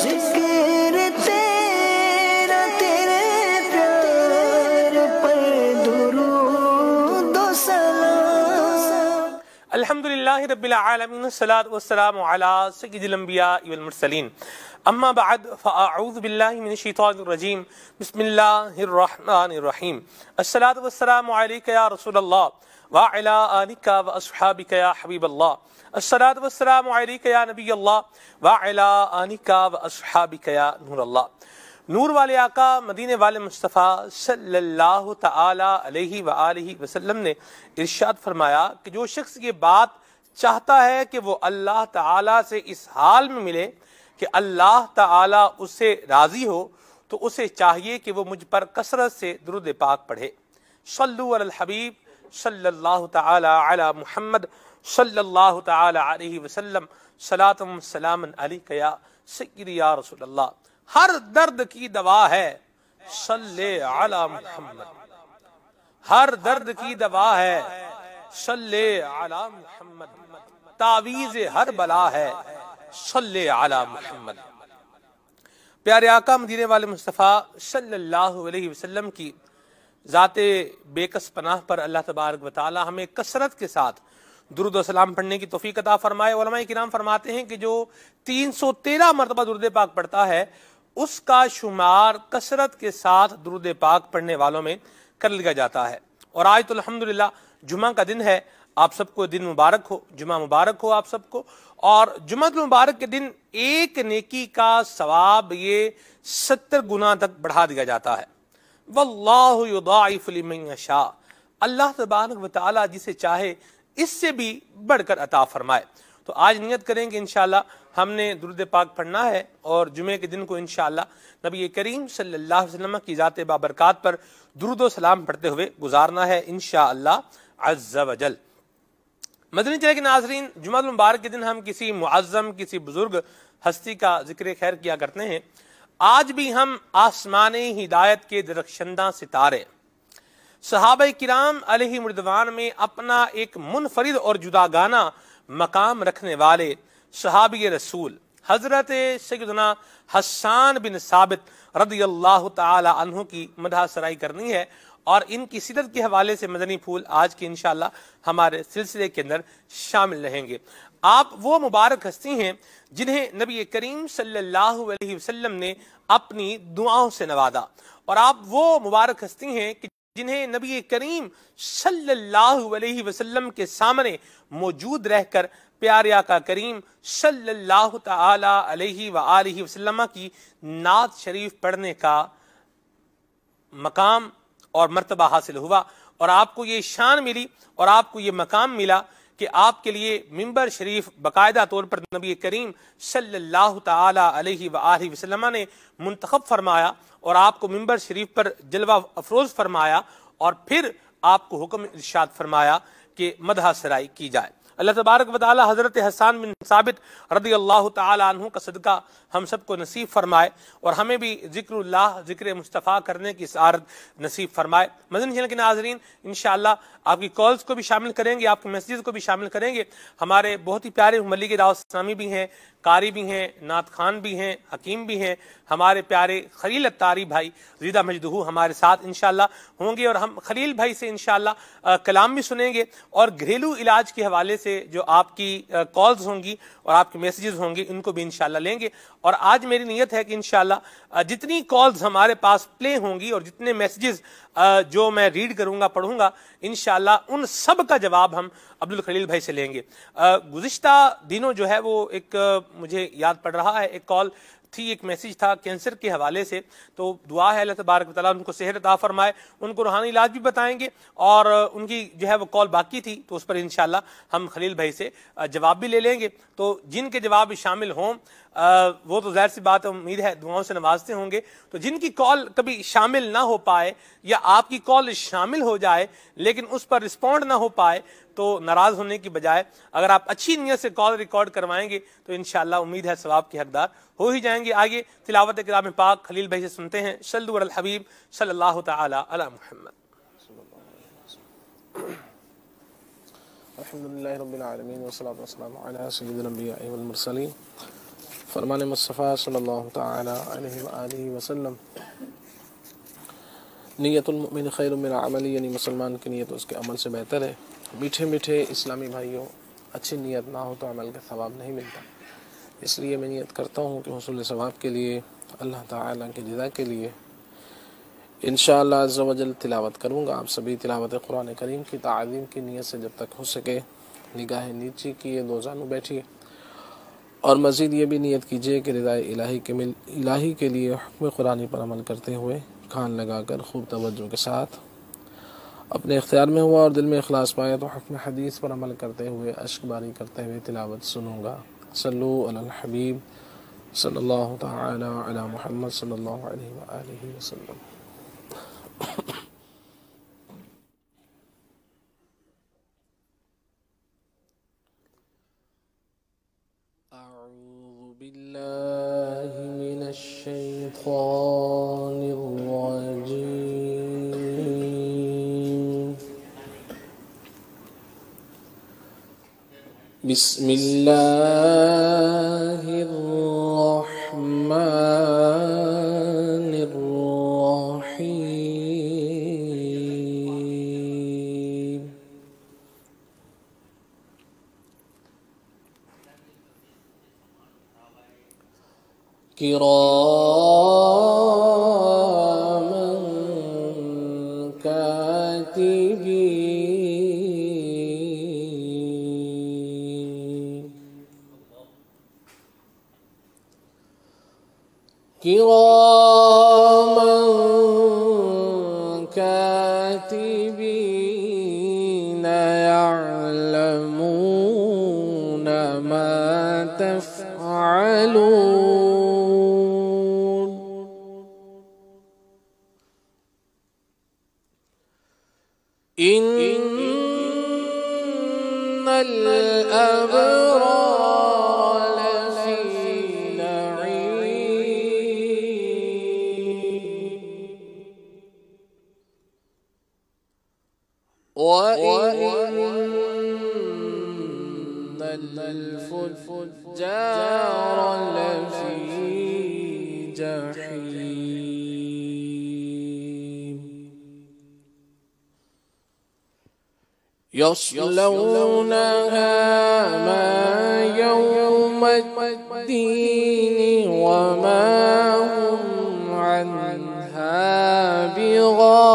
ذکر تیرا تیرے پیار پر درود و سلام۔ الحمدللہ رب العالمین، الصلاۃ والسلام علی سید الانبیاء والمرسلین، اما بعد فاعوذ باللہ من الشیطان الرجیم، بسم اللہ الرحمن الرحیم۔ الصلاۃ والسلام علیک یا رسول اللہ وعلی آلک واصحابک یا حبیب اللہ۔ الصلاۃ والسلام علیک یا نبی اللہ وعلی آلک واصحابک یا نور اللہ۔ نور والے آقا مدینے والے مصطفیٰ صلی اللہ تعالی علیہ وآلہ وسلم نے ارشاد فرمایا کہ جو شخص یہ بات چاہتا ہے کہ وہ اللہ تعالی سے اس حال میں ملے کہ اللہ تعالی اس سے راضی ہو، تو اسے چاہیے کہ وہ مجھ پر کثرت سے درود پاک پڑھے۔ صلو علی الحبیب صلی اللہ تعالی علی محمد صلی اللہ تعالی علیہ وسلم، صلاۃ و سلام علیک یا سیدی یا رسول اللہ۔ ہر درد کی دوا ہے صلی علی محمد، ہر درد کی دوا ہے صلی علی محمد، تعویذ ہر بلا ہے صلی علی محمد۔ پیارے آقا مدینے والے مصطفیٰ صلی اللہ علیہ وسلم کی ذات بے کس پناہ پر اللہ تبارک و تعالی ہمیں کثرت کے ساتھ درود و سلام پڑھنے کی توفیق عطا فرمائے۔ علماء کرام فرماتے ہیں کہ جو 313 مرتبہ درود پاک پڑھتا ہے، اس کا شمار کثرت کے ساتھ درود پاک پڑھنے والوں میں کر لیا جاتا ہے۔ اور آج تو الحمدللہ جمعہ کا دن ہے، آپ سب کو دن مبارک ہو، جمعہ مبارک ہو آپ سب کو۔ اور جمعہ المبارک کے دن ایک نیکی کا ثواب یہ 70 گنا تک بڑھا دیا جاتا ہے۔ واللہ یضاعف لمن یشاء، اللہ تبارک و تعالی جسے چاہے اس سے بھی بڑھ کر عطا فرمائے۔ تو آج نیت کریں گے انشاءاللہ ہم نے درود پاک پڑھنا ہے، اور جمعے کے دن کو انشاءاللہ نبی کریم صلی اللہ علیہ وسلم کی ذات بابرکات پر درود و سلام پڑھتے ہوئے گزارنا ہے انشاءاللہ عز و جل۔ مدنی چینل کے ناظرین، جمعہ المبارک کے دن ہم کسی معظم، کسی بزرگ ہستی کا ذکر خیر کیا کرتے ہیں۔ آج بھی ہم آسمانی ہدایت کے درخشندہ ستارے صحابہ کرام علیہ رضوان میں اپنا ایک منفرد اور جداگانہ مقام رکھنے والے صحابی رسول حضرت سیدنا حسان بن ثابت رضی اللہ تعالی عنہ کی مدح سرائی کرنی ہے، اور ان کی سیرت کے حوالے سے مدنی پھول آج کی انشاءاللہ ہمارے سلسلے کے اندر شامل رہیں گے۔ آپ وہ مبارک ہستی ہیں جنہیں نبی کریم صلی اللہ علیہ وسلم نے اپنی دعاؤں سے نوازا، اور آپ وہ مبارک ہستی ہیں کہ جنہیں نبی کریم صلی اللہ علیہ وسلم کے سامنے موجود رہ کر پیارے آقا کریم صلی اللہ تعالی علیہ وآلہ وسلم کی نعت شریف پڑھنے کا مقام اور مرتبہ حاصل ہوا، اور آپ کو یہ شان ملی اور آپ کو یہ مقام ملا کہ آپ کے لیے ممبر شریف باقاعدہ طور پر نبی کریم صلی اللہ تعالی علیہ وآلہ وسلم نے منتخب فرمایا، اور آپ کو ممبر شریف پر جلوہ افروز فرمایا، اور پھر آپ کو حکم ارشاد فرمایا کہ مدح سرائی کی جائے۔ اللہ تبارک و تعالی حضرت حسان بن ثابت رضی اللہ تعالی عنہ کا صدقہ ہم سب کو نصیب فرمائے، اور ہمیں بھی ذکر اللہ، ذکر مصطفیٰ کرنے کی سعادت نصیب فرمائے۔ مدنی چینل کے ناظرین، انشاءاللہ آپ کی کالز کو بھی شامل کریں گے، آپ کے میسیجز کو بھی شامل کریں گے۔ ہمارے بہت ہی پیارے ملک دعوت اسلامی بھی ہیں، قاری بھی ہیں، نعت خان بھی ہیں، حکیم بھی ہیں، ہمارے پیارے خلیل اتاری بھائی زیدہ مجدہو ہمارے ساتھ انشاءاللہ ہوں گے، اور ہم خلیل بھائی سے انشاءاللہ کلام بھی سنیں گے، اور گھریلو علاج کے حوالے سے جو آپ کی کالز ہوں گی اور آپ کے میسیجز ہوں گے ان کو بھی انشاءاللہ لیں گے۔ اور آج میری نیت ہے کہ انشاءاللہ جتنی کالز ہمارے پاس پلے ہوں گی اور جتنے میسیجز جو میں ریڈ کروں گا، پڑھوں گا، انشاءاللہ ان سب کا جواب ہم عبدالخلیل بھائی سے لیں گے۔ گزشتہ دنوں جو ہے وہ ایک مجھے یاد پڑ رہا ہے، ایک کال تھی، ایک میسیج تھا کینسر کے حوالے سے، تو دعا ہے اللہ تبارک و تعالیٰ ان کو صحت عطا فرمائے، ان کو روحانی علاج بھی بتائیں گے، اور ان کی جو ہے وہ کال باقی تھی تو اس پر انشاءاللہ ہم خلیل بھائی سے جواب بھی لے لیں گے۔ تو جن کے جواب شامل ہوں وہ تو ظاہر سی بات امید ہے دعاؤں سے نوازتے ہوں گے، تو جن کی کال کبھی شامل نہ ہو پائے یا آپ کی کال شامل ہو جائے لیکن اس پر رسپونڈ نہ ہو پائے، تو ناراض ہونے کی بجائے اگر آپ اچھی نیت سے کال ریکارڈ کروائیں گے تو انشاءاللہ امید ہے ثواب کے حقدار ہو ہی جائیں گے۔ آگے تلاوت کلام پاک خلیل بھائی سے سنتے ہیں۔ صلو علی الحبیب صلی اللہ تعالی علی محمد۔ الحمدللہ رب العالمین والصلاة والسلام علی سید الانبیاء والمرسلین فرمان مصطفیٰ صلی اللہ تعالی علیہ وآلہ وسلم، نیت المؤمن خیر من عملی، یعنی مسلمان کی نیت اس کے عمل سے بہتر ہے۔ میٹھے میٹھے اسلامی بھائیوں، اچھی نیت نہ ہو تو عمل کا ثواب نہیں ملتا، اس لیے میں نیت کرتا ہوں کہ حصول ثواب کے لیے، اللہ تعالیٰ کی رضا کے لیے انشاءاللہ عز و جل تلاوت کروں گا۔ آپ سبھی تلاوت قرآن کریم کی تعظیم کی نیت سے جب تک ہو سکے نگاہ نیچی کیے، دو زانو بیٹھیے، اور مزید یہ بھی نیت کیجیے کہ رضا الہی کے لیے حکم قرآنی پر عمل کرتے ہوئے کان لگا کر خوب توجہ کے ساتھ اپنے اختیار میں ہوا اور دل میں اخلاص پائے تو حکم حدیث پر عمل کرتے ہوئے اشک باری کرتے ہوئے تلاوت سنوں گا۔ صلو علی الحبیب صلی اللہ تعالی علی محمد صلی اللہ علیہ وآلہ وسلم۔ اعوذ باللہ من الشیطان الرجیم، بسم اللہ الرحمن الرحیم۔ کراما کاتبین، کراما کاتبین یعلمون ما تفعلون، ان الابرار لفی نعیم، وَإِنَّ الْفُجَّارَ لَفِي جَحِيمٍ، يَصْلَوْنَهَا مَا يَوْمَ الدِّينِ وَمَا هُمْ عَنْهَا بِغَائِبِينَ،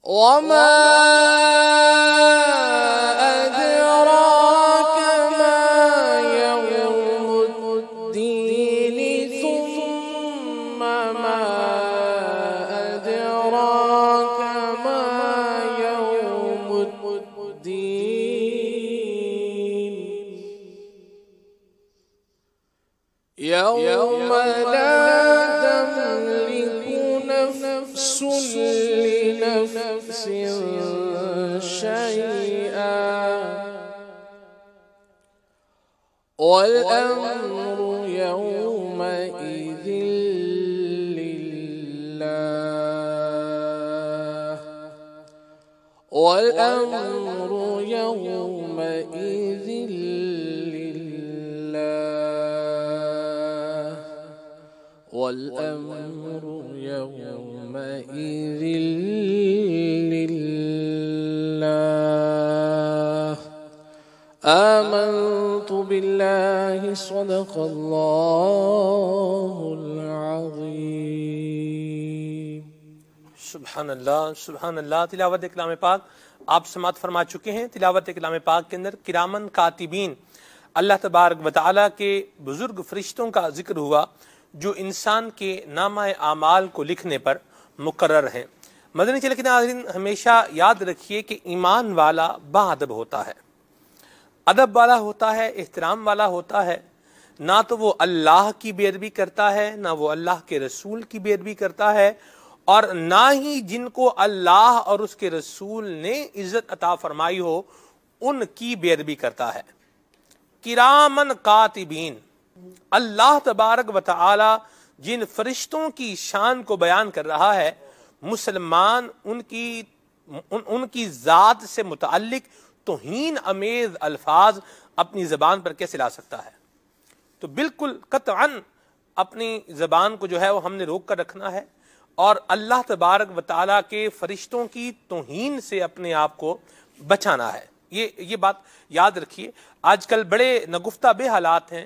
وَمَا أَدْرَاكَ مَا يَوْمُ الدِّينِ، ثُمَّ مَا أَدْرَاكَ مَا يَوْمُ الدِّينِ، يَوْمَ لَا تَمْلِكُ نَفْسٌ لِنَفْسٍ شَيْئًا، وَالْأَمْرُ يَوْمَئِذٍ لِلَّهِ، وَالْأَمْرُ يَوْمَئِذٍ لِلَّهِ، وَالْأَمْرُ يَوْمَئِذٍ لِلَّهِ۔ آمنت باللہ، صدق اللہ العظیم۔ سبحان اللہ، سبحان اللہ۔ تلاوت کلام پاک آپ سماعت فرما چکے ہیں۔ تلاوت کلام پاک کے اندر کرامن کاتبین، اللہ تبارک و تعالیٰ کے بزرگ فرشتوں کا ذکر ہوا جو انسان کے نامہ اعمال کو لکھنے پر مقرر ہیں۔ مدنی چینل کے ناظرین، ہمیشہ یاد رکھیے کہ ایمان والا با ادب ہوتا ہے، ادب والا ہوتا ہے، احترام والا ہوتا ہے، نہ تو وہ اللہ کی بے ادبی کرتا ہے، نہ وہ اللہ کے رسول کی بے ادبی کرتا ہے، اور نہ ہی جن کو اللہ اور اس کے رسول نے عزت عطا فرمائی ہو ان کی بے ادبی کرتا ہے۔ کرامن کاتبین، اللہ تبارک و تعالی جن فرشتوں کی شان کو بیان کر رہا ہے، مسلمان ان کی ان کی ذات سے متعلق توہین امیز الفاظ اپنی زبان پر کیسے لا سکتا ہے؟ تو بالکل قطعاً اپنی زبان کو جو ہے وہ ہم نے روک کر رکھنا ہے، اور اللہ تبارک و تعالیٰ کے فرشتوں کی توہین سے اپنے آپ کو بچانا ہے۔ یہ بات یاد رکھیے۔ آج کل بڑے نگفتہ بے حالات ہیں،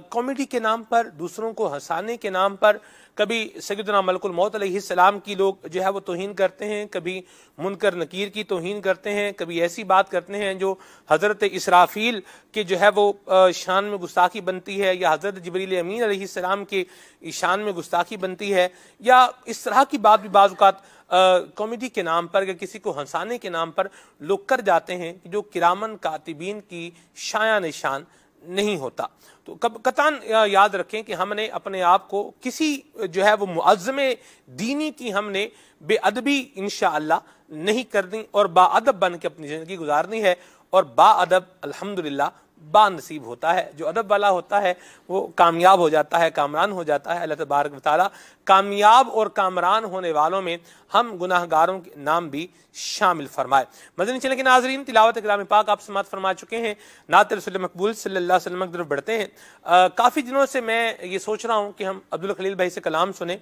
کامیڈی کے نام پر، دوسروں کو ہنسانے کے نام پر، کبھی سیدنا ملک الموت علیہ السلام کی لوگ جو ہے وہ توہین کرتے ہیں، کبھی منکر نکیر کی توہین کرتے ہیں، کبھی ایسی بات کرتے ہیں جو حضرت اسرافیل کے جو ہے وہ شان میں گستاخی بنتی ہے، یا حضرت جبریل امین علیہ السلام کے شان میں گستاخی بنتی ہے، یا اس طرح کی بات بھی بعض اوقات کامیڈی کے نام پر یا کسی کو ہنسانے کے نام پر لوگ کر جاتے ہیں، جو کرامن کاتبین کی شایع نشان نہیں ہوتا۔ تو قطعاً یاد رکھیں کہ ہم نے اپنے آپ کو کسی جو ہے وہ معظم دینی کی ہم نے بے ادبی انشاءاللہ نہیں کرنی، اور با ادب بن کے اپنی زندگی گزارنی ہے، اور با ادب الحمدللہ با نصیب ہوتا ہے۔ جو ادب والا ہوتا ہے وہ کامیاب ہو جاتا ہے، کامران ہو جاتا ہے۔ اللہ تبارک و تعالیٰ کامیاب اور کامران ہونے والوں میں ہم گناہ گاروں کے نام بھی شامل فرمائے۔ مدنی چینل کے ناظرین، تلاوت کلام پاک آپ سماعت فرما چکے ہیں، نعت رسول مقبول صلی اللہ علیہ وسلم کی طرف بڑھتے ہیں۔ کافی دنوں سے میں یہ سوچ رہا ہوں کہ ہم عبدالخلیل بھائی سے کلام سنیں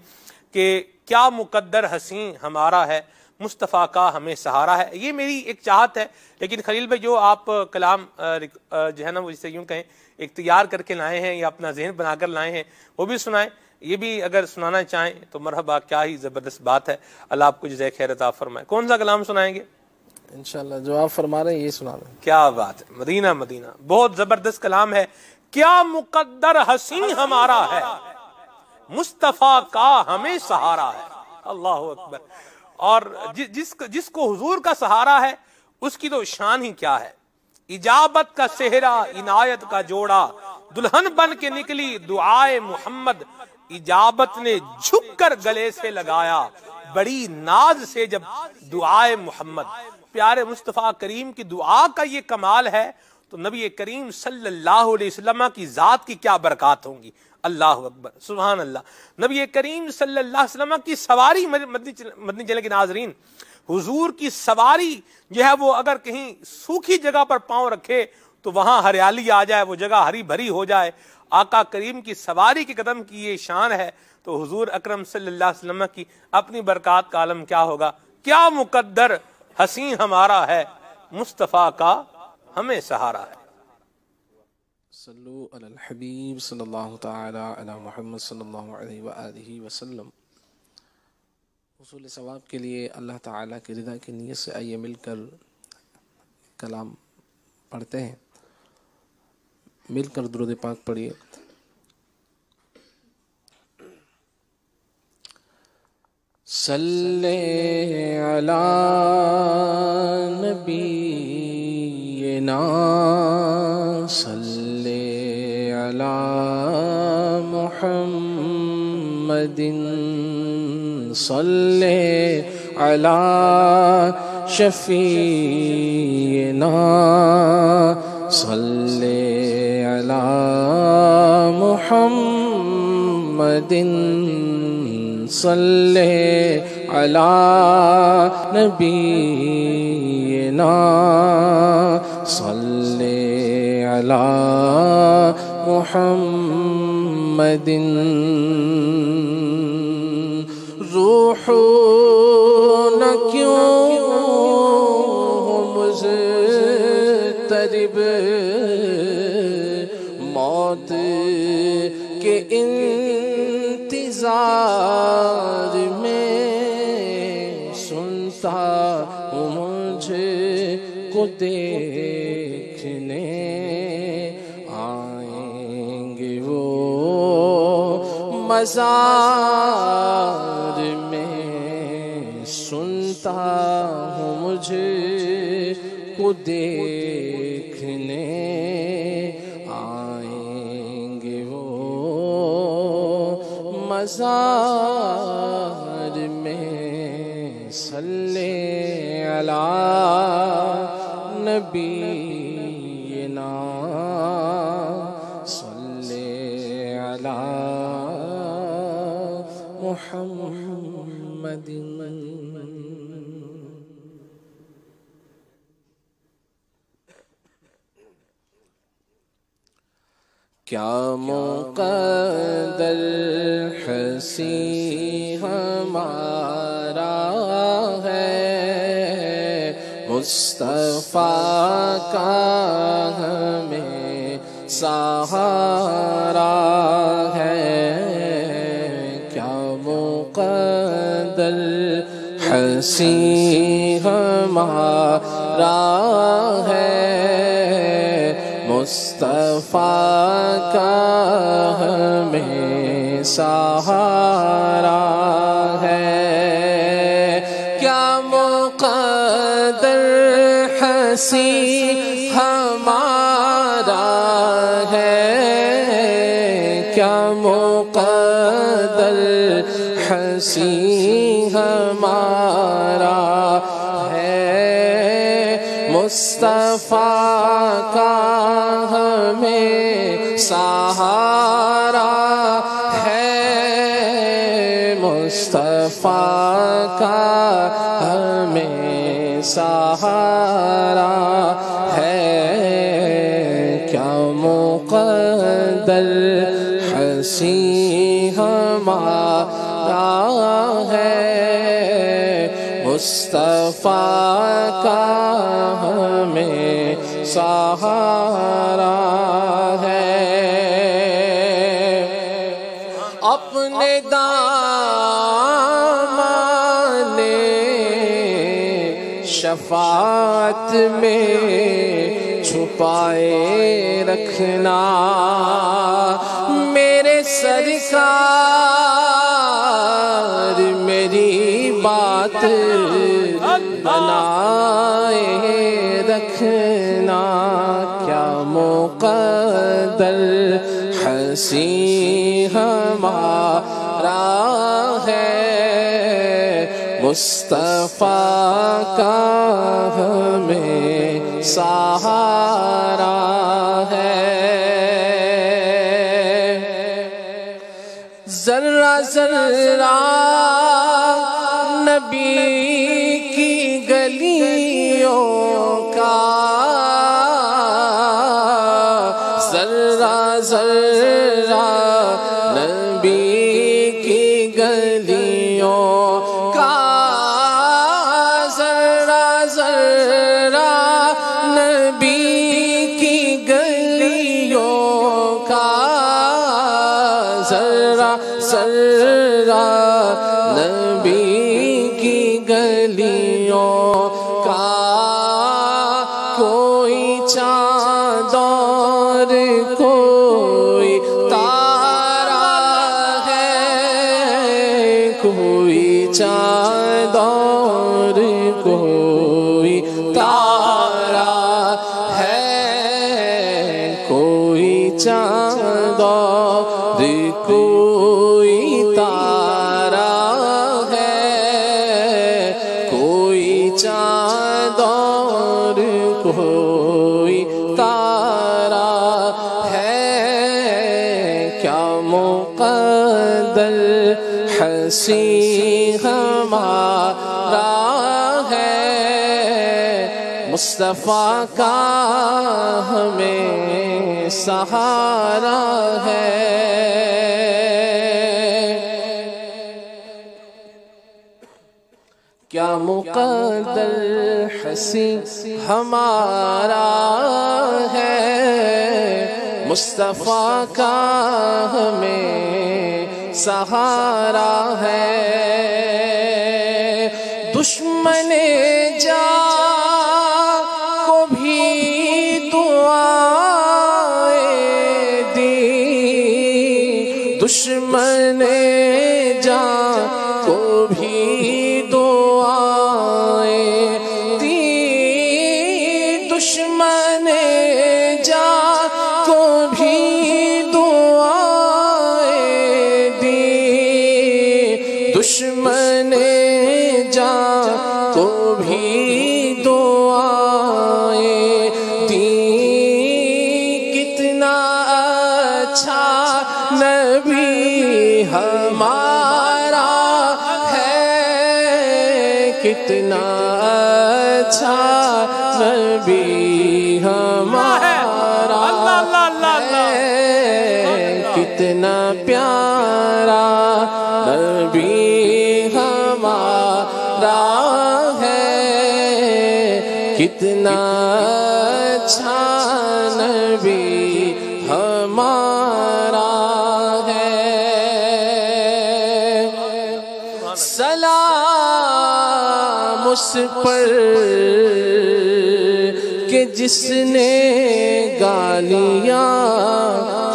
کہ کیا مقدر حسین ہمارا ہے، مصطفیٰ کا ہمیں سہارا ہے۔ یہ میری ایک چاہت ہے، لیکن خلیل بھائی جو آپ کلام جو ہے نا وہ جسے یوں کہیں ایک تیار کر کے لائے ہیں یا اپنا ذہن بنا کر لائے ہیں، وہ بھی سنائیں۔ یہ بھی اگر سنانا چاہیں تو مرحبا، کیا ہی زبردست بات ہے۔ اللہ آپ کو جزائے خیر عطا فرمائے۔ کون سا کلام سنائیں گے؟ انشاءاللہ جو آپ فرما رہے ہیں یہ سنا دیں۔ کیا بات ہے، مدینہ مدینہ، بہت زبردست کلام ہے۔ کیا مقدر حسین ہمارا ہے، مصطفیٰ کا ہمیں سہارا ہے۔ اللہ اکبر۔ اور جس کو حضور کا سہارا ہے اس کی تو شان ہی کیا ہے۔ اجابت کا صحرا، عنایت کا جوڑا، دلہن بن کے نکلی دعائے محمد، اجابت نے جھک کر گلے سے لگایا، بڑی ناز سے جب دعائے محمد۔ پیارے مصطفیٰ کریم کی دعا کا یہ کمال ہے تو نبی کریم صلی اللہ علیہ وسلم کی ذات کی کیا برکات ہوں گی۔ اللہ اکبر، سبحان اللہ۔ نبی کریم صلی اللہ علیہ وسلم کی سواری، مدنی چینل کے ناظرین، حضور کی سواری جو ہے وہ اگر کہیں سوکھی جگہ پر پاؤں رکھے تو وہاں ہریالی آ جائے، وہ جگہ ہری بھری ہو جائے۔ آقا کریم کی سواری کے قدم کی یہ شان ہے، تو حضور اکرم صلی اللہ علیہ وسلم کی اپنی برکات کا عالم کیا ہوگا۔ کیا مقدر حسین ہمارا ہے، مصطفیٰ کا ہمیں سہارا ہے۔ صلو علی الحبیب صلی اللہ تعالی علی محمد صلی اللہ علیہ وآلہ وسلم۔ حصول ثواب کے لیے اللہ تعالیٰ کی رضا کی نیت سے آئیے مل کر کلام پڑھتے ہیں، مل کر درود پاک پڑھیے۔ صلی علی نبینا، صلی علی محمد، صلی علی شفیعنا، صلی علی محمد، صلی علی نبینا، صلی علی محمد۔ روح نہ کیوں مضطرب، موت کے انتظار میں، سنتا ہوں مجھے کو دیکھنے آئیں گے وہ مزار میں، سنتا ہوں مجھے کو دیکھنے آئیں گے وہ مزار میں۔ صلی علی نبینا، صلی علی محمد۔ کیا مقدر حسین ہمارا ہے، مصطفیٰ کا ہمیں سہارا ہے، کیا مقدر حسین ہمارا ہے، مصطفیٰ کا ہمیں سہارا ہے، کیا مقدر حسین ہمارا ہے، کیا مقدر حسین ہمارا ہے، مصطفیٰ کا ہمیں سہارا ہے، مصطفیٰ کا ہمیں سہارا ہے، کیا مقدر حسین ہمارا ہے، مصطفیٰ کا ہمیں سہارا ہے، اپنے دامن شفاعت میں چھپائے رکھنا، میرے سرکار میری بات بنائے رکھنا، کیا مقدر حسین ہمارا ہے، مصطفیٰ کا ہمیں سہارا ہے، ذرہ ذرہ نبی کی گلیوں کا، ذرہ ذرہ نبی کی گلیوں کا، ذرہ ذرہ نبی کی گلیوں کا، ذرہ ذرہ نبی کی گلیوں کا، کوئی چاند اور کوئی تارا ہے، کوئی چاند اور کوئی تارا ہے، کوئی چاند اور کوئی تارا ہے، کوئی چاند اور کوئی تارا ہے، کیا مقدر حسین ہمارا ہے، مصطفیٰ کا ہمیں سہارا ہے، کیا مقدر حسین ہمارا ہے، مصطفیٰ کا ہمیں سہارا ہے، دشمن جان کو بھی دعائیں دی، دشمن جان کو بھی دعائیں دی، دشمن جان کو بھی دعائیں دی، دشمن جان کو بھی دعائیں دی، کتنا اچھا نبی ہمارا ہے، کتنا اچھا نبی ہمارا ہے، کتنا پیارا نبی ہمارا ہے، کتنا اچھا نبی ہمارا ہے۔ سلام اس پر کہ جس نے گالیاں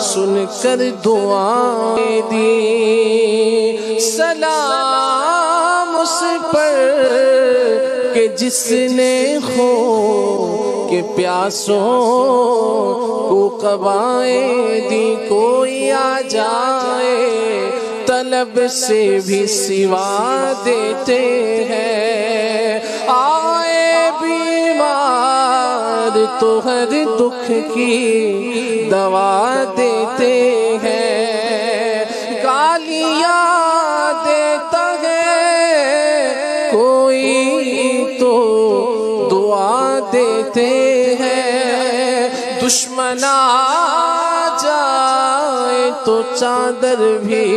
سن کر دعائیں دی، سلام اس پر کہ جس نے خو کہ پیاسوں کو قبائیں دی، کوئی آ جائے طلب سے بھی سوا دیتے ہیں، آئے بیمار تو ہر دکھ کی دوا دیتے ہیں، گالیاں دیتا ہے کوئی تو دعا دیتے ہیں، دشمن آ جائے تو چادر بھی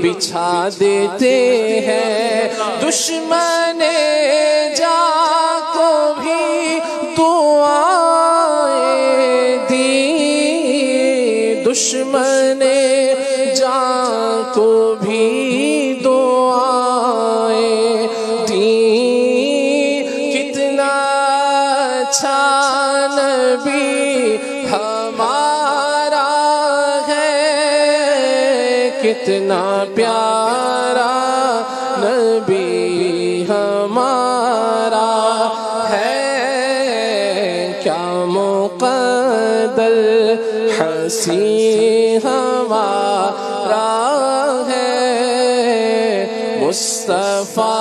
بچھا دیتے ہیں، دشمن جا کو بھی دعائیں دی، دشمن جا کو بھی دعائیں دی، کتنا اچھا نبی ہمارا ہے، کتنا پیارا نبی ہمارا ہے، کیا مقدر حسین ہمارا ہے، مصطفیٰ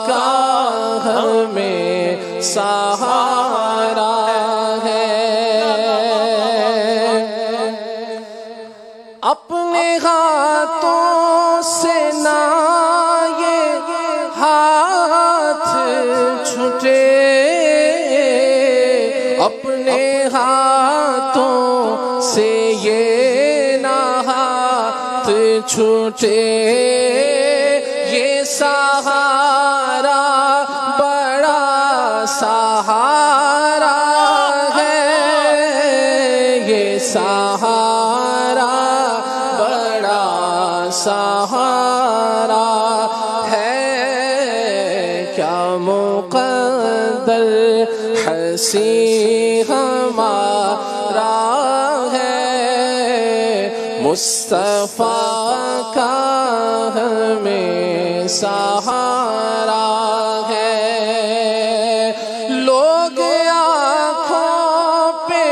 کا ہمیں سہارا ہے، اپنے ہاتھوں سے نہ یہ ہاتھ چھوٹے، اپنے ہاتھوں سے یہ نہ ہاتھ چھوٹے، یہ سہارا بڑا سہارا ہے، یہ سہارا بڑا سہارا ہے، کیا مقدر حسین ہمارا ہے، مصطفیٰ کا ہمیں سہارا ہے، لوگ آنکھوں پہ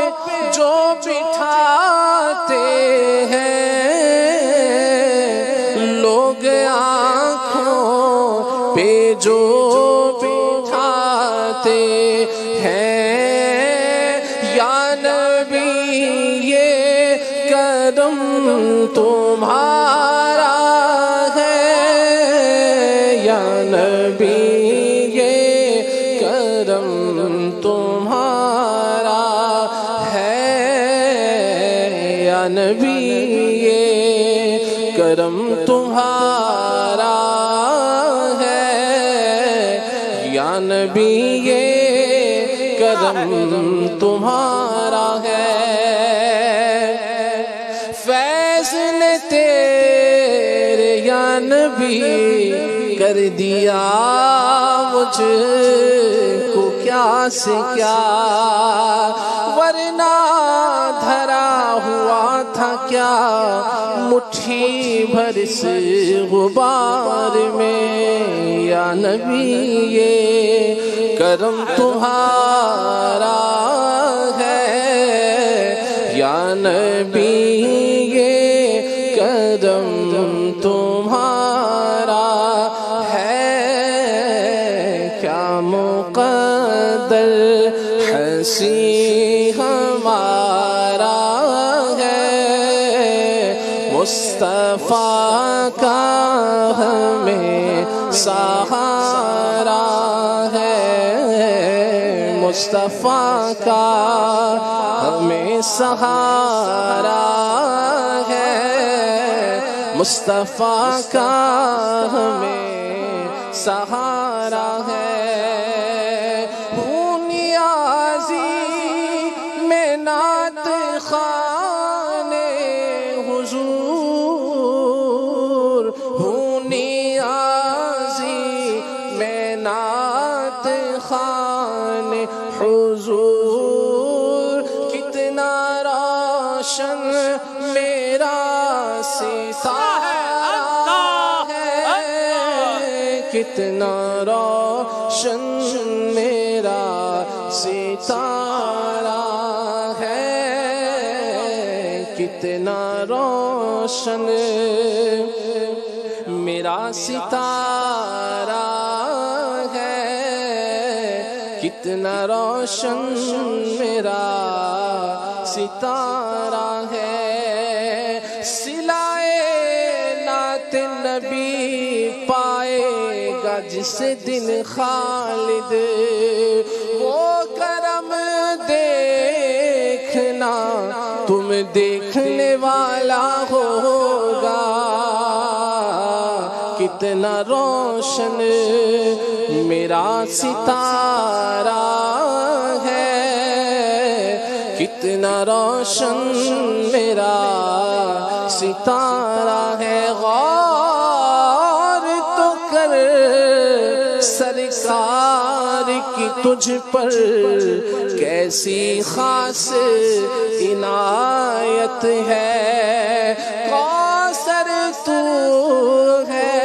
جو بٹھاتے ہیں، لوگ آنکھوں پہ جو بٹھاتے ہیں، یا نبی یہ کرم تمہارا ہے، یا نبی یہ کرم تمہارا ہے، یا نبی یہ کرم تمہارا ہے، یا نبی یہ کرم تمہارا ہے، فیض نے تیرے یا نبی کر دیا مجھ کو کیا سے کیا، ورنہ دھرا ہوا تھا کیا مٹھی بھر سے غبار میں، یا نبی یہ کرم تمہارا ہے، یا نبی یہ کرم تمہارا ہے، کیا مقدر حسین ہمارا ہے، مصطفیٰ کا ہمیں سہارا ہے۔ مصطفیٰ کا ہمیں سہارا ہے، مصطفیٰ کا ہمیں سہارا ہے، ہوں نیازی میں نعت خوان حضور، ہوں نیازی میں نعت خوان حضور، کتنا روشن میرا ستارہ ہے، کتنا روشن میرا ستارہ ہے، کتنا روشن میرا ستارہ ہے، کتنا روشن میرا ستارہ ہے، صلائے نعت نبی پائے گا جس دن خالد، وہ کرم دیکھنا تم دیکھنے والا ہوگا، کتنا روشن میرا ستارہ ہے، کتنا روشن میرا ستارہ ہے، غور تو کر سرکار کی تجھ پر کیسی خاص عنایت ہے، کوثر تو ہے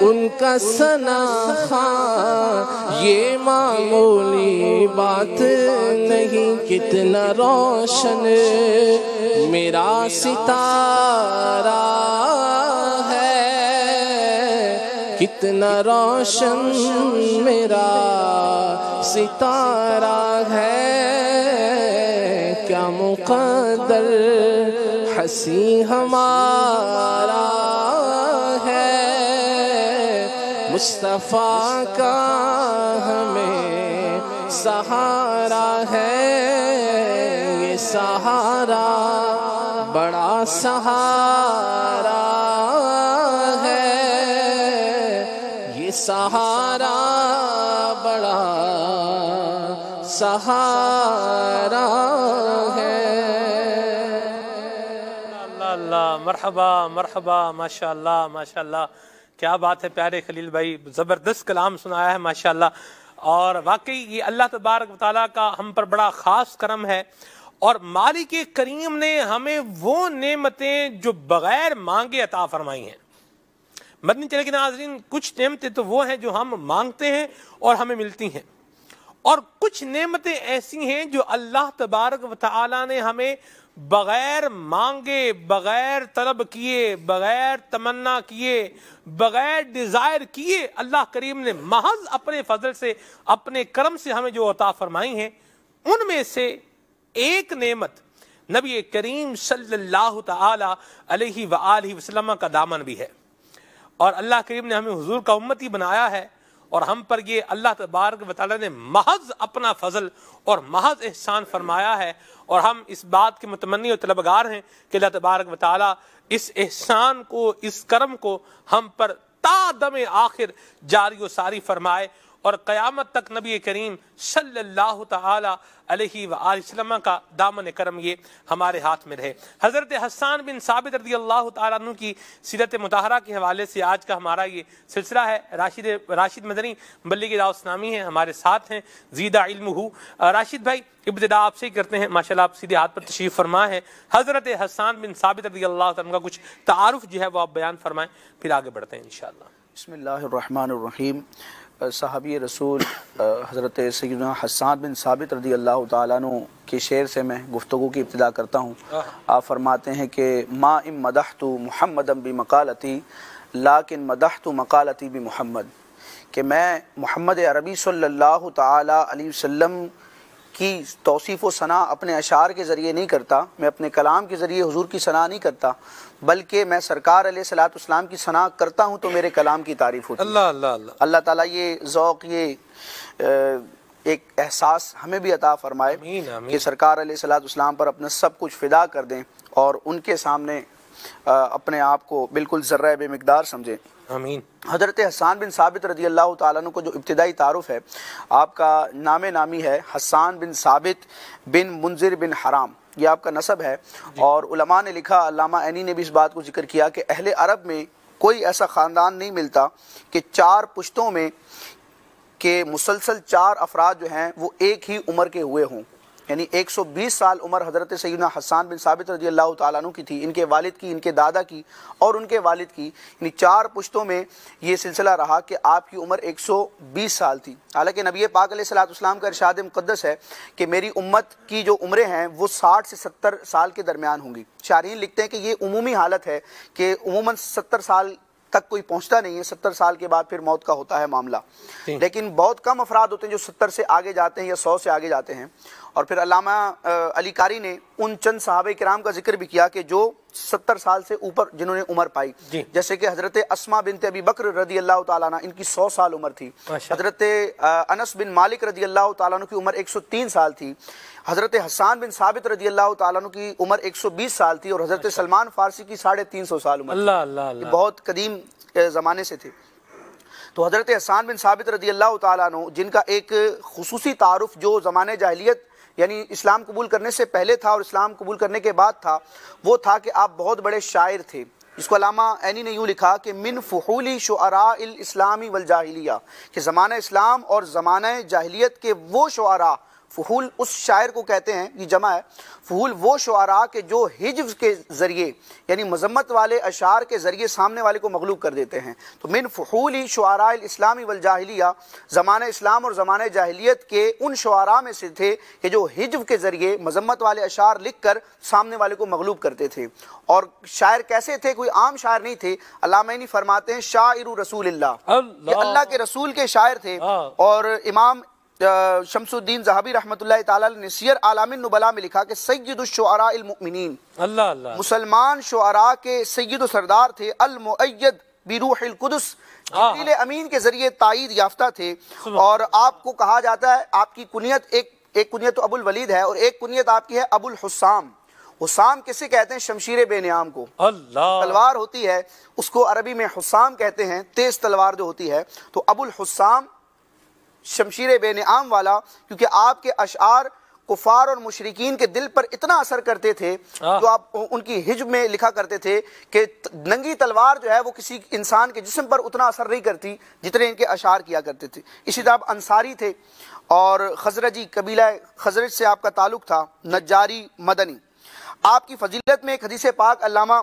ان کا ثنا خواں، یہ معمولی بات نہیں، کتنا روشن میرا ستارہ ہے، کتنا روشن میرا ستارہ ہے، کیا مقدر حسین ہمارا ہے، مصطفیٰ کا ہمیں سہارا ہے، یہ سہارا بڑا سہارا ہے، یہ سہارا بڑا سہارا ہے۔ اللہ اللہ، مرحبا مرحبا، ماشاءاللہ ماشاءاللہ، کیا بات ہے پیارے خلیل بھائی، زبردست کلام سنایا ہے ماشاءاللہ، اور واقعی یہ اللہ تبارک و تعالیٰ کا ہم پر بڑا خاص کرم ہے، اور مالک کریم نے ہمیں وہ نعمتیں جو بغیر مانگے عطا فرمائی ہیں۔ مدنی چینل کے ناظرین، کچھ نعمتیں تو وہ ہیں جو ہم مانگتے ہیں اور ہمیں ملتی ہیں، اور کچھ نعمتیں ایسی ہیں جو اللہ تبارک و تعالیٰ نے ہمیں بغیر مانگے، بغیر طلب کیے، بغیر تمنا کیے، بغیر ڈیزائر کیے، اللہ کریم نے محض اپنے فضل سے، اپنے کرم سے ہمیں جو عطا فرمائی ہیں، ان میں سے ایک نعمت نبی کریم صلی اللہ تعالی علیہ وآلہ وسلم کا دامن بھی ہے، اور اللہ کریم نے ہمیں حضور کا امتی بنایا ہے، اور ہم پر یہ اللہ تبارک و تعالیٰ نے محض اپنا فضل اور محض احسان فرمایا ہے، اور ہم اس بات کے متمنی اور طلبگار ہیں کہ اللہ تبارک و تعالیٰ اس احسان کو، اس کرم کو ہم پر تا دم آخر جاری و ساری فرمائے، اور قیامت تک نبی کریم صلی اللہ تعالی علیہ وآلہ وسلم کا دامن کرم یہ ہمارے ہاتھ میں رہے۔ حضرت حسان بن ثابت رضی اللہ تعالیٰ عنہ کی سیرت مطہرہ کے حوالے سے آج کا ہمارا یہ سلسلہ ہے۔ راشد مدنی بلیغ دعوت اسلامی ہیں، ہمارے ساتھ ہیں، زیدہ علم ہو۔ راشد بھائی، ابتدا آپ سے ہی کرتے ہیں، ماشاءاللہ آپ سیدھے ہاتھ پر تشریف فرما ہے، حضرت حسان بن ثابت رضی اللہ تعالیٰ عنہ کا کچھ تعارف جو ہے وہ آپ بیان فرمائیں، پھر آگے بڑھتے ہیں انشاءاللہ۔ بسم اللہ الرحمن الرحیم۔ صحابی رسول حضرت سیدنا حسان بن ثابت رضی اللہ تعالیٰ عنہ کے شعر سے میں گفتگو کی ابتدا کرتا ہوں۔ آپ فرماتے ہیں کہ ما ام مدحت محمدا بمقالتی لیکن مدحت مقالتی بمحمد، کہ میں محمد عربی صلی اللہ تعالیٰ علیہ وسلم کی توصیف و ثنا اپنے اشعار کے ذریعے نہیں کرتا، میں اپنے کلام کے ذریعے حضور کی ثنا نہیں کرتا، بلکہ میں سرکار علیہ الصلوۃ والسلام کی ثنا کرتا ہوں تو میرے کلام کی تعریف ہوتی ہے۔ اللہ اللہ اللہ، اللہ تعالیٰ یہ ذوق، یہ ایک احساس ہمیں بھی عطا فرمائے آمین آمین۔ کہ سرکار علیہ الصلوۃ والسلام پر اپنا سب کچھ فدا کر دیں اور ان کے سامنے اپنے آپ کو بالکل ذرہ بے مقدار سمجھیں۔ آمین۔ حضرت حسان بن ثابت رضی اللہ تعالیٰ عنہ کو جو ابتدائی تعارف ہے، آپ کا نام نامی ہے حسان بن ثابت بن منذر بن حرام، یہ آپ کا نسب ہے۔ اور علماء نے لکھا، علامہ عینی نے بھی اس بات کو ذکر کیا کہ اہل عرب میں کوئی ایسا خاندان نہیں ملتا کہ 4 پشتوں میں کہ مسلسل 4 افراد جو ہیں وہ ایک ہی عمر کے ہوئے ہوں، یعنی 120 سال عمر حضرت سیدنا حسان بن ثابت رضی اللہ تعالیٰ عنہ کی تھی، ان کے والد کی، ان کے دادا کی اور ان کے والد کی، یعنی 4 پشتوں میں یہ سلسلہ رہا کہ آپ کی عمر 120 سال تھی۔ حالانکہ نبی پاک علیہ الصلوۃ والسلام کا ارشاد مقدس ہے کہ میری امت کی جو عمریں ہیں وہ 60 سے 70 سال کے درمیان ہوں گی۔ شارحین لکھتے ہیں کہ یہ عمومی حالت ہے کہ عموماً 70 سال تک کوئی پہنچتا نہیں ہے، 70 سال کے بعد پھر موت کا ہوتا ہے معاملہ، لیکن بہت کم افراد ہوتے ہیں جو 70 سے آگے جاتے ہیں یا 100 سے آگے جاتے ہیں۔ اور پھر علامہ علی قاری نے ان چند صحابہ کرام کا ذکر بھی کیا کہ جو 70 سال سے اوپر جنہوں نے عمر پائی، جیسے کہ حضرت اسما بنت ابی بکر رضی اللہ تعالیٰ عنہ، ان کی 100 سال عمر تھی۔ حضرت انس بن مالک رضی اللہ تعالیٰ عنہ کی عمر 103 سال تھی۔ حضرت حسان بن ثابت رضی اللہ تعالیٰ عنہ کی عمر 120 سال تھی، اور حضرت سلمان فارسی کی 350 سال عمر تھی۔ اللہ بہت قدیم زمانے سے تھے۔ تو حضرت حسان بن ثابت رضی اللہ تعالیٰ عنہ، جن کا ایک خصوصی تعارف جو زمانے جاہلیت یعنی اسلام قبول کرنے سے پہلے تھا اور اسلام قبول کرنے کے بعد تھا، وہ تھا کہ آپ بہت بڑے شاعر تھے، جس کو علامہ عینی نے یوں لکھا کہ من فحول شعراء الاسلام والجاہلیہ، کہ زمانہ اسلام اور زمانہ جاہلیت کے وہ شعراء، فحول اس شاعر کو کہتے ہیں، یہ جمع ہے، فحول وہ شعراء کے جو ہجو کے ذریعے یعنی مذمت والے اشعار کے ذریعے سامنے والے کو مغلوب کر دیتے ہیں۔ تو من فحول شعراء الاسلام والجاہلیہ، زمانہ اسلام اور زمانہ جاہلیت کے ان شعراء میں سے تھے کہ جو ہجو کے ذریعے مذمت والے اشعار لکھ کر سامنے والے کو مغلوب کرتے تھے۔ اور شاعر کیسے تھے؟ کوئی عام شاعر نہیں تھے۔ علامہ عینی فرماتے ہیں شاعر رسول اللہ، یہ اللہ کے رسول کے شاعر تھے۔ اور امام شمس الدین ذہبی رحمۃ اللہ تعالیٰ نے سیر اعلام النبلاء میں لکھا کہ سید الشعراء المؤمنین، مسلمان شعراء کے سید و سردار تھے، المؤید بروح القدس، جبریل امین کے ذریعے تائید یافتہ تھے۔ اور آپ کو کہا جاتا ہے، آپ کی کنیت ایک کنیت تو ابو الولید ہے اور ایک کنیت آپ کی ہے ابو الحسام۔ حسام کسے کہتے ہیں؟ شمشیر بے نیام کو، تلوار ہوتی ہے اس کو عربی میں حسام کہتے ہیں، تیز تلوار جو ہوتی ہے۔ تو ابو الحسام شمشیر بے نعام والا، کیونکہ آپ کے اشعار کفار اور مشرکین کے دل پر اتنا اثر کرتے تھے، جو آپ ان کی ہجو میں لکھا کرتے تھے کہ ننگی تلوار جو ہے وہ کسی انسان کے جسم پر اتنا اثر نہیں کرتی جتنے ان کے اشعار کیا کرتے تھے۔ اسی طرح آپ انصاری تھے اور خزرجی، قبیلہ خزرج سے آپ کا تعلق تھا، نجاری مدنی۔ آپ کی فضیلت میں ایک حدیث پاک علامہ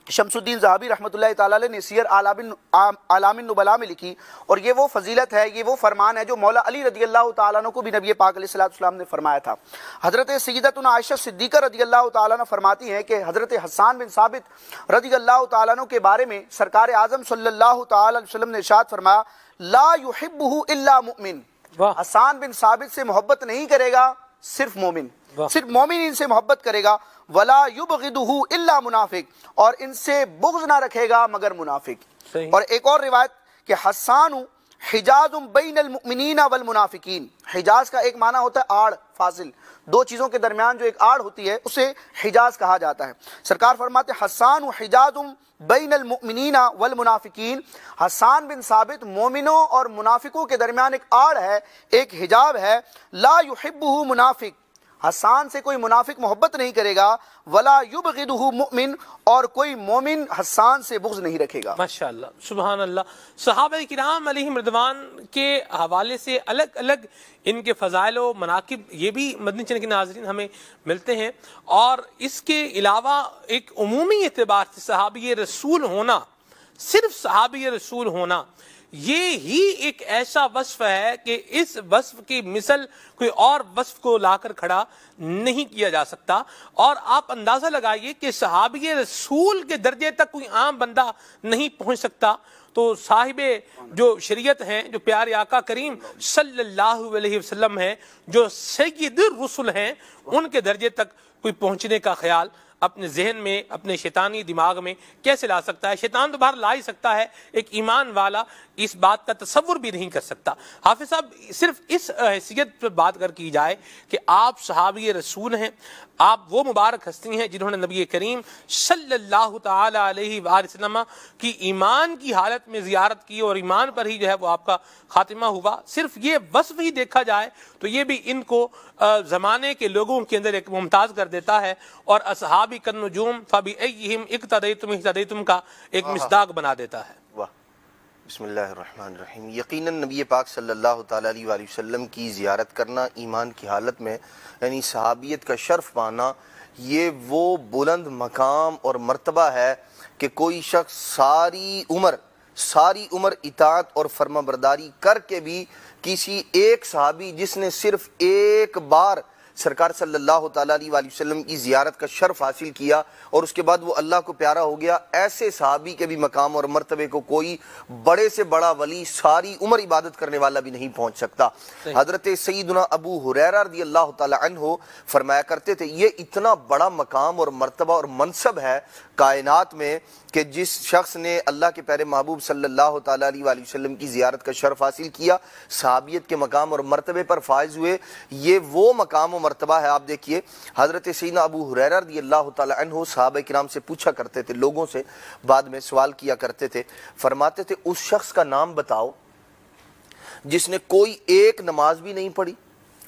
شمس الدین ذہبی رحمۃ اللہ تعالیٰ علیہ نے سیر اعلام النبلاء میں لکھی، اور یہ وہ فضیلت ہے، یہ وہ فرمان ہے جو مولا علی رضی اللہ تعالیٰ عنہ کو بھی نبی پاک علیہ الصلوۃ والسلام نے فرمایا تھا۔ حضرت سیدتنا عائشہ صدیقہ رضی اللہ تعالیٰ عنہ فرماتی ہیں کہ حضرت حسان بن ثابت رضی اللہ تعالیٰ عنہ کے بارے میں سرکار اعظم صلی اللہ تعالیٰ علیہ وسلم نے ارشاد فرمایا، لا يحبہ الا مؤمن، حسان بن ثابت سے محبت نہیں کرے گا صرف مومن، صرف مومن ان سے محبت کرے گا، ولا یبغضہ الا منافق، اور ان سے بغض نہ رکھے گا مگر منافق۔ اور ایک اور روایت کہ حسان حجاز بین المؤمنین والمنافقین، حجاز کا ایک معنی ہوتا ہے آڑ، فاصل، دو چیزوں کے درمیان جو ایک آڑ ہوتی ہے اسے حجاز کہا جاتا ہے۔ سرکار فرماتے حسان حجاز بین المؤمنین والمنافقین، حسان بن ثابت مومنوں اور منافقوں کے درمیان ایک آڑ ہے، ایک حجاب ہے۔ لا یحبہ منافق، حسان سے کوئی منافق محبت نہیں کرے گا، ولا یبغضہ مؤمن، اور کوئی مومن حسان سے بغض نہیں رکھے گا۔ ماشاءاللہ، سبحان اللہ۔ صحابہ کرام علیہم رضوان کے حوالے سے الگ الگ ان کے فضائل و مناقب یہ بھی مدنی چینل کے ناظرین ہمیں ملتے ہیں، اور اس کے علاوہ ایک عمومی اعتبار سے صحابی رسول ہونا، صرف صحابی رسول ہونا، یہ ہی ایک ایسا وصف ہے کہ اس وصف کی مثل کوئی اور وصف کو لا کر کھڑا نہیں کیا جا سکتا۔ اور آپ اندازہ لگائیے کہ صحابی رسول کے درجے تک کوئی عام بندہ نہیں پہنچ سکتا، تو صاحب جو شریعت ہیں، جو پیارے آقا کریم صلی اللہ علیہ وسلم ہیں، جو سید الرسل ہیں، ان کے درجے تک کوئی پہنچنے کا خیال اپنے ذہن میں اپنے شیطانی دماغ میں کیسے لا سکتا ہے؟ شیطان تو باہر لا ہی سکتا ہے، ایک ایمان والا اس بات کا تصور بھی نہیں کر سکتا۔ حافظ صاحب صرف اس حیثیت پر بات کی جائے کہ آپ صحابی رسول ہیں، آپ وہ مبارک ہستی ہیں جنہوں نے نبی کریم صلی اللہ تعالی علیہ وآلہ وسلم کی ایمان کی حالت میں زیارت کی اور ایمان پر ہی جو ہے وہ آپ کا خاتمہ ہوا۔ صرف یہ وصف ہی دیکھا جائے تو یہ بھی ان کو زمانے کے لوگوں کے اندر ایک ممتاز کر دیتا ہے، اور اصحابی کالنجوم فبأیہم اقتدیتم اہتدیتم کا ایک مصداق بنا دیتا ہے۔ واہ، بسم اللہ الرحمن الرحیم۔ یقیناً نبی پاک صلی اللہ تعالیٰ علیہ وآلہ وسلم کی زیارت کرنا ایمان کی حالت میں، یعنی صحابیت کا شرف پانا، یہ وہ بلند مقام اور مرتبہ ہے کہ کوئی شخص ساری عمر اطاعت اور فرما برداری کر کے بھی کسی ایک صحابی جس نے صرف ایک بار سرکار صلی اللہ تعالیٰ علیہ وآلہ وسلم کی زیارت کا شرف حاصل کیا اور اس کے بعد وہ اللہ کو پیارا ہو گیا، ایسے صحابی کے بھی مقام اور مرتبے کو کوئی بڑے سے بڑا ولی ساری عمر عبادت کرنے والا بھی نہیں پہنچ سکتا۔ حضرت سیدنا ابو ہریرہ رضی اللہ تعالیٰ عنہ فرمایا کرتے تھے، یہ اتنا بڑا مقام اور مرتبہ اور منصب ہے کائنات میں کہ جس شخص نے اللہ کے پیارے محبوب صلی اللہ تعالیٰ علیہ وآلہ وسلم کی زیارت کا شرف حاصل کیا، صحابیت کے مقام اور مرتبے پر فائز ہوئے، یہ وہ مقام و مرتبہ ہے۔ آپ دیکھیے حضرت سیدنا ابو ہریرہ رضی اللہ تعالیٰ عنہ صحابہ کرام سے پوچھا کرتے تھے، لوگوں سے بعد میں سوال کیا کرتے تھے، فرماتے تھے اس شخص کا نام بتاؤ جس نے کوئی ایک نماز بھی نہیں پڑھی،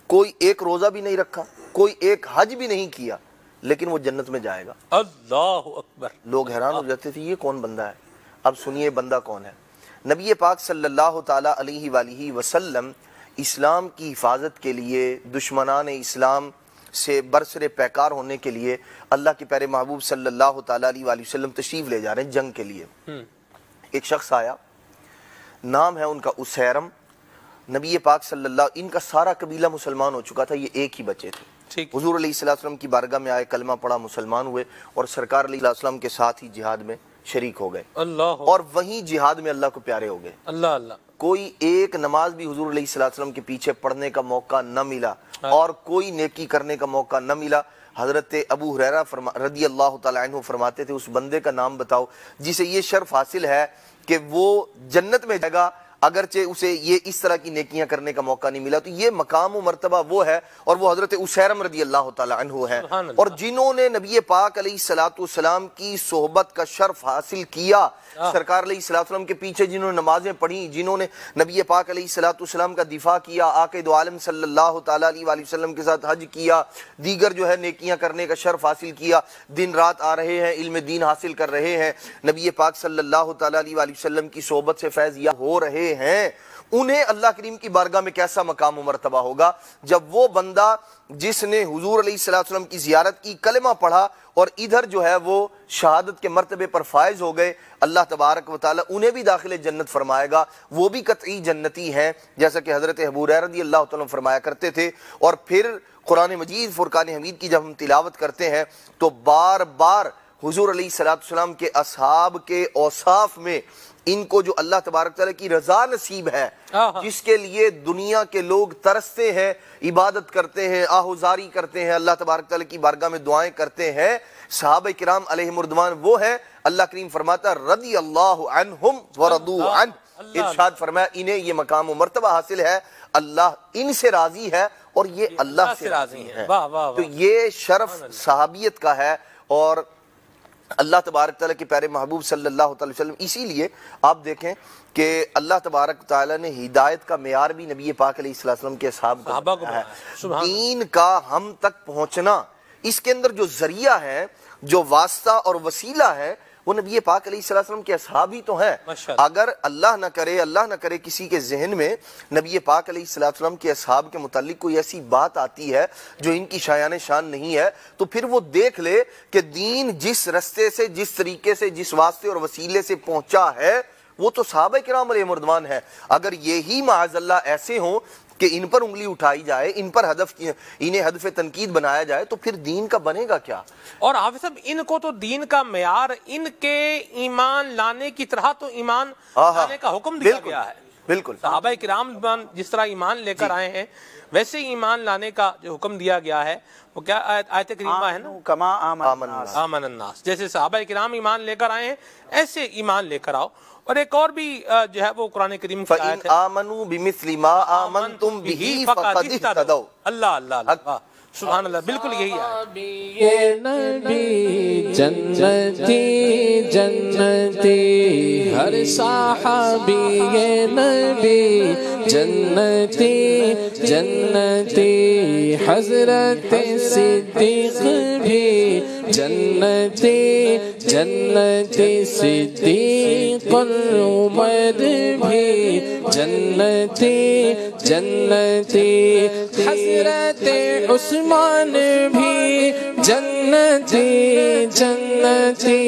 کوئی ایک روزہ بھی نہیں رکھا، کوئی ایک حج بھی نہیں کیا، لیکن وہ جنت میں جائے گا۔ اللہ اکبر۔ لوگ حیران ہو جاتے تھے، یہ کون بندہ ہے؟ اب سنیے بندہ کون ہے۔ نبی پاک صلی اللہ تعالیٰ علیہ وآلہ وسلم اسلام کی حفاظت کے لیے، دشمنان اسلام سے برسر پیکار ہونے کے لیے اللہ کے پیارے محبوب صلی اللہ تعالیٰ علیہ وآلہ وسلم تشریف لے جا رہے ہیں جنگ کے لیے۔ ایک شخص آیا، نام ہے ان کا اسیرم، نبی پاک صلی اللہ، ان کا سارا قبیلہ مسلمان ہو چکا تھا، یہ ایک ہی بچے تھے۔ حضور علیہ السلام کی بارگاہ میں آئے، کلمہ پڑھا، مسلمان ہوئے اور سرکار علیہ السلام کے ساتھ ہی جہاد میں شریک ہو گئے، اور وہیں جہاد میں اللہ کو پیارے ہو گئے۔ اللہ کوئی ایک نماز بھی حضور علیہ السلام کے پیچھے پڑھنے کا موقع نہ ملا اور کوئی نیکی کرنے کا موقع نہ ملا۔ حضرت ابو ہریرہ رضی اللہ تعالیٰ عنہ فرماتے تھے اس بندے کا نام بتاؤ جسے یہ شرف حاصل ہے کہ وہ جنت میں جائے گا اگرچہ اسے یہ اس طرح کی نیکیاں کرنے کا موقع نہیں ملا۔ تو یہ مقام و مرتبہ وہ ہے، اور وہ حضرت اسیرم رضی اللہ تعالیٰ عنہ ہے، اور جنہوں نے نبی پاک علیہ السلام کی صحبت کا شرف حاصل کیا، سرکار علیہ السلام کے پیچھے جنہوں نے نمازیں پڑھی، جنہوں نے نبی پاک علیہ السلام کا دفاع کیا، آقا دو عالم صلی اللہ تعالیٰ علیہ وآلہ وسلم کے ساتھ حج کیا، دیگر جو ہے نیکیاں کرنے کا شرف حاصل کیا، دن رات آ رہے ہیں، علم دین حاصل کر رہے ہیں، نبی پاک صلی اللہ تعالیٰ علیہ وآلہ وسلم کی صحبت سے فیض یا ہو رہے ہیں، انہیں اللہ کریم کی بارگاہ میں کیسا مقام و مرتبہ ہوگا جب وہ بندہ جس نے حضور علیہ السلام کی زیارت کی، کلمہ پڑھا اور ادھر جو ہے وہ شہادت کے مرتبے پر فائز ہو گئے، اللہ تبارک و تعالی انہیں بھی داخل جنت فرمائے گا، وہ بھی قطعی جنتی ہیں، جیسا کہ حضرت ابو ہریرہ رضی اللہ تعالیٰ فرمایا کرتے تھے۔ اور پھر قرآن مجید فرقان حمید کی جب ہم تلاوت کرتے ہیں تو بار بار حضور علیہ السلام کے اصحاب کے اوصاف میں ان کو جو اللہ تبارک تعالیٰ کی رضا نصیب ہے، جس کے لیے دنیا کے لوگ ترستے ہیں، عبادت کرتے ہیں، آہوزاری کرتے ہیں، اللہ تبارک تعالیٰ کی بارگاہ میں دعائیں کرتے ہیں، صحابہ کرام علیہم رضوان وہ ہے، اللہ کریم فرماتا رضی اللہ عنہم ورضوا عنہ، ارشاد فرمایا انہیں یہ مقام و مرتبہ حاصل ہے، اللہ ان سے راضی ہے اور یہ اللہ سے راضی ہے۔ تو یہ شرف صحابیت کا ہے، اور اللہ تبارک تعالیٰ کے پیارے محبوب صلی اللہ علیہ وسلم، اسی لیے آپ دیکھیں کہ اللہ تبارک تعالیٰ نے ہدایت کا معیار بھی نبی پاک علیہ السلام کے اصحاب کو بتایا ہے۔ دین کا ہم تک پہنچنا، اس کے اندر جو ذریعہ ہے، جو واسطہ اور وسیلہ ہے، وہ نبی پاک علیہ السلام کے اصحاب ہی تو ہیں۔ اگر اللہ نہ کرے کسی کے ذہن میں نبی پاک علیہ السلام کے اصحاب کے متعلق کوئی ایسی بات آتی ہے جو ان کی شایان شان نہیں ہے، تو پھر وہ دیکھ لے کہ دین جس رستے سے، جس طریقے سے، جس واسطے اور وسیلے سے پہنچا ہے وہ تو صحابہ کرام علیہ رضوان ہے۔ اگر یہی معاذ اللہ ایسے ہوں کہ ان پر انگلی اٹھائی جائے، ان پر انہیں ہدف تنقید بنایا جائے، تو پھر دین کا بنے گا کیا؟ اور حافظ صاحب ان کو تو دین کا معیار ان کے ایمان لانے کی طرح تو ایمان لانے کا حکم دیا گیا ہے۔ بالکل صحابہ کرام جس طرح ایمان لے کر آئے ہیں ویسے ایمان لانے کا جو حکم دیا گیا ہے وہ کیا آیت کریمہ ہے نا، کما آمن آمن الناس، جیسے صحابہ کرام ایمان لے کر آئے ہیں ایسے ایمان لے کر آؤ. اور ایک اور بھی جو ہے وہ قرآن کریم کی آیت ہے، فَإِنْ آمَنُوا بِمِثْلِ مَا آمَنْتُمْ بِهِ فَقَدِ اهْتَدَوْا. اللہ اللہ اللہ، سبحان اللہ، بالکل یہی ہے. یہ نبی جنتی جنتی ہر صحابی یہ نبی جنتی جنتی حضرت صدیق بھی جنتی جنتی صدیق عمر بھی جنتی جنتی حضرت عثمان بھی جنتی جنتی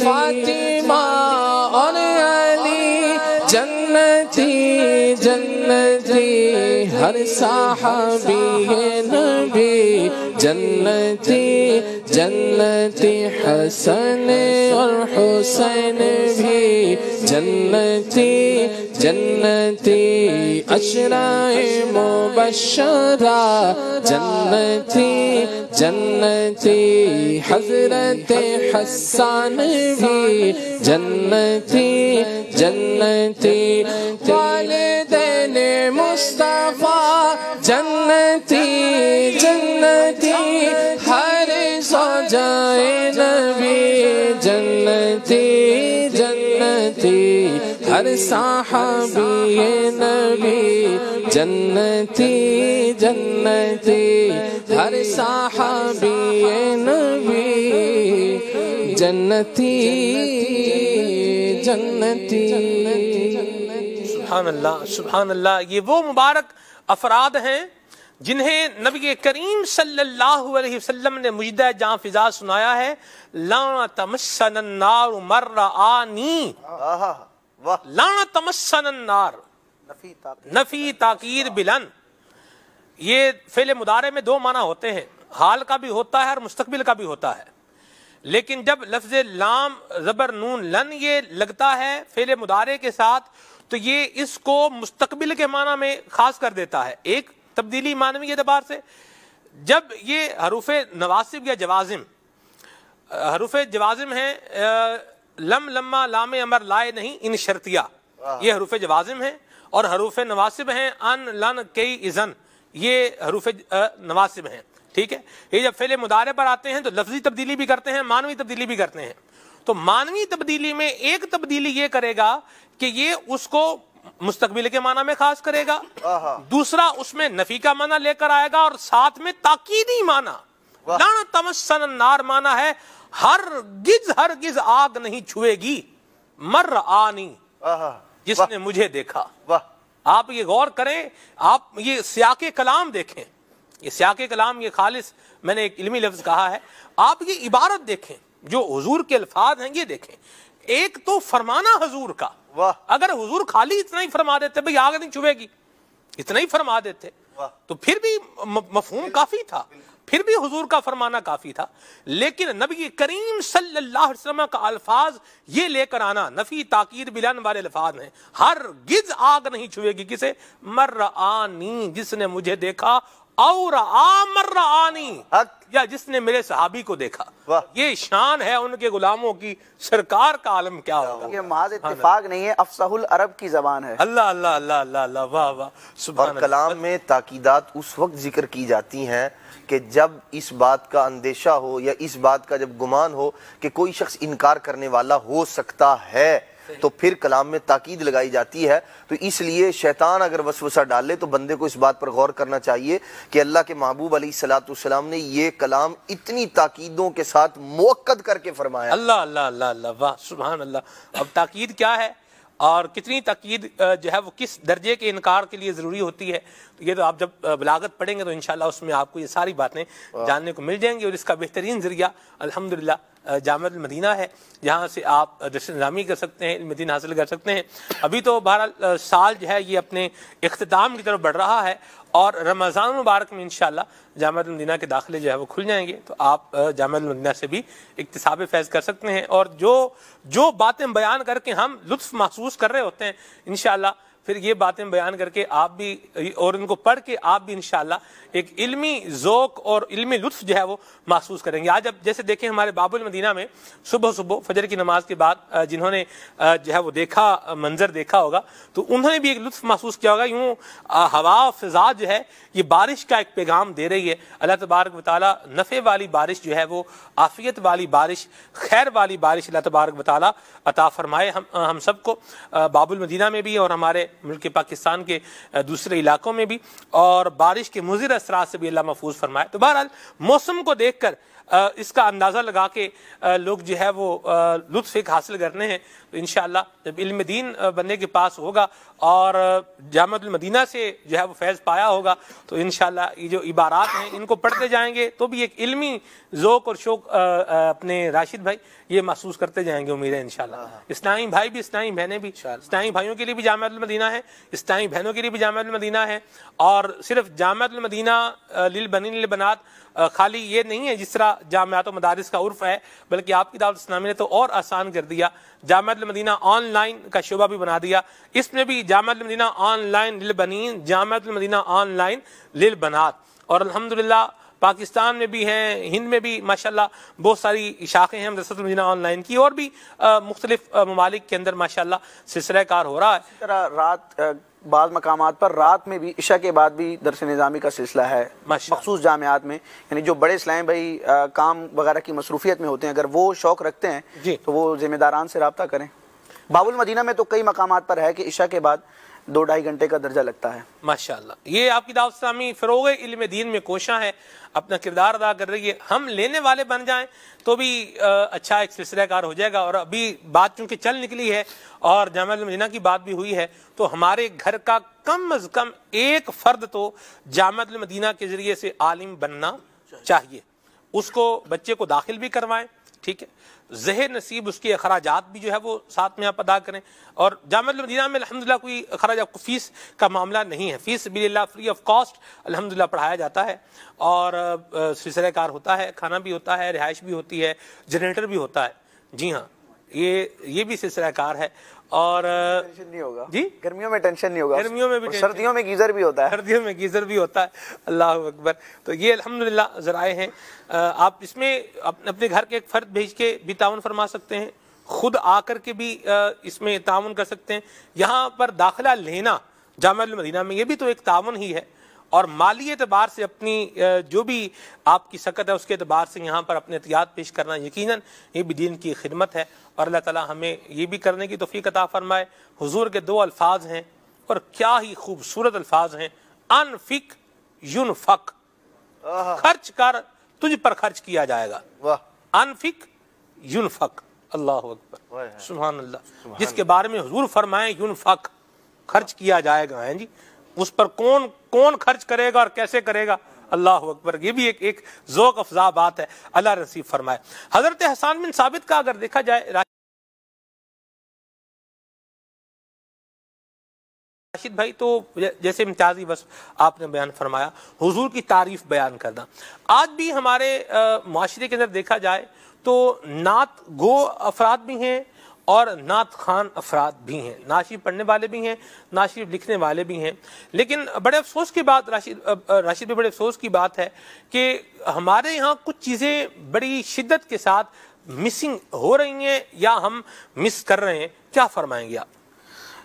فاطمہ اور علی جنتی جنتی ہر صحابی نبی جنتی جنتی حسن اور حسین بھی جنتی جنتی عشرہ مبشرہ جنتی جنتی حضرت حسان بھی جنتی جنتی والدین مصطفیٰ جنتی جنتی ہر زوجائے نبی جنتی جنتی ہر صحابی نبی جنتی جنتی ہر صحابی نبی جنتی جنتی. سبحان اللہ سبحان اللہ. یہ وہ مبارک افراد ہیں جنہیں نبی کریم صلی اللہ علیہ وسلم نے مجدہ جاں فضا سنایا ہے، لا تمسن النار مرآنی، لا تمسن النار، نفی تاکید بلن. یہ فعل مضارع میں دو معنی ہوتے ہیں، حال کا بھی ہوتا ہے اور مستقبل کا بھی ہوتا ہے، لیکن جب لفظ لام زبر نون لن یہ لگتا ہے فعل مضارع کے ساتھ تو یہ اس کو مستقبل کے معنی میں خاص کر دیتا ہے. ایک تبدیلی معنوی اعتبار سے، جب یہ حروف نواسب یا جوازم، حروف جوازم ہیں لم لما لام امر لائے نہیں ان شرطیہ، یہ حروف جوازم ہیں، اور حروف نواسب ہیں ان لن کئی اذن، یہ حروف نواسب ہیں. ٹھیک ہے، یہ جب فعل مضارع پر آتے ہیں تو لفظی تبدیلی بھی کرتے ہیں، معنوی تبدیلی بھی کرتے ہیں. تو معنوی تبدیلی میں ایک تبدیلی یہ کرے گا کہ یہ اس کو مستقبل کے معنی میں خاص کرے گا، دوسرا اس میں نفی کا معنی لے کر آئے گا، اور ساتھ میں تاکیدی معنی لا تمسن النار معنی ہے ہرگز آگ نہیں چھوئے گی، مر آنی جس نے مجھے دیکھا. آپ یہ غور کریں، آپ یہ سیاق کلام دیکھیں، یہ سیاق کلام یہ خالص میں نے ایک علمی لفظ کہا ہے، آپ یہ عبارت دیکھیں جو حضور کے الفاظ ہیں، یہ دیکھیں. ایک تو فرمانا حضور کا، اگر حضور خالی اتنا ہی فرما دیتے بھئی آگ نہیں چھوئے گی، اتنا ہی فرما دیتے تو پھر بھی مفہوم کافی تھا، پھر بھی حضور کا فرمانا کافی تھا. لیکن نبی کریم صلی اللہ علیہ وسلم کا الفاظ یہ لے کر آنا نفی تاکید بلان والے الفاظ ہیں. ہرگز آگ نہیں چھوئے گی، کسے؟ مرآنی جس نے مجھے دیکھا، اور مرآنی یا جس نے میرے صحابی کو دیکھا. یہ شان ہے ان کے غلاموں کی، سرکار کا عالم کیا ہوگا. یہ محض اتفاق نہیں ہے، افصح العرب کی زبان ہے. اللہ اللہ اللہ اللہ اللہ، واہ واہ سبحان اللہ. اور کلام میں تاکیدات اس وقت ذکر کی جاتی ہیں کہ جب اس بات کا اندیشہ ہو یا اس بات کا جب گمان ہو کہ کوئی شخص انکار کرنے والا ہو سکتا ہے تو پھر کلام میں تاکید لگائی جاتی ہے. تو اس لیے شیطان اگر وسوسہ ڈالے تو بندے کو اس بات پر غور کرنا چاہیے کہ اللہ کے محبوب علیہ الصلوۃ والسلام نے یہ کلام اتنی تاکیدوں کے ساتھ موقد کر کے فرمایا. اللہ اللہ اللہ اللہ، واہ سبحان اللہ. اب تاکید کیا ہے اور کتنی تاکید جو ہے وہ کس درجے کے انکار کے لیے ضروری ہوتی ہے، یہ تو آپ جب بلاغت پڑھیں گے تو انشاءاللہ اس میں آپ کو یہ ساری باتیں جاننے کو مل جائیں گی. اور اس کا بہترین ذریعہ الحمدللہ جامعہ المدینہ ہے، جہاں سے آپ درس نظامی کر سکتے ہیں، علم دین حاصل کر سکتے ہیں. ابھی تو بہرحال سال جو ہے یہ اپنے اختتام کی طرف بڑھ رہا ہے، اور رمضان مبارک میں انشاءاللہ جامعہ المدینہ کے داخلے جو ہے وہ کھل جائیں گے، تو آپ جامعہ المدینہ سے بھی اکتساب فیض کر سکتے ہیں. اور جو باتیں بیان کر کے ہم لطف محسوس کر رہے ہوتے ہیں انشاءاللہ پھر یہ باتیں بیان کر کے آپ بھی اور ان کو پڑھ کے آپ بھی انشاءاللہ ایک علمی ذوق اور علمی لطف جو ہے وہ محسوس کریں گے. آج اب جیسے دیکھیں ہمارے باب المدینہ میں صبح صبح فجر کی نماز کے بعد جنہوں نے جو ہے وہ دیکھا منظر دیکھا ہوگا تو انہوں نے بھی ایک لطف محسوس کیا ہوگا. یوں ہوا فضا جو ہے یہ بارش کا ایک پیغام دے رہی ہے. اللہ تبارک و تعالیٰ نفع والی بارش جو ہے وہ عافیت والی بارش خیر والی بارش اللہ تبارک و تعالیٰ عطا فرمائے ہم سب کو, باب المدینہ میں بھی اور ہمارے ملک پاکستان کے دوسرے علاقوں میں بھی, اور بارش کے مضر اثرات سے بھی اللہ محفوظ فرمائے. تو بہرحال موسم کو دیکھ کر اس کا اندازہ لگا کے لوگ جو ہے وہ لطف ایک حاصل کرنے ہیں. تو انشاءاللہ جب علم دین بندے کے پاس ہوگا اور جامعۃ المدینہ سے جو ہے وہ فیض پایا ہوگا تو انشاءاللہ یہ جو عبارات ہیں ان کو پڑھتے جائیں گے تو بھی ایک علمی ذوق اور شوق اپنے راشد بھائی یہ محسوس کرتے جائیں گے, امید ہے انشاءاللہ. اسلامی بھائی بھی اسلامی بہنیں بھی, اسلامی بھائیوں کے لیے بھی جامعۃ المدینہ ہے, اسلامی بہنوں کے لیے بھی جامعۃ المدینہ ہے. اور صرف جامعۃ المدینہ للبنین للبنات خالی یہ نہیں ہے جس طرح جامعات و مدارس کا عرف ہے, بلکہ آپ کی دعوت اسلامی نے تو اور آسان کر دیا. جامعۃ المدینہ آن لائن کا شعبہ بھی بنا دیا, اس میں بھی جامعۃ المدینہ آن لائن للبنین, جامعۃ المدینہ آن لائن للبنات. اور الحمدللہ پاکستان میں بھی ہیں, ہند میں بھی ماشاءاللہ بہت ساری شاخیں ہیں مدرسۃ المدینہ آن لائن کی, اور بھی مختلف ممالک کے اندر ماشاءاللہ سلسلہ کار ہو رہا ہے. اس طرح رات بعض مقامات پر رات میں بھی عشاء کے بعد بھی درس نظامی کا سلسلہ ہے مخصوص جامعات میں. یعنی جو بڑے اسلام بھائی کام وغیرہ کی مصروفیت میں ہوتے ہیں, اگر وہ شوق رکھتے ہیں تو وہ ذمہ داران سے رابطہ کریں. باب المدینہ میں تو کئی مقامات پر ہے کہ عشاء کے بعد 2-2.5 گھنٹے کا درجہ لگتا ہے. ماشاءاللہ یہ آپ کی دعوت اسلامی فروغ علم دین میں کوشاں ہے, اپنا کردار ادا کر رہی ہے. ہم لینے والے بن جائیں تو بھی اچھا ایک سلسلہ کار ہو جائے گا. اور ابھی بات چونکہ چل نکلی ہے اور جامعۃ المدینہ کی بات بھی ہوئی ہے تو ہمارے گھر کا کم از کم ایک فرد تو جامعۃ المدینہ کے ذریعے سے عالم بننا چاہیے. اس کو بچے کو داخل بھی کروائیں, ٹھیک ہے, زہر نصیب اس کے اخراجات بھی جو ہے وہ ساتھ میں آپ ادا کریں. اور جامعۃ المدینہ میں الحمدللہ کوئی اخراجات فیس کا معاملہ نہیں ہے, فیس سبیل اللہ فری آف کاسٹ الحمدللہ پڑھایا جاتا ہے. اور سلسلہ کار ہوتا ہے, کھانا بھی ہوتا ہے, رہائش بھی ہوتی ہے, جنریٹر بھی ہوتا ہے. جی ہاں یہ بھی سلسلہ کار ہے. اور ٹینشن نہیں ہوگا جی, گرمیوں میں ٹینشن نہیں ہوگا, گرمیوں میں بھی, سردیوں میں گیزر بھی ہوتا ہے, سردیوں میں گیزر بھی ہوتا ہے. اللہ اکبر. تو یہ الحمدللہ ذرائع ہیں. آپ اس میں اپنے گھر کے ایک فرد بھیج کے بھی تعاون فرما سکتے ہیں, خود آ کر کے بھی اس میں تعاون کر سکتے ہیں. یہاں پر داخلہ لینا جامعۃ المدینہ میں یہ بھی تو ایک تعاون ہی ہے. اور مالی اعتبار سے اپنی جو بھی آپ کی سکت ہے اس کے اعتبار سے یہاں پر اپنے احتیاط پیش کرنا یقیناً یہ بھی دین کی خدمت ہے. اور اللہ تعالیٰ ہمیں یہ بھی کرنے کی توفیق عطا فرمائے. حضور کے 2 الفاظ ہیں اور کیا ہی خوبصورت الفاظ ہیں, انفق ینفق, خرچ کر تجھ پر خرچ کیا جائے گا. انفق ینفق, اللہ اکبر, سبحان اللہ. جس کے بارے میں حضور فرمائیں ینفق, خرچ کیا جائے گا, ہیں جی, اس پر کون خرچ کرے گا اور کیسے کرے گا, اللہ اکبر. یہ بھی ایک ذوق افزا بات ہے, اللہ نصیب فرمائے. حضرت حسان بن ثابت کا اگر دیکھا جائے راشد بھائی, تو جیسے امتیازی وصف آپ نے بیان فرمایا, حضور کی تعریف بیان کرنا. آج بھی ہمارے معاشرے کے اندر دیکھا جائے تو نعت گو افراد بھی ہیں اور نعت خان افراد بھی ہیں, نعت شریف پڑھنے والے بھی ہیں, نعت شریف لکھنے والے بھی ہیں. لیکن بڑے افسوس کی بات راشد بھی بڑے افسوس کی بات ہے کہ ہمارے یہاں کچھ چیزیں بڑی شدت کے ساتھ مسنگ ہو رہی ہیں یا ہم مس کر رہے ہیں. کیا فرمائیں گے آپ؟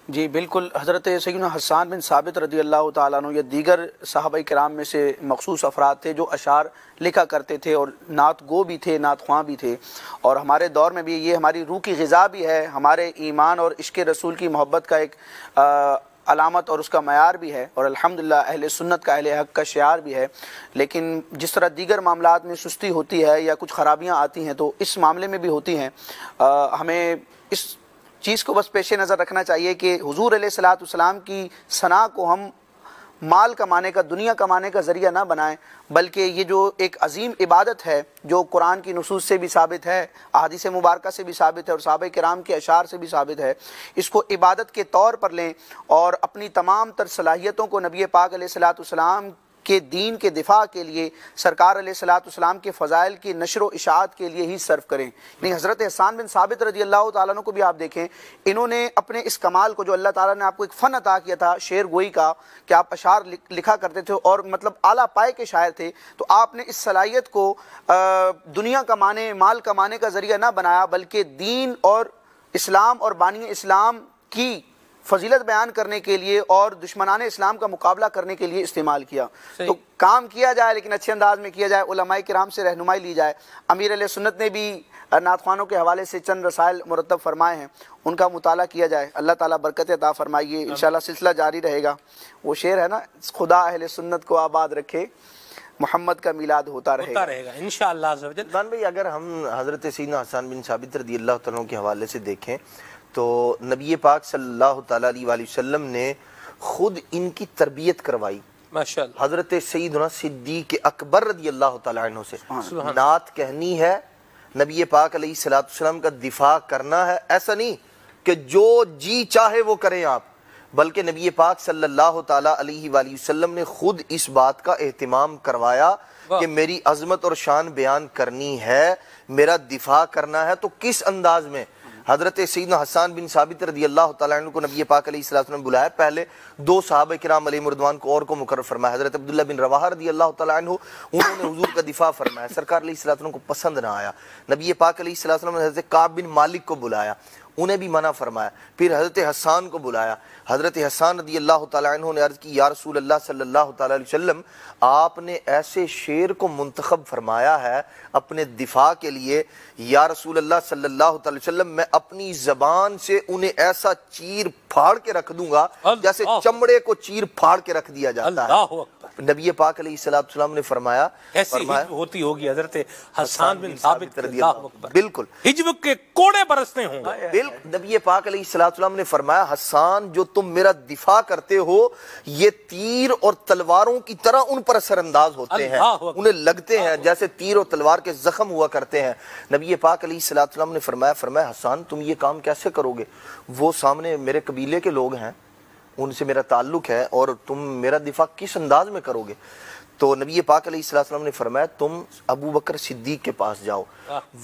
جی بالکل. حضرت سیدنا حسان بن ثابت رضی اللہ تعالیٰ عنہ یا دیگر صحابہ کرام میں سے مخصوص افراد تھے جو اشعار لکھا کرتے تھے اور نعت گو بھی تھے, نعت خواں بھی تھے. اور ہمارے دور میں بھی یہ ہماری روح کی غذا بھی ہے, ہمارے ایمان اور عشق رسول کی محبت کا ایک علامت اور اس کا معیار بھی ہے, اور الحمدللہ اہل سنت کا, اہل حق کا شعار بھی ہے. لیکن جس طرح دیگر معاملات میں سستی ہوتی ہے یا کچھ خرابیاں آتی ہیں تو اس معاملے میں بھی ہوتی ہیں. ہمیں اس چیز کو بس پیش نظر رکھنا چاہیے کہ حضور علیہ الصلوۃ والسلام کی ثنا کو ہم مال کمانے کا, دنیا کمانے کا ذریعہ نہ بنائیں, بلکہ یہ جو ایک عظیم عبادت ہے جو قرآن کی نصوص سے بھی ثابت ہے, احادیث مبارکہ سے بھی ثابت ہے اور صحابہ کرام کے اشعار سے بھی ثابت ہے, اس کو عبادت کے طور پر لیں اور اپنی تمام تر صلاحیتوں کو نبی پاک علیہ الصلوۃ والسلام کے دین کے دفاع کے لیے، سرکار علیہ الصلوۃ والسلام کے فضائل کی نشر و اشاعت کے لیے ہی صرف کریں۔ یعنی حضرت حسان بن ثابت رضی اللہ تعالیٰ عنہ کو بھی آپ دیکھیں، انہوں نے اپنے اس کمال کو جو اللہ تعالیٰ نے آپ کو ایک فن عطا کیا تھا شعر گوئی کا، کہ آپ اشعار لکھا کرتے تھے اور مطلب اعلیٰ پائے کے شاعر تھے، تو آپ نے اس صلاحیت کو دنیا کمانے، مال کمانے کا ذریعہ نہ بنایا، بلکہ دین اور اسلام اور بانی اسلام کی فضیلت بیان کرنے کے لیے اور دشمنان اسلام کا مقابلہ کرنے کے لیے استعمال کیا۔ تو کام کیا جائے لیکن اچھے انداز میں کیا جائے، علماء کرام سے رہنمائی لی جائے۔ امیر علیہ سنت نے بھی نعت خوانوں کے حوالے سے چند رسائل مرتب فرمائے ہیں، ان کا مطالعہ کیا جائے، اللہ تعالیٰ برکت عطا فرمائیے، انشاءاللہ سلسلہ جاری رہے گا۔ وہ شعر ہے نا، خدا اہل سنت کو آباد رکھے، محمد کا میلاد ہوتا رہے گا انشاءاللہ عز و جل۔ عثمان بھائی، اگر ہم حضرت سیدنا حسان بن ثابت رضی اللہ تعالیٰ کے حوالے سے دیکھیں تو نبی پاک صلی اللہ تعالیٰ علیہ وآلہ وسلم نے خود ان کی تربیت کروائی، ماشاءاللہ۔ حضرت سیدنا صدیق اکبر رضی اللہ تعالیٰ عنہ سے نعت کہنی ہے، نبی پاک علیہ الصلوۃ والسلام کا دفاع کرنا ہے، ایسا نہیں کہ جو جی چاہے وہ کریں آپ، بلکہ نبی پاک صلی اللہ تعالیٰ علیہ وآلہ وسلم نے خود اس بات کا اہتمام کروایا کہ میری عظمت اور شان بیان کرنی ہے، میرا دفاع کرنا ہے۔ تو کس انداز میں حضرت سیدنا حسان بن ثابت رضی اللہ تعالیٰ عنہ کو نبی پاک علیہ السلام نے بلایا، پہلے دو صحابہ کرام علیہ مردوان کو اور کو مقرر فرمایا، حضرت عبداللہ بن رواحہ رضی اللہ تعالیٰ عنہ، انہوں نے حضور کا دفاع فرمایا، سرکار علیہ السلام کو پسند نہ آیا، نبی پاک علیہ السلام نے حضرت کعب بن مالک کو بلایا، انہیں بھی منع فرمایا، پھر حضرت حسان کو بلایا، حضرت حسان رضی اللہ تعالیٰ عنہ نے عرض کی یا رسول اللہ صلی اللہ تعالیٰ علیہ وسلم، آپ نے ایسے شعر کو منتخب فرمایا ہے اپنے دفاع کے لیے، یا رسول اللہ صلی اللہ تعالیٰ علیہ وسلم میں اپنی زبان سے انہیں ایسا چیر پھاڑ کے رکھ دوں گا جیسے چمڑے کو چیر پھاڑ کے رکھ دیا جاتا ہے۔ نبی پاک علیہ السلام نے فرمایا ایسی ہوتی ہوگی حضرت حسان بن ثابت رضی اللہ اکبر، بالکل ہجو کے کوڑے برسنے ہوں گے۔ نبی پاک علیہ السلام نے فرمایا حسان جو تم میرا دفاع کرتے ہو یہ تیر اور تلواروں کی طرح ان پر اثر انداز ہوتے ہیں، انہیں لگتے ہیں جیسے تیر اور تلوار کے زخم ہوا کرتے ہیں۔ نبی پاک علیہ السلام نے فرمایا حسان تم یہ کام کیسے کرو گے، وہ سامنے میرے قبیلے کے لوگ ہیں، ان سے میرا تعلق ہے، اور تم میرا دفاع کس انداز میں کرو گے؟ تو نبی پاک علیہ السلام نے فرمایا تم ابو بکر صدیق کے پاس جاؤ،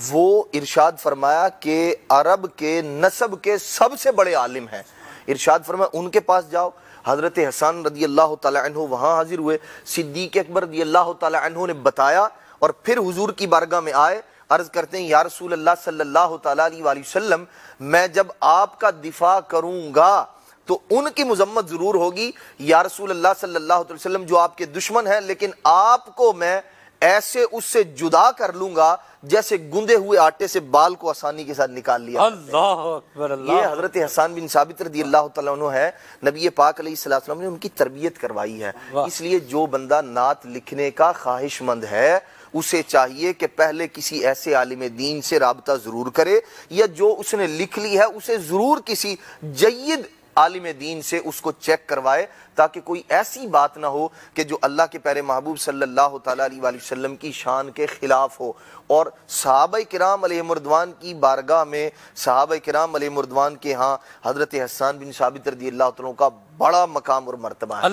وہ ارشاد فرمایا کہ عرب کے نسب کے سب سے بڑے عالم ہیں، ارشاد فرمایا ان کے پاس جاؤ۔ حضرت حسان رضی اللہ تعالیٰ عنہ وہاں حاضر ہوئے، صدیق اکبر رضی اللہ تعالیٰ عنہ نے بتایا، اور پھر حضور کی بارگاہ میں آئے، عرض کرتے ہیں یا رسول اللہ صلی اللہ تعالیٰ علیہ وآلہ وسلم میں جب آپ کا دفاع کروں گا تو ان کی مذمت ضرور ہوگی، یا رسول اللہ صلی اللہ علیہ وسلم جو آپ کے دشمن ہیں، لیکن آپ کو میں ایسے اس سے جدا کر لوں گا جیسے گندے ہوئے آٹے سے بال کو آسانی کے ساتھ نکال لیا۔ اللہ اکبر، اللہ۔ یہ حضرت حسان بن ثابت رضی اللہ تعالیٰ عنہ ہے، نبی پاک علیہ السلام نے ان کی تربیت کروائی ہے۔ اس لیے جو بندہ نعت لکھنے کا خواہش مند ہے اسے چاہیے کہ پہلے کسی ایسے عالم دین سے رابطہ ضرور کرے، یا جو اس نے لکھ لی ہے اسے ضرور کسی جید عالم دین سے اس کو چیک کروائے، تاکہ کوئی ایسی بات نہ ہو کہ جو اللہ کے پیارے محبوب صلی اللہ تعالیٰ علیہ وآلہ وسلم کی شان کے خلاف ہو۔ اور صحابہ کرام علیہ مردوان کی بارگاہ میں، صحابہ کرام علیہ مردوان کے ہاں حضرت حسان بن ثابت رضی اللہ تعالیٰ کا بڑا مقام اور مرتبہ ہے۔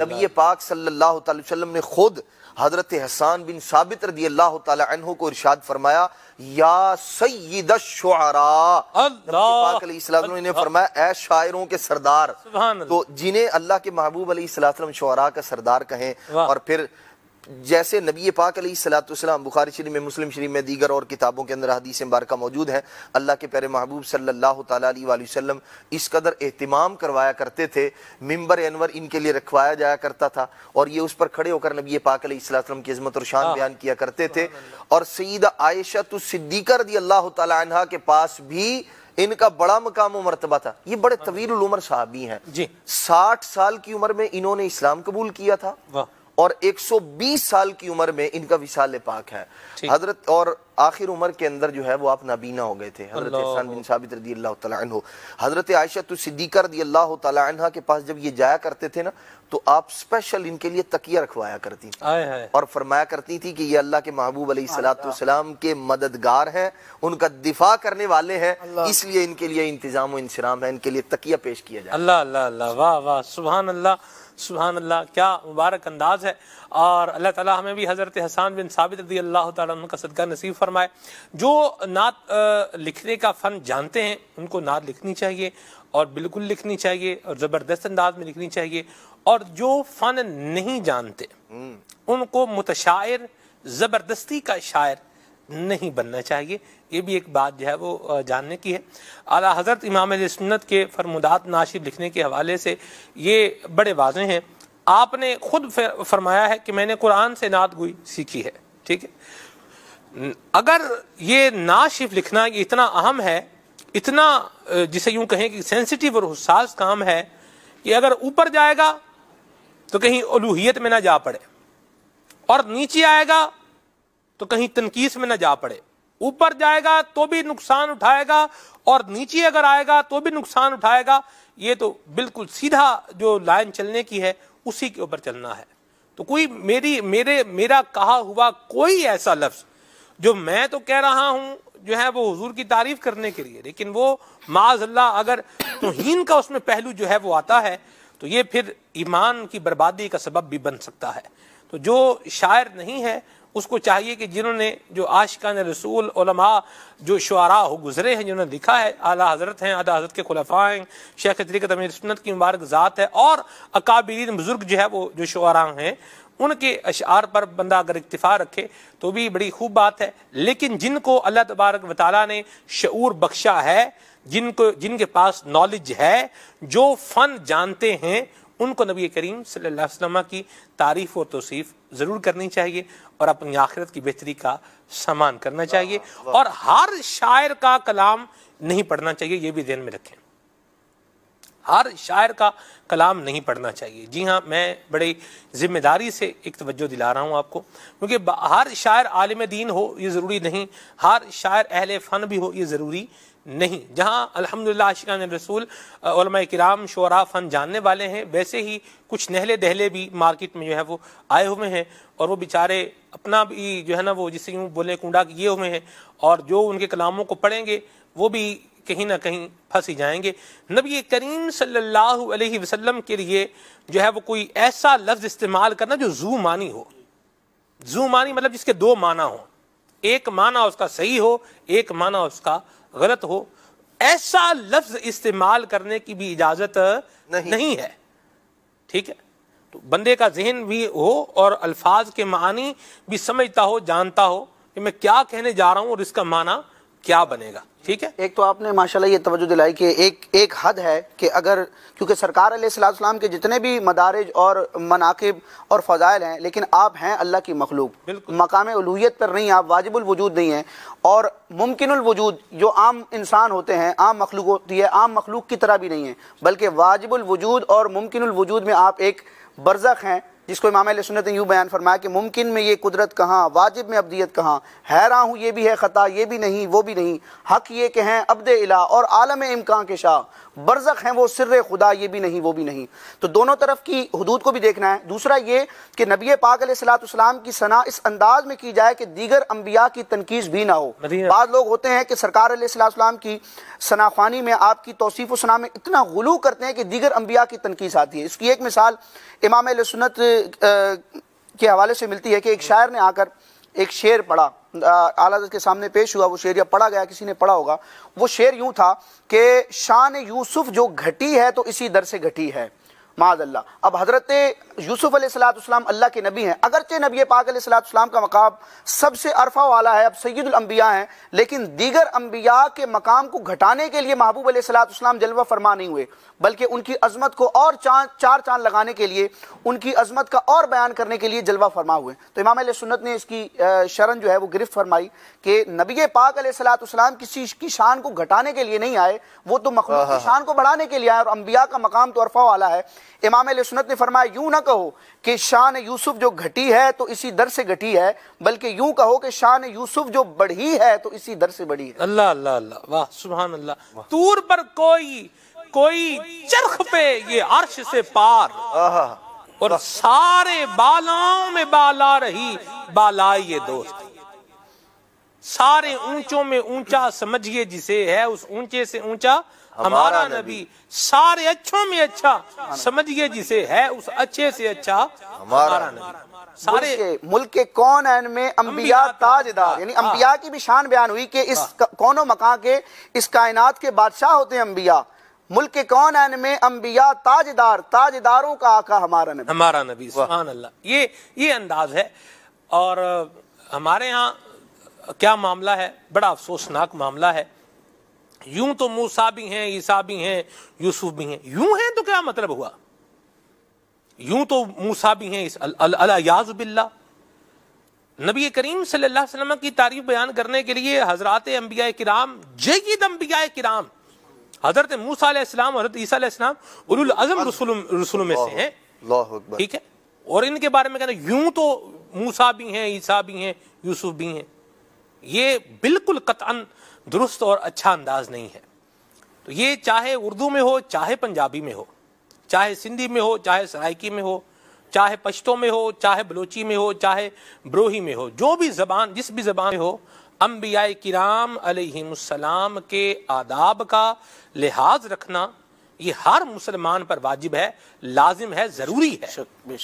نبی پاک صلی اللہ تعالیٰ وسلم نے خود حضرت حسان بن ثابت رضی اللہ تعالیٰ عنہ کو ارشاد فرمایا یا سید الشعراء، نبی پاک علیہ السلام نے فرمایا اے شاعروں کے سردار، تو جنہیں اللہ کے محبوب علیہ السلام شعراء کا سردار کہیں۔ اور پھر جیسے نبی پاک علیہ السلام بخاری شریف میں، مسلم شریف میں، دیگر اور کتابوں کے اندر حدیث مبارکہ موجود ہیں، اللہ کے پیارے محبوب صلی اللہ تعالیٰ علیہ وآلہ وسلم اس قدر اہتمام کروایا کرتے تھے، ممبر انور ان کے لیے رکھوایا جایا کرتا تھا، اور یہ اس پر کھڑے ہو کر نبی پاک علیہ السلام کی عظمت اور شان بیان کیا کرتے تھے۔ اور سیدہ عائشہ صدیقہ رضی اللہ تعالیٰ عنہا کے پاس بھی ان کا بڑا مقام و مرتبہ تھا۔ یہ بڑے طویل العمر صحابی ہیں، 60 سال کی عمر میں انہوں نے اسلام قبول کیا تھا، اور 120 سال کی عمر میں ان کا وصال پاک ہے حضرت۔ اور آخر عمر کے اندر جو ہے وہ آپ نابینا ہو گئے تھے. حضرت حسان بن ثابت رضی اللہ تعالیٰ عنہ حضرت عائشہ صدیقہ رضی اللہ تعالیٰ عنہ کے پاس جب یہ جایا کرتے تھے نا تو آپ اسپیشل ان کے لیے تکیہ رکھوایا کرتی تھی اور فرمایا کرتی تھی کہ یہ اللہ کے محبوب علیہ السلام کے مددگار ہیں, ان کا دفاع کرنے والے ہیں, اس لیے ان کے لیے انتظام و انصرام ہے, ان کے لیے تکیہ پیش کیا جائے. اللہ اللہ اللہ, واہ واہ, سبحان اللہ سبحان اللہ, کیا مبارک انداز ہے. اور اللہ تعالیٰ ہمیں بھی حضرت حسان بن ثابت رضی اللہ تعالیٰ عنہ کا صدقہ نصیب فرمائے. جو نعت لکھنے کا فن جانتے ہیں ان کو نعت لکھنی چاہیے اور بالکل لکھنی چاہیے اور زبردست انداز میں لکھنی چاہیے, اور جو فن نہیں جانتے ان کو متشاعر, زبردستی کا شاعر نہیں بننا چاہیے. یہ بھی ایک بات جو ہے وہ جاننے کی ہے. اعلیٰ حضرت امام اہل سنت کے فرمودات ناشر لکھنے کے حوالے سے یہ بڑے واضح ہیں. آپ نے خود فرمایا ہے کہ میں نے قرآن سے نعت گوئی سیکھی ہے. ٹھیک ہے, اگر یہ نعت شریف لکھنا یہ اتنا اہم ہے, اتنا جسے یوں کہیں کہ سینسٹیو اور حساس کام ہے کہ اگر اوپر جائے گا تو کہیں الوہیت میں نہ جا پڑے, اور نیچے آئے گا تو کہیں تنقیس میں نہ جا پڑے. اوپر جائے گا تو بھی نقصان اٹھائے گا اور نیچے اگر آئے گا تو بھی نقصان اٹھائے گا. یہ تو بالکل سیدھا جو لائن چلنے کی ہے اسی کے اوپر چلنا ہے. تو کوئی میرا کہا ہوا کوئی ایسا لفظ جو میں تو کہہ رہا ہوں جو ہے وہ حضور کی تعریف کرنے کے لیے, لیکن وہ معاذ اللہ اگر توہین کا اس میں پہلو جو ہے وہ آتا ہے تو یہ پھر ایمان کی بربادی کا سبب بھی بن سکتا ہے. تو جو شاعر نہیں ہے اس کو چاہیے کہ جنہوں نے جو عاشقان رسول علماء جو شعراء ہو گزرے ہیں جنہوں نے لکھا ہے, اعلیٰ حضرت ہیں, اعلیٰ حضرت کے خلفاء ہیں, شیخ طریقت امیر سنت کی مبارک ذات ہے, اور اکابرین بزرگ جو ہے وہ جو شعراء ہیں ان کے اشعار پر بندہ اگر اکتفا رکھے تو بھی بڑی خوب بات ہے. لیکن جن کو اللہ تبارک و تعالیٰ نے شعور بخشا ہے, جن کے پاس نالج ہے, جو فن جانتے ہیں, ان کو نبی کریم صلی اللہ علیہ وسلم کی تعریف اور توصیف ضرور کرنی چاہیے اور اپنی آخرت کی بہتری کا سامان کرنا چاہیے. اور ہر شاعر کا کلام نہیں پڑھنا چاہیے, یہ بھی ذہن میں رکھیں, ہر شاعر کا کلام نہیں پڑھنا چاہیے. جی ہاں, میں بڑی ذمہ داری سے ایک توجہ دلا رہا ہوں آپ کو, کیونکہ ہر شاعر عالم دین ہو یہ ضروری نہیں, ہر شاعر اہل فن بھی ہو یہ ضروری نہیں. جہاں الحمدللہ عاشقان رسول علماء کرام شعراء فن جاننے والے ہیں, ویسے ہی کچھ نہلے دہلے بھی مارکیٹ میں جو ہے وہ آئے ہوئے ہیں, اور وہ بیچارے اپنا بھی جو ہے نا وہ جسے یوں بولے کنڈا کیے ہوئے ہیں, اور جو ان کے کلاموں کو پڑھیں گے وہ بھی کہیں نہ کہیں پھنس ہی جائیں گے. نبی کریم صلی اللہ علیہ وسلم کے لیے جو ہے وہ کوئی ایسا لفظ استعمال کرنا جو ذو معنی ہو. ذو معنی مطلب جس کے دو معنی ہوں, ایک معنی اس کا صحیح ہو, ایک معنی اس کا غلط ہو, ایسا لفظ استعمال کرنے کی بھی اجازت نہیں ہے. ٹھیک ہے, تو بندے کا ذہن بھی ہو اور الفاظ کے معنی بھی سمجھتا ہو, جانتا ہو کہ میں کیا کہنے جا رہا ہوں اور اس کا معنی کیا بنے گا. ٹھیک ہے, ایک تو آپ نے ماشاءاللہ یہ توجہ دلائی کہ ایک حد ہے کہ اگر, کیونکہ سرکار علیہ السلام کے جتنے بھی مدارج اور مناقب اور فضائل ہیں, لیکن آپ ہیں اللہ کی مخلوق, مقام الوہیت پر نہیں, آپ واجب الوجود نہیں ہیں, اور ممکن الوجود جو عام انسان ہوتے ہیں, عام مخلوق ہوتی ہے, عام مخلوق کی طرح بھی نہیں ہے, بلکہ واجب الوجود اور ممکن الوجود میں آپ ایک برزخ ہیں, جس کو امام اہل سنت نے یوں بیان فرمایا کہ ممکن میں یہ قدرت کہاں, واجب میں ابدیت کہاں, حیران ہوں یہ بھی ہے خطا, یہ بھی نہیں وہ بھی نہیں, حق یہ کہ ہیں عبد الہ اور عالم امکان کے شاہ, برزخ ہیں وہ سر خدا, یہ بھی نہیں وہ بھی نہیں. تو دونوں طرف کی حدود کو بھی دیکھنا ہے. دوسرا یہ کہ نبی پاک علیہ السلام کی ثنا اس انداز میں کی جائے کہ دیگر انبیاء کی تنقیص بھی نہ ہو. بعض لوگ ہوتے ہیں کہ سرکار علیہ السلام کی ثنا خوانی میں, آپ کی توصیف و ثنا میں اتنا غلو کرتے ہیں کہ دیگر انبیاء کی تنقیص آتی ہے. اس کی ایک مثال امام اہل سنت کے حوالے سے ملتی ہے کہ ایک شاعر نے آ کر ایک شعر پڑھا, اعلیٰ حضرت کے سامنے پیش ہوا, وہ شعر یا پڑھا گیا, کسی نے پڑھا ہوگا. وہ شعر یوں تھا کہ شان یوسف جو گھٹی ہے تو اسی در سے گھٹی ہے, معاذ اللہ. اب حضرت یوسف علیہ السلام اللہ کے نبی ہیں, اگرچہ نبی پاک علیہ السلام کا مقام سب سے عرفہ والا ہے, اب سید الانبیاء ہیں, لیکن دیگر انبیاء کے مقام کو گھٹانے کے لیے محبوب علیہ السلام جلوہ فرما نہیں ہوئے, بلکہ ان کی عظمت کو اور چار چاند لگانے کے لیے, ان کی عظمت کا اور بیان کرنے کے لیے جلوہ فرما ہوئے. تو امام علیہ سنت نے اس کی شرن جو ہے وہ گرفت فرمائی کہ نبی پاک علیہ السلام کسی کی شان کو گھٹانے کے لیے نہیں آئے, وہ تو مخلوق کی شان کو بڑھانے کے لیے آئے, اور انبیاء کا مقام تو عرفہ والا ہے. امام علیہ سنت نے فرمایا یوں نہ کہو کہ شان یوسف جو گھٹی ہے تو اسی در سے گھٹی ہے، بلکہ یوں کہو کہ شان یوسف جو بڑھی ہے تو اسی در سے بڑھی ہے۔ اللہ اللہ اللہ، واہ سبحان اللہ۔ طور پر کوئی چرخ پہ یہ عرش سے پار، اور سارے بالاؤں میں بالا رہی بالائی یہ دوست، سارے اونچوں میں اونچا سمجھئے جسے ہے اس اونچے سے اونچا ہمارا نبی، سارے اچھوں میں اچھا سمجھئے جسے ہے اس اچھے سے اچھا ہمارا نبی۔ سارے ملک کون میں انبیاء تاجدار، یعنی انبیاء کی بھی شان بیان ہوئی کہ اس کون و مکان کے، اس کائنات کے بادشاہ ہوتے ہیں انبیاء۔ ملک کون میں انبیاء تاجدار، تاجداروں کا آقا ہمارا نبی، ہمارا نبی، سبحان اللہ۔ یہ انداز ہے۔ اور ہمارے ہاں کیا معاملہ ہے، بڑا افسوسناک معاملہ ہے۔ یوں تو موسیٰ بھی ہیں، عیسیٰ بھی ہیں، یوسف بھی ہیں۔ یوں ہیں تو کیا مطلب ہوا؟ یوں تو موسیٰ بھی ہیں، الیاذ باللہ۔ نبی کریم صلی اللہ علیہ وسلم کی تعریف بیان کرنے کے لیے حضرات انبیاء کرام، جید انبیاء کرام، حضرت موسیٰ علیہ السلام، حضرت عیسیٰ علیہ السلام اولو العزم رسول میں سے ہیں، اللہ اکبر، ٹھیک ہے؟ اور ان کے بارے میں کہنا یوں تو موسیٰ بھی ہیں، عیسیٰ بھی ہیں، یوسف بھی ہیں، یہ بالکل قطعاً درست اور اچھا انداز نہیں ہے۔ تو یہ چاہے اردو میں ہو، چاہے پنجابی میں ہو، چاہے سندھی میں ہو، چاہے سرائکی میں ہو، چاہے پشتو میں ہو، چاہے بلوچی میں ہو، چاہے بروہی میں ہو، جو بھی زبان، جس بھی زبان میں ہو، انبیاء کرام علیہم السلام کے آداب کا لحاظ رکھنا یہ ہر مسلمان پر واجب ہے، لازم ہے، ضروری ہے۔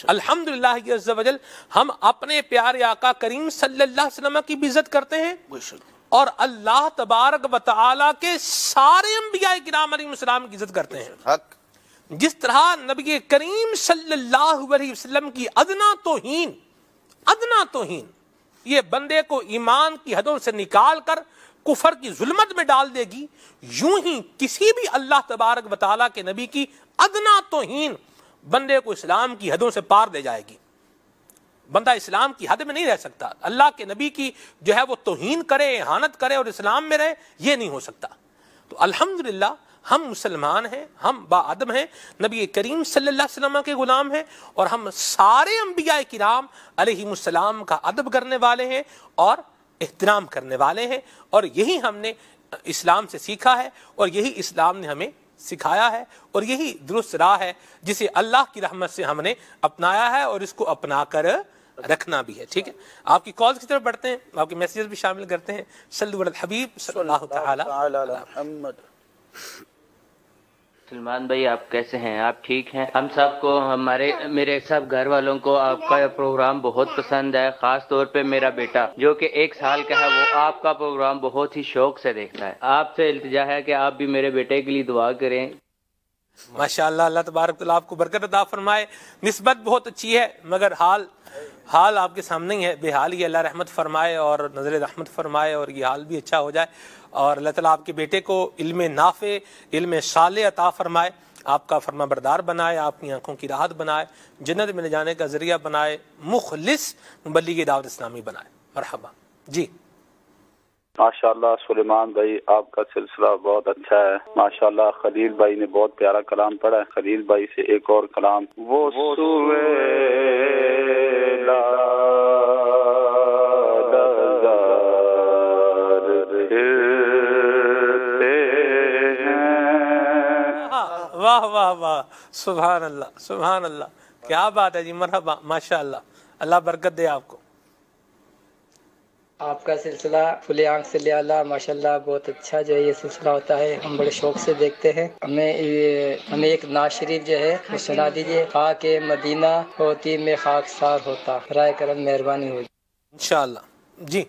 الحمدللہ عز و جل ہم اپنے پیارے آقا کریم صلی اللہ علیہ وسلم کی بھی عزت کرتے ہیں، اور اللہ تبارک و تعالی کے سارے انبیاء کرام علیہ السلام کی عزت کرتے ہیں۔ جس طرح نبی کریم صلی اللہ علیہ وسلم کی ادنا توہین یہ بندے کو ایمان کی حدوں سے نکال کر کفر کی ظلمت میں ڈال دے گی، یوں ہی کسی بھی اللہ تبارک و تعالیٰ کے نبی کی ادنا توہین بندے کو اسلام کی حدوں سے پار دے جائے گی۔ بندہ اسلام کی حد میں نہیں رہ سکتا، اللہ کے نبی کی جو ہے وہ توہین کرے، اہانت کرے اور اسلام میں رہے، یہ نہیں ہو سکتا۔ تو الحمدللہ ہم مسلمان ہیں، ہم با ادب ہیں، نبی کریم صلی اللہ علیہ وسلم کے غلام ہیں، اور ہم سارے انبیاء کرام علیہم السلام کا ادب کرنے والے ہیں اور احترام کرنے والے ہیں، اور یہی ہم نے اسلام سے سیکھا ہے، اور یہی اسلام نے ہمیں سکھایا ہے، اور یہی درست راہ ہے جسے اللہ کی رحمت سے ہم نے اپنایا ہے، اور اس کو اپنا کر رکھنا بھی ہے۔ ٹھیک ہے، آپ کی کالز کی طرف بڑھتے ہیں، آپ کے میسیجز بھی شامل کرتے ہیں۔ صلو علی الحبیب صلی اللہ تعالی علی محمد۔ سلمان بھائی آپ کیسے ہیں؟ آپ ٹھیک ہیں؟ ہم سب کو، میرے سب گھر والوں کو آپ کا پروگرام بہت پسند ہے، خاص طور پہ میرا بیٹا جو کہ 1 سال کا ہے، وہ آپ کا پروگرام بہت ہی شوق سے دیکھتا ہے۔ آپ سے التجا ہے کہ آپ بھی میرے بیٹے کے لیے دعا کریں۔ ماشاءاللہ، اللہ تبارک تعالیٰ آپ کو برکت عطا فرمائے۔ نسبت بہت اچھی ہے، مگر حال آپ کے سامنے ہی ہے، بے حال ہی، اللہ رحمت فرمائے اور نظر رحمت فرمائے، اور یہ حال بھی اچھا ہو جائے، اور اللہ تعالیٰ آپ کے بیٹے کو علم نافع، علم صالح عطا فرمائے، آپ کا فرما بردار بنائے، آپ کی آنکھوں کی راحت بنائے، جنت میں لے جانے کا ذریعہ بنائے، مخلص مبلغ دعوت اسلامی بنائے۔ مرحبا جی۔ ماشاءاللہ سلیمان بھائی آپ کا سلسلہ بہت اچھا ہے، ماشاءاللہ خلیل بھائی نے بہت پیارا کلام پڑھا ہے۔ خلیل بھائی سے ایک اور کلام، وہ واہ واہ واہ، سبحان اللہ سبحان اللہ، کیا بات ہے جی، مرحبا، ماشاءاللہ، اللہ برکت دے آپ کو۔ آپ کا سلسلہ فلی آنکھ سے لیا ماشاءاللہ بہت اچھا جو ہے یہ سلسلہ ہوتا ہے، ہم بڑے شوق سے دیکھتے ہیں۔ ہمیں ایک نعت شریف جو ہے وہ سنا دیجیے، خاک مدینہ ہوتی میں خاکسار ہوتا، برائے کرم مہربانی ہوگی انشاءاللہ جی۔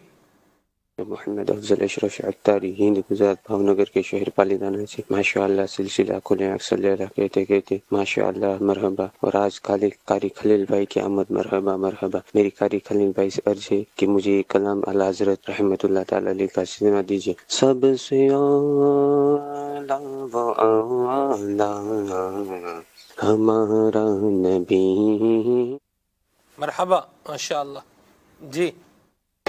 محمد افضل اشرف عطاری ہند گزار بھاونگر کے شہر پالیدانہ سے ماشاءاللہ سلسلہ کھلے آنکھ صلی اللہ کہتے ماشاءاللہ مرحبا۔ اور آج قاری خلیل بھائی کی آمد، مرحبا مرحبا۔ میری قاری خلیل بھائی سے عرض ہے کہ مجھے یہ کلام اعلیٰ حضرت رحمت اللہ تعالی علیہ کا سنا دیجیے۔ سب سے اعلیٰ و اعلیٰ ہمارا نبی، مرحبا ماشاءاللہ جی۔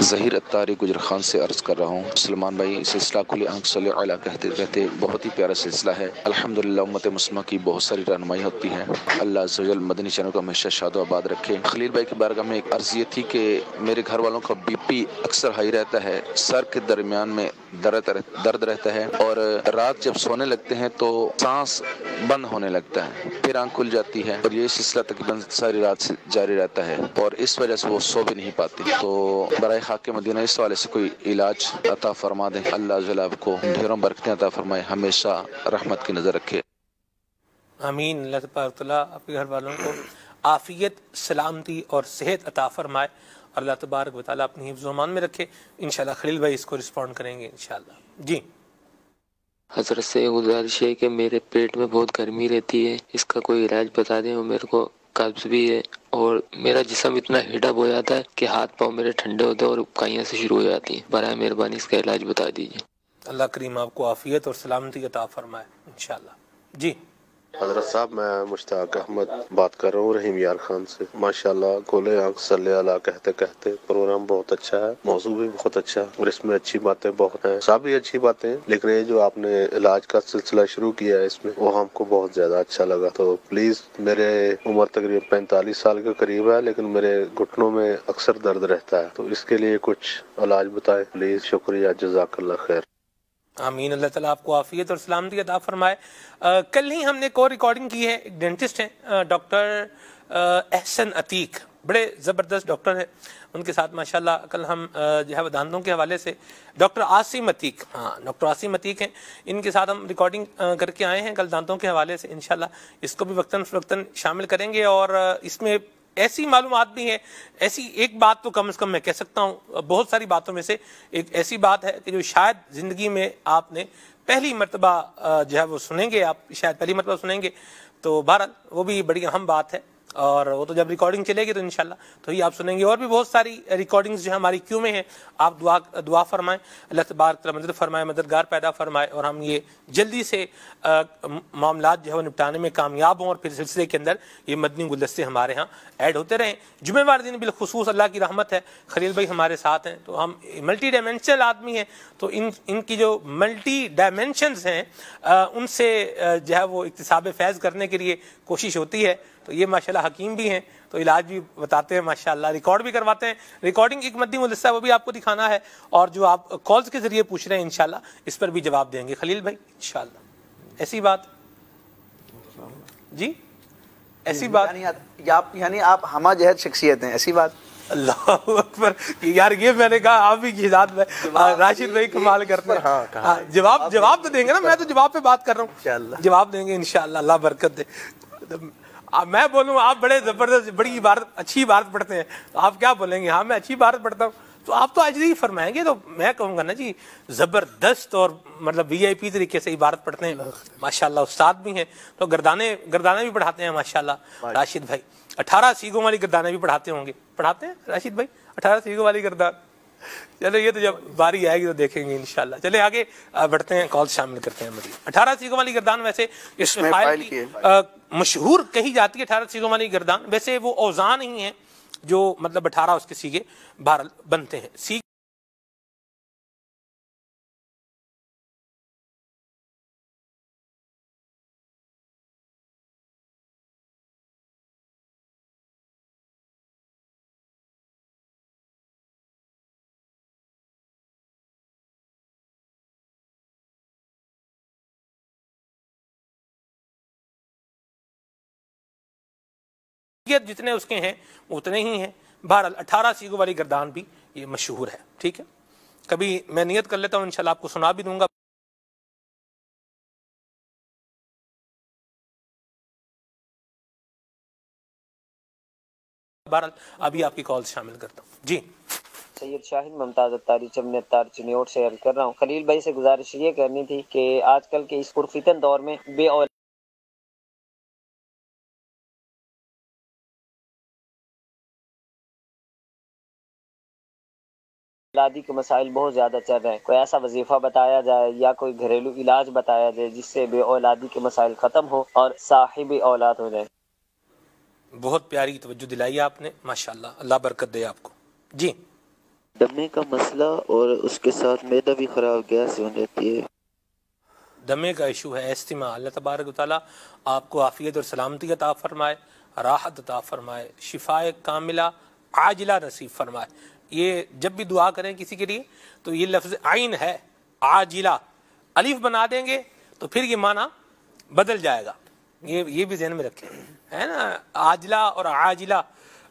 ظہیر اتاری گجر خان سے عرض کر رہا ہوں۔ سلمان بھائی، سلسلہ کھلی آنکھ صلی اللہ کہتے کہتے بہت ہی پیارا سلسلہ ہے۔ الحمدللہ امت مسلمہ کی بہت ساری رہنمائی ہوتی ہے۔ اللہ عز و جل مدنی چینل کو ہمیشہ شاد و آباد رکھے۔ خلیل بھائی کی بارگاہ میں ایک عرض یہ تھی کہ میرے گھر والوں کا بی پی اکثر ہائی رہتا ہے، سر کے درمیان میں درد رہتا ہے، اور رات جب سونے لگتے ہیں تو سانس بند ہونے لگتا ہے، پھر آنکھ کھل جاتی ہے، اور یہ سلسلہ تقریباً ساری رات سے جاری رہتا ہے، اور اس وجہ سے وہ سو بھی نہیں پاتی۔ تو برائے خاک مدینہ اس والے سے کوئی علاج عطا فرما دیں۔ اللہ عز و جل آپ کو ڈھیروں برکتیں عطا فرمائے، ہمیشہ رحمت کی نظر رکھے۔ آمین۔ اللہ تبارک تعالیٰ آپ کے گھر والوں کو عافیت، سلامتی اور صحت عطا فرمائے، اور اللہ تبارک و تعالیٰ اپنی حفظ و امان میں رکھے۔ انشاءاللہ خلیل بھائی اس کو رسپونڈ کریں گے انشاءاللہ۔ جی حضرت سے گزارش ہے کہ میرے پیٹ میں بہت گرمی رہتی ہے، اس کا کوئی علاج بتا دیں، اور میرے کو قبض بھی ہے، اور میرا جسم اتنا ہیٹ اپ ہو جاتا ہے کہ ہاتھ پاؤں میرے ٹھنڈے ہوتے ہیں اور کائیاں سے شروع ہو جاتی ہیں۔ برائے مہربانی اس کا علاج بتا دیجیے۔ اللہ کریم آپ کو عافیت اور سلامتی عطا فرمائے انشاءاللہ۔ جی حضرت صاحب، میں مشتاق احمد بات کر رہا ہوں رحیم یار خان سے۔ ماشاءاللہ کھولے آنکھ صلی اللہ کہتے کہتے پروگرام بہت اچھا ہے، موضوع بھی بہت اچھا ہے، اور اس میں اچھی باتیں بہت ہیں، سب بھی اچھی باتیں ہیں، لیکن یہ جو آپ نے علاج کا سلسلہ شروع کیا ہے اس میں، وہ ہم کو بہت زیادہ اچھا لگا۔ تو پلیز، میرے عمر تقریباً 45 سال کے قریب ہے، لیکن میرے گھٹنوں میں اکثر درد رہتا ہے، تو اس کے لیے کچھ علاج بتائیں پلیز۔ شکریہ، جزاک اللہ خیر۔ آمین۔ اللہ تعالیٰ آپ کو عافیت اور سلامتی عطا فرمائے۔ کل ہی ہم نے ایک اور ریکارڈنگ کی ہے، ایک ڈینٹسٹ ہیں ڈاکٹر احسن عتیق، بڑے زبردست ڈاکٹر ہیں، ان کے ساتھ ماشاءاللہ کل ہم جو ہے دانتوں کے حوالے سے ڈاکٹر عاصم عتیق، ڈاکٹر عاصم عتیق ہیں، ان کے ساتھ ہم ریکارڈنگ کر کے آئے ہیں کل دانتوں کے حوالے سے۔ انشاءاللہ اس کو بھی وقتاً فوقتاً شامل کریں گے، اور اس میں ایسی معلومات بھی ہیں، ایسی ایک بات تو کم از کم میں کہہ سکتا ہوں، بہت ساری باتوں میں سے ایک ایسی بات ہے کہ جو شاید زندگی میں آپ نے پہلی مرتبہ جو ہے وہ سنیں گے، آپ شاید پہلی مرتبہ سنیں گے، تو بہرحال وہ بھی بڑی اہم بات ہے، اور وہ تو جب ریکارڈنگ چلے گی تو انشاءاللہ تو ہی آپ سنیں گے۔ اور بھی بہت ساری ریکارڈنگز جو ہے ہماری کیوں میں ہیں، آپ دعا فرمائیں، اللہ تبارک تعالیٰ مدد فرمائے، مددگار پیدا فرمائے، اور ہم یہ جلدی سے معاملات جو ہے وہ نپٹانے میں کامیاب ہوں، اور پھر سلسلے کے اندر یہ مدنی گلدستے ہمارے ہاں ایڈ ہوتے رہیں۔ جمعہ والے دن بالخصوص اللہ کی رحمت ہے، خلیل بھائی ہمارے ساتھ ہیں، تو ہم ملٹی ڈائمینشنل آدمی ہیں، تو ان کی جو ملٹی ڈائمینشنز ہیں ان سے جو ہے وہ اکتساب فیض کرنے کے لیے کوشش ہوتی ہے۔ تو یہ ماشاءاللہ حکیم بھی ہیں، تو علاج بھی بتاتے ہیں ماشاءاللہ، ریکارڈ بھی کرواتے ہیں۔ ریکارڈنگ ایک مدنی گلدستہ ہے، وہ بھی آپ کو دکھانا ہے، اور جو آپ کالز کے ذریعے پوچھ رہے ہیں انشاءاللہ اس پر بھی جواب دیں گے خلیل بھائی انشاءاللہ۔ ایسی بات جی، ایسی بات یعنی آپ ہمہ جہد شخصیت ہیں، ایسی بات؟ اللہ اکبر یار، یہ میں نے کہا آپ بھی جہاد میں راشد بھائی کمال کرتے ہیں۔ جواب تو دیں گے نا، میں تو جواب پہ بات کر رہا ہوں، جواب دیں گے انشاءاللہ، اللہ برکت دے۔ میں بولوں آپ بڑے زبردست بڑی عبارت اچھی عبارت پڑھتے ہیں، تو آپ کیا بولیں گے؟ ہاں میں اچھی عبارت پڑھتا ہوں، تو آپ تو اجری فرمائیں گے، تو میں کہوں گا نا جی زبردست اور مطلب وی آئی پی طریقے سے عبارت پڑھتے ہیں ماشاءاللہ، استاد بھی ہیں، تو گردانے بھی پڑھاتے ہیں ماشاءاللہ راشد بھائی، 18 سیگوں والی گردانے بھی پڑھاتے ہوں گے، پڑھاتے ہیں راشد بھائی 18 سیگوں والی گردان؟ چلو یہ تو جب باری آئے گی تو دیکھیں گے انشاءاللہ۔ چلے آگے بڑھتے ہیں، کال شامل کرتے ہیں مزید۔ 18 سیگوں والی گردان ویسے اس میں فائل کی مشہور کہی جاتی ہے، 18 سیگوں والی گردان، ویسے وہ اوزان ہی ہیں جو مطلب 18 اس کے سیگے بہرحال بنتے ہیں۔ جتنے اس کے ہیں اتنے ہی ہیں، بہرحال 18 سیگوں والی گردان بھی یہ مشہور ہے، ٹھیک ہے؟ کبھی میں نیت کر لیتا ہوں انشاءاللہ آپ کو سنا بھی دوں گا۔ بہرحال ابھی آپ کی کال شامل کرتا ہوں۔ جی سید شاہد ممتاز اتاری چمن اتار چنیوٹ سے عرض کر رہا ہوں، خلیل بھائی سے گزارش یہ کرنی تھی کہ آج کل کے اس پرفتن دور میں بے اولادی کے مسائل بہت زیادہ چل رہے ہیں، کوئی ایسا وظیفہ بتایا جائے یا کوئی گھریلو علاج بتایا جائے جس سے بے اولادی کے مسائل ختم ہو اور صاحب اولاد ہو جائے۔ بہت پیاری توجہ دلائی آپ نے ماشاءاللہ، اللہ برکت دے آپ کو۔ جی دمے کا مسئلہ اور اس کے ساتھ معدہ بھی خراب گیس ہو جاتی ہے. دمے کا ایشو ہے استماع. اللہ تبارک و تعالیٰ آپ کو عافیت اور سلامتی عطا فرمائے، راحت عطا فرمائے، شفائے کاملہ عاجلہ نصیب فرمائے. یہ جب بھی دعا کریں کسی کے لیے تو یہ لفظ عین ہے عاجلہ، الف بنا دیں گے تو پھر یہ معنی بدل جائے گا. یہ بھی ذہن میں رکھیں، ہے نا. عاجلہ اور عاجلہ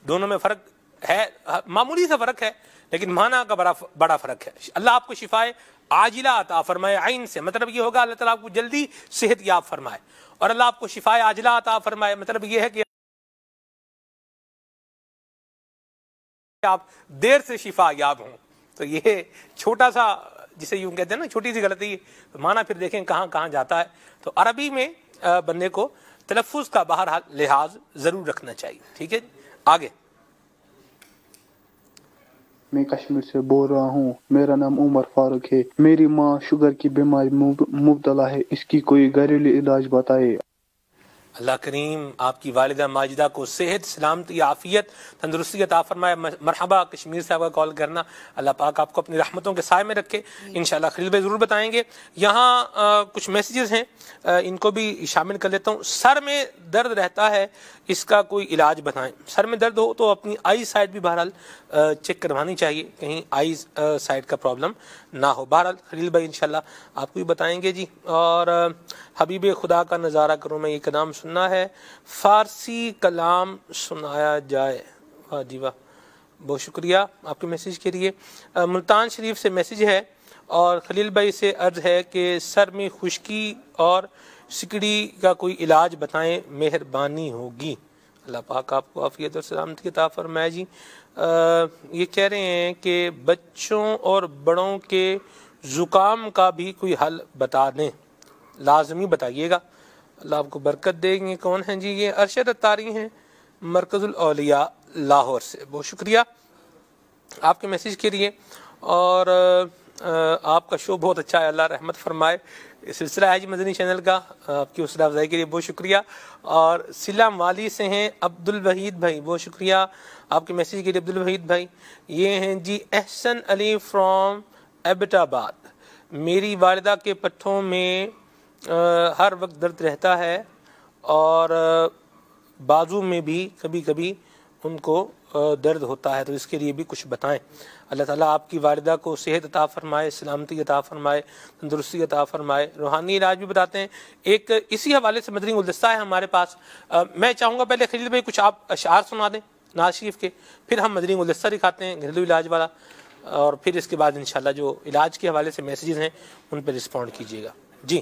دونوں میں فرق ہے، معمولی سا فرق ہے، لیکن معنی کا بڑا فرق ہے. اللہ آپ کو شفائے عاجلہ عطا فرمائے. عین سے مطلب یہ ہوگا اللہ تعالیٰ آپ کو جلدی صحت یاب فرمائے، اور اللہ آپ کو شفائے عاجلہ عطا فرمائے مطلب یہ ہے کہ آپ دیر سے شفا یاب ہوں. تو یہ چھوٹا سا جسے یوں کہتے ہیں نا چھوٹی سی غلطی، معنی پھر دیکھیں کہاں کہاں جاتا ہے. تو عربی میں بندے کو تلفظ کا بہرحال لحاظ ضرور رکھنا چاہیے. ٹھیک ہے آگے. میں کشمیر سے بول رہا ہوں. میرا نام عمر فاروق ہے. میری ماں شوگر کی بیماری مبتلا ہے. اس کی کوئی گھریلو علاج بتائے. اللہ کریم آپ کی والدہ ماجدہ کو صحت، سلامتی، عافیت، تندرستی عطا فرمائے. مرحبا کشمیر سے آپ کا کال کرنا. اللہ پاک آپ کو اپنی رحمتوں کے سائے میں رکھے. انشاءاللہ خلیل بھائی ضرور بتائیں گے. یہاں کچھ میسیجز ہیں، ان کو بھی شامل کر لیتا ہوں. سر میں درد رہتا ہے، اس کا کوئی علاج بتائیں. سر میں درد ہو تو اپنی آئی سائڈ بھی بہرحال چیک کروانی چاہیے، کہیں آئی سائڈ کا پرابلم نہ ہو. بہرحال خلیل بھائی انشاءاللہ آپ کو بھی بتائیں گے جی. اور حبیب خدا کا نظارہ کروں میں، یہ کلام سننا ہے، فارسی کلام سنایا جائے. واہ جی واہ، بہت شکریہ آپ کے میسیج کے لیے. ملتان شریف سے میسیج ہے، اور خلیل بھائی سے عرض ہے کہ سر میں خشکی اور سکڑی کا کوئی علاج بتائیں، مہربانی ہوگی. اللہ پاک آپ کو عافیت اور سلامتی عطا فرمائے جی. یہ کہہ رہے ہیں کہ بچوں اور بڑوں کے زکام کا بھی کوئی حل بتا دیں، لازمی بتائیے گا. اللہ آپ کو برکت دیں گے. کون ہیں جی؟ یہ ارشد اتاری ہیں، مرکز الاولیاء لاہور سے. بہت شکریہ آپ کے میسیج کے لیے. اور آپ کا شو بہت اچھا ہے، اللہ رحمت فرمائے. سلسلہ ہے جی مدنی چینل کا، آپ کی حوصلہ افزائی کے لیے بہت شکریہ. اور سلا مالی سے ہیں عبد الوحید بھائی، بہت شکریہ آپ کے میسیج کے لیے عبد الوحید بھائی. یہ ہیں جی احسن علی فرام ایبٹ آباد. میری والدہ کے پٹھوں میں ہر وقت درد رہتا ہے، اور بازو میں بھی کبھی کبھی ان کو درد ہوتا ہے، تو اس کے لیے بھی کچھ بتائیں. اللہ تعالیٰ آپ کی والدہ کو صحت عطا فرمائے، سلامتی عطا فرمائے، تندرستی عطا فرمائے. روحانی علاج بھی بتاتے ہیں. ایک اسی حوالے سے مدنی گلدستہ ہے ہمارے پاس. میں چاہوں گا پہلے خلیل بھائی کچھ آپ اشعار سنا دیں ناز شریف کے، پھر ہم مدنی گلدستہ دکھاتے ہیں گھریلو علاج والا، اور پھر اس کے بعد انشاءاللہ جو علاج کے حوالے سے میسیجز ہیں ان پہ رسپونڈ کیجیے گا. جی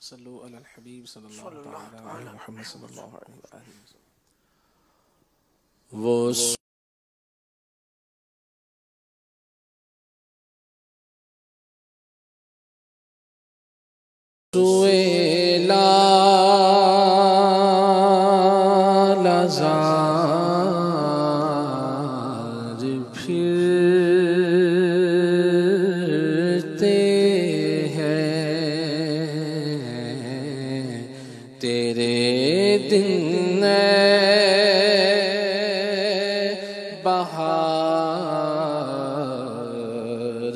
صلو علی الحبیب صلی اللہ علیہ محمد صلی اللہ علیہ وسلم. وہ سوئے لازار پھرتے ہیں، تیرے دن بہار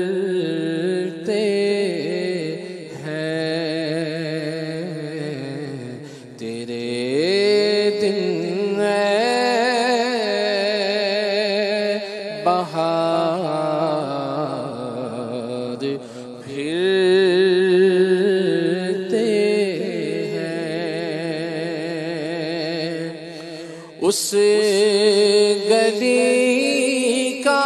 پھرتے ہیں، تیرے دن بہار پھرتے ہیں. اس گلی کا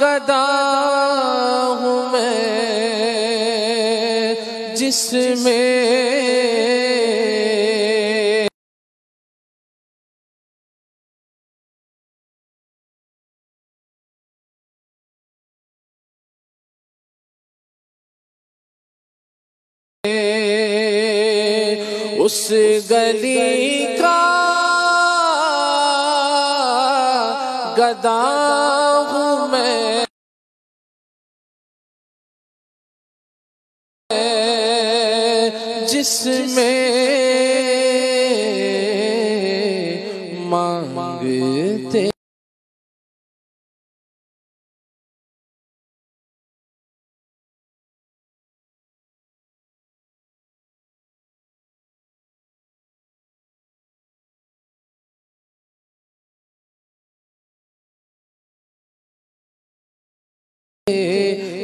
گدا ہوں میں، جس میں اس گلی کا گدا ہوں میں، جس میں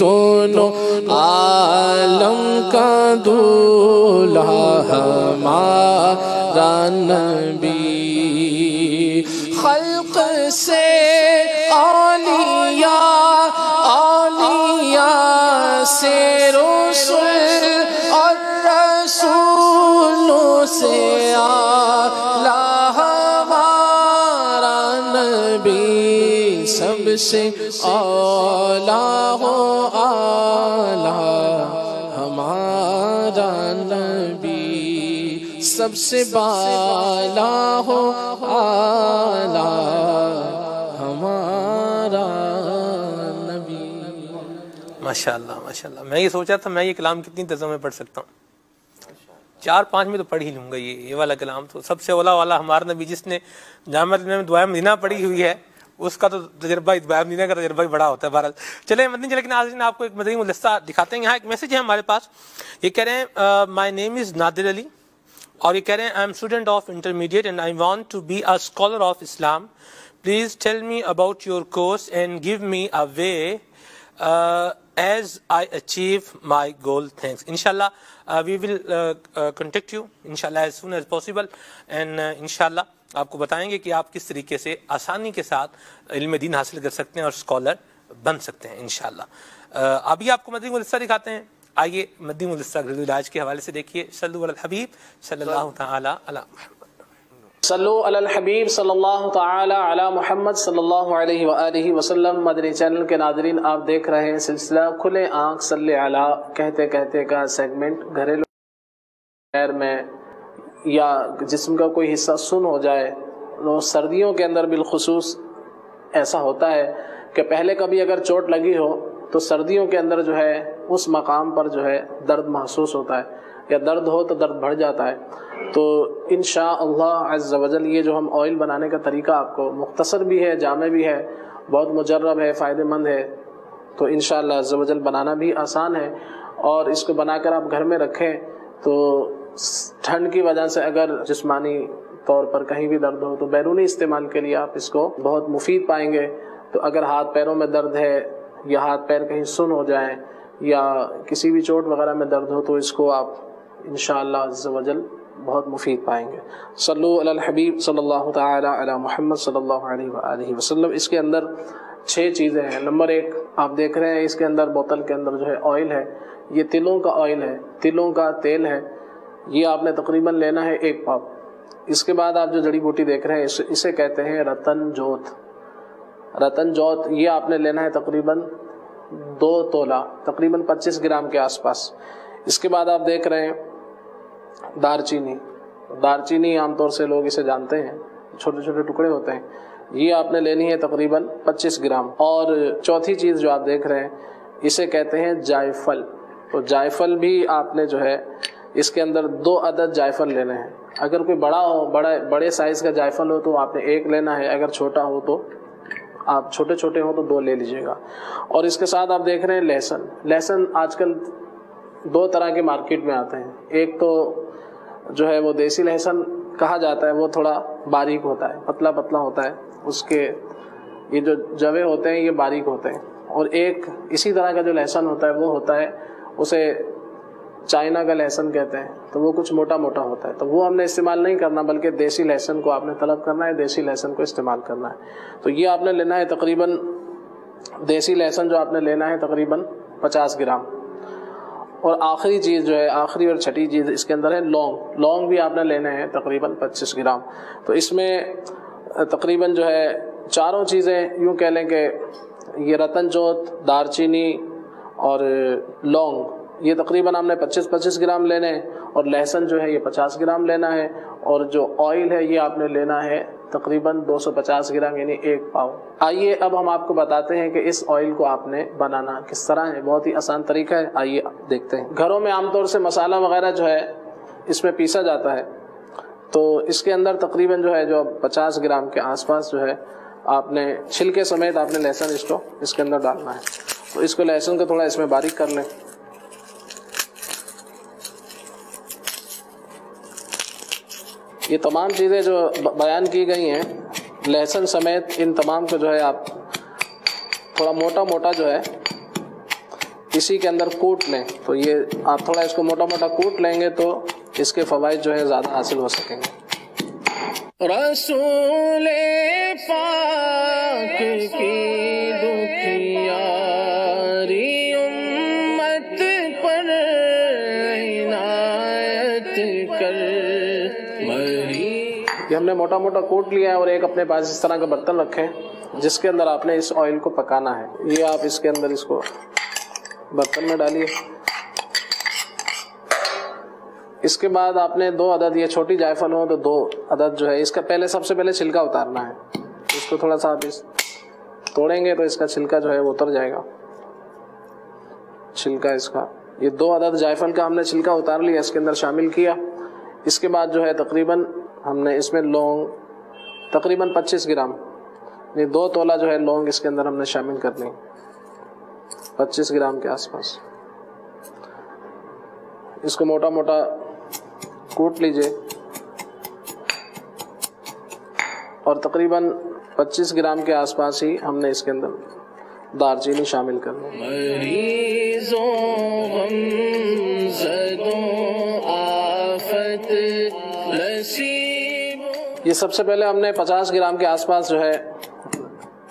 دونوں عالم کا دولہا ہمارا نبی، خلق سے اولیاء، اولیاء سے رسول، اور رسولوں سے اعلیٰ ہمارا نبی، سب سے اعلیٰ ہو اعلیٰ ہمارا نبی، سب سے بالا ہو اعلیٰ ہمارا نبی۔ ماشاءاللہ ماشاءاللہ، میں یہ سوچا تھا میں یہ کلام کتنی ترجمے میں پڑھ سکتا ہوں، 4-5 میں تو پڑھ ہی لوں گا یہ والا کلام۔ تو سب سے اولا والا ہمارا نبی، جس نے جامع میں دعائے مدینہ پڑھی ہوئی ہے، اس کا تو تجربہ دعائے مدینہ کا تجربہ ہی بڑا ہوتا ہے۔ بہرحال چلیں مدنی چلے کے ناظرین، آپ کو ایک مدنی گلدستہ دکھاتے ہیں۔ یہاں ایک میسج ہے ہمارے پاس، یہ کہہ رہے ہیں مائی نیم از نادر علی، اور یہ کہہ رہے ہیں I am student of intermediate and I want to be a scholar of Islam, please tell me about your course and give me a way as I achieve my goal. Thanks. Inshallah, we will contact you inshallah as soon as possible, and inshallah آپ کو بتائیں گے کہ آپ کس طریقے سے آسانی کے ساتھ علم دین حاصل کر سکتے ہیں اور اسکالر بن سکتے ہیں انشاءاللہ۔ ابھی آپ کو مدنی گلدستہ دکھاتے ہیں، آئیے مدنی گلدستہ گھریلو علاج کے حوالے سے دیکھیے۔ صلو علی الحبیب صلی اللہ تعالی علی محمد، صلو علی الحبیب صلی اللہ تعالی علی محمد صلی اللہ علیہ وآلہ وسلم۔ مدنی چینل کے ناظرین، آپ دیکھ رہے ہیں سلسلہ کھلے آنکھ صلی علی کہتے کہتے کا سیگمنٹ۔ گھریلو خیر میں یا جسم کا کوئی حصہ سن ہو جائے تو سردیوں کے اندر بالخصوص ایسا ہوتا ہے کہ پہلے کبھی اگر چوٹ لگی ہو تو سردیوں کے اندر جو ہے اس مقام پر جو ہے درد محسوس ہوتا ہے، یا درد ہو تو درد بڑھ جاتا ہے۔ تو انشاءاللہ عز و جل یہ جو ہم آئل بنانے کا طریقہ آپ کو مختصر بھی ہے، جامع بھی ہے، بہت مجرب ہے، فائدہ مند ہے، تو انشاءاللہ عز و جل بنانا بھی آسان ہے، اور اس کو بنا کر آپ گھر میں رکھیں تو ٹھنڈ کی وجہ سے اگر جسمانی طور پر کہیں بھی درد ہو تو بیرونی استعمال کے لیے آپ اس کو بہت مفید پائیں گے۔ تو اگر ہاتھ پیروں میں درد ہے یا ہاتھ پیر کہیں سن ہو جائیں یا کسی بھی چوٹ وغیرہ میں درد ہو تو اس کو آپ انشاءاللہ عز و جل بہت مفید پائیں گے۔ صلو علی الحبیب صلی اللہ تعالی علی محمد صلی اللہ علیہ وآلہ وسلم۔ اس کے اندر 6 چیزیں ہیں۔ نمبر 1 آپ دیکھ رہے ہیں اس کے اندر بوتل کے اندر جو ہے آئل ہے، یہ تلوں کا آئل ہے، تلوں کا تیل ہے، یہ آپ نے تقریباً لینا ہے 1 پاؤ۔ اس کے بعد آپ جو جڑی بوٹی دیکھ رہے ہیں اسے کہتے ہیں رتن جوت۔ رتن جوت یہ آپ نے لینا ہے تقریباً 2 تولہ، تقریباً 25 گرام کے آس پاس۔ اس کے بعد آپ دیکھ رہے ہیں دارچینی۔ دارچینی عام طور سے لوگ اسے جانتے ہیں، چھوٹے چھوٹے ٹکڑے ہوتے ہیں، یہ آپ نے لینی ہے تقریباً 25 گرام۔ اور چوتھی چیز جو آپ دیکھ رہے ہیں اسے کہتے ہیں جائفل۔ تو جائفل بھی آپ نے جو ہے اس کے اندر 2 عدد جائفل لینے ہیں۔ اگر کوئی بڑا ہو، بڑے سائز کا جائفل ہو تو آپ نے 1 لینا ہے، اگر چھوٹا ہو تو آپ چھوٹے چھوٹے ہوں تو 2 لے لیجئے گا۔ اور اس کے ساتھ آپ دیکھ رہے ہیں لہسن۔ لہسن آج کل 2 طرح کے مارکیٹ میں آتے ہیں، ایک تو جو ہے وہ دیسی لہسن کہا جاتا ہے، وہ تھوڑا باریک ہوتا ہے، پتلا پتلا ہوتا ہے، اس کے یہ جو جوے ہوتے ہیں یہ باریک ہوتے ہیں۔ اور ایک اسی طرح کا جو لہسن ہوتا ہے وہ ہوتا ہے، اسے چائنا کا لہسن کہتے ہیں، تو وہ کچھ موٹا موٹا ہوتا ہے، تو وہ ہم نے استعمال نہیں کرنا، بلکہ دیسی لہسن کو آپ نے طلب کرنا ہے، دیسی لہسن کو استعمال کرنا ہے۔ تو یہ آپ نے لینا ہے تقریباً، دیسی لہسن جو آپ نے لینا ہے تقریباً 50 گرام۔ اور آخری چیز جو ہے، آخری اور چھٹی چیز اس کے اندر ہے لونگ۔ لونگ بھی آپ نے لینے ہیں تقریباً 25 گرام۔ تو اس میں تقریباً جو ہے چاروں چیزیں یوں کہہ لیں کہ یہ رتن جوت، دارچینی اور لونگ، یہ تقریباً ہم نے 25 گرام لینے ہیں، اور لہسن جو ہے یہ 50 گرام لینا ہے، اور جو آئل ہے یہ آپ نے لینا ہے تقریباً 250 گرام یعنی 1 پاؤ۔ آئیے اب ہم آپ کو بتاتے ہیں کہ اس آئل کو آپ نے بنانا کس طرح ہے، بہت ہی آسان طریقہ ہے، آئیے دیکھتے ہیں۔ گھروں میں عام طور سے مسالہ وغیرہ جو ہے اس میں پیسا جاتا ہے، تو اس کے اندر تقریباً جو ہے جو 50 گرام کے آس پاس جو ہے آپ نے چھلکے سمیت آپ نے لہسن اس کے اندر ڈالنا ہے۔ تو اس کو لہسن کو تھوڑا اس میں باریک کر لیں۔ یہ تمام چیزیں جو بیان کی گئی ہیں لہسن سمیت، ان تمام کو جو ہے آپ تھوڑا موٹا موٹا جو ہے اسی کے اندر کوٹ لیں تو یہ آپ تھوڑا اس کو موٹا موٹا کوٹ لیں گے تو اس کے فوائد جو ہے زیادہ حاصل ہو سکیں گے۔ رسول پاک کی دکھیاری امت پر عنایت کر مری۔ یہ ہم نے موٹا موٹا کوٹ لیا ہے اور ایک اپنے پاس اس طرح کا برتن رکھیں جس کے اندر آپ نے اس آئل کو پکانا ہے۔ یہ آپ اس کے اندر اس کو برتن میں ڈالیے۔ اس کے بعد آپ نے 2 عدد یہ چھوٹی جائفل ہو تو 2 عدد جو ہے اس کا پہلے سب سے پہلے چھلکا اتارنا ہے۔ اس کو تھوڑا سا آپ توڑیں گے تو اس کا چھلکا جو ہے وہ اتر جائے گا، چھلکا اس کا۔ یہ 2 عدد جائفل کا ہم نے چھلکا اتار لیا، اس کے اندر شامل کیا۔ اس کے بعد جو ہے تقریباً ہم نے اس میں لونگ تقریباً 25 گرام، یہ 2 تولہ جو ہے لونگ اس کے اندر ہم نے شامل کرنی، 25 گرام کے آس پاس۔ اس کو موٹا موٹا کوٹ لیجئے اور تقریباً 25 گرام کے آس پاس ہی ہم نے اس کے اندر دار چینی شامل کرنی۔ مریضوں غم زدوں آفت نصیب۔ یہ سب سے پہلے ہم نے 50 گرام کے آس پاس جو ہے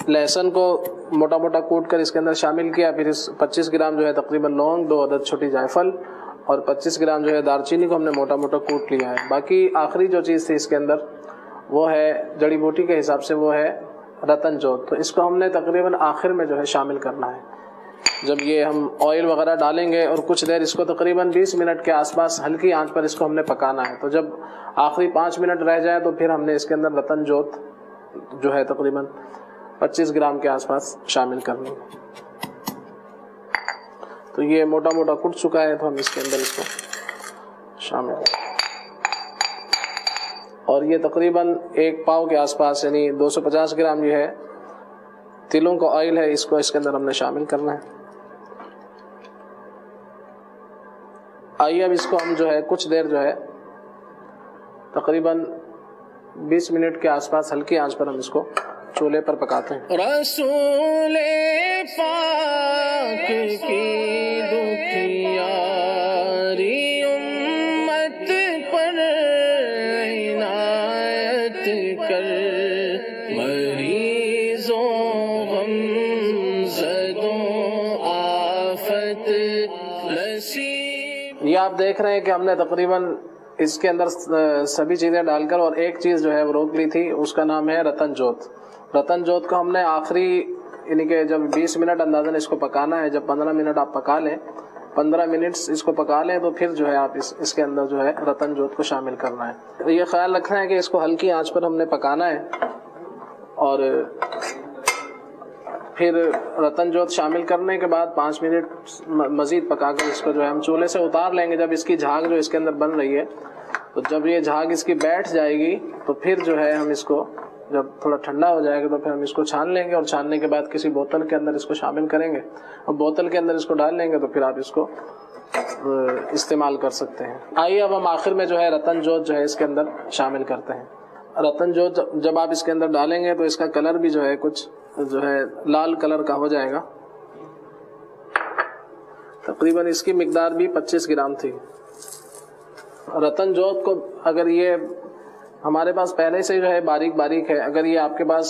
لہسن کو موٹا موٹا کوٹ کر اس کے اندر شامل کیا، پھر اس 25 گرام جو ہے تقریباً لونگ، 2 عدد چھوٹی جائفل اور 25 گرام جو ہے دار چینی کو ہم نے موٹا موٹا کوٹ لیا ہے۔ باقی آخری جو چیز تھی اس کے اندر وہ ہے جڑی بوٹی کے حساب سے وہ ہے رتن جوت، تو اس کو ہم نے تقریباً آخر میں جو ہے شامل کرنا ہے۔ جب یہ ہم آئل وغیرہ ڈالیں گے اور کچھ دیر اس کو تقریباً 20 منٹ کے آس پاس ہلکی آنچ پر اس کو ہم نے پکانا ہے، تو جب آخری 5 منٹ رہ جائے تو پھر ہم نے اس کے اندر رتن جوت جو ہے تقریباً 25 گرام کے آس پاس شامل کرنی ہے۔ تو یہ موٹا موٹا کٹ چکا ہے تو ہم اس کے اندر اس کو شامل کریں، اور یہ تقریباً 1 پاؤ کے آس پاس یعنی 250 گرام یہ ہے تلوں کا آئل ہے، اس کو اس کے اندر ہم نے شامل کرنا ہے۔ آئیے اب اس کو ہم جو ہے کچھ دیر جو ہے تقریباً 20 منٹ کے آس پاس ہلکی آنچ پر ہم اس کو چولہے پر پکاتے ہیں۔ رسول پاک کی دکھیاری امت پر عنایت کر مریضوں غم زدوں آفت نصیب۔ یہ آپ دیکھ رہے ہیں کہ ہم نے تقریباً اس کے اندر سبھی چیزیں ڈال کر اور ایک چیز جو ہے وہ روک لی تھی، اس کا نام ہے رتن جوت۔ رتن جوت کو ہم نے آخری یعنی کہ جب 20 منٹ اندازاً اس کو پکانا ہے، جب 15 منٹ آپ پکا لیں، 15 منٹ اس کو پکا لیں تو پھر جو ہے آپ اس کے اندر جو ہے رتن جوت کو شامل کرنا ہے۔ یہ خیال رکھنا ہے کہ اس کو ہلکی آنچ پر ہم نے پکانا ہے، اور پھر رتن جوت شامل کرنے کے بعد 5 منٹ مزید پکا کر اس کو جو ہے ہم چولہے سے اتار لیں گے۔ جب اس کی جھاگ جو اس کے اندر بن رہی ہے تو جب یہ جھاگ اس کی بیٹھ جائے گی تو پھر جو ہے ہم اس کو جب تھوڑا ٹھنڈا ہو جائے گا تو پھر ہم اس کو چھان لیں گے، اور چھاننے کے بعد کسی بوتل کے اندر اس کو شامل کریں گے، اور بوتل کے اندر اس کو ڈال لیں گے تو پھر آپ اس کو استعمال کر سکتے ہیں۔ آئیے اب ہم آخر میں جو ہے رتن جوت جو ہے اس کے اندر شامل کرتے ہیں۔ رتن جوت جب آپ اس کے اندر ڈالیں گے تو اس کا کلر بھی جو ہے کچھ جو ہے لال کلر کا ہو جائے گا۔ تقریباً اس کی مقدار بھی 25 گرام تھی۔ رتن جوت کو اگر یہ ہمارے پاس پہلے سے جو ہے باریک باریک ہے، اگر یہ آپ کے پاس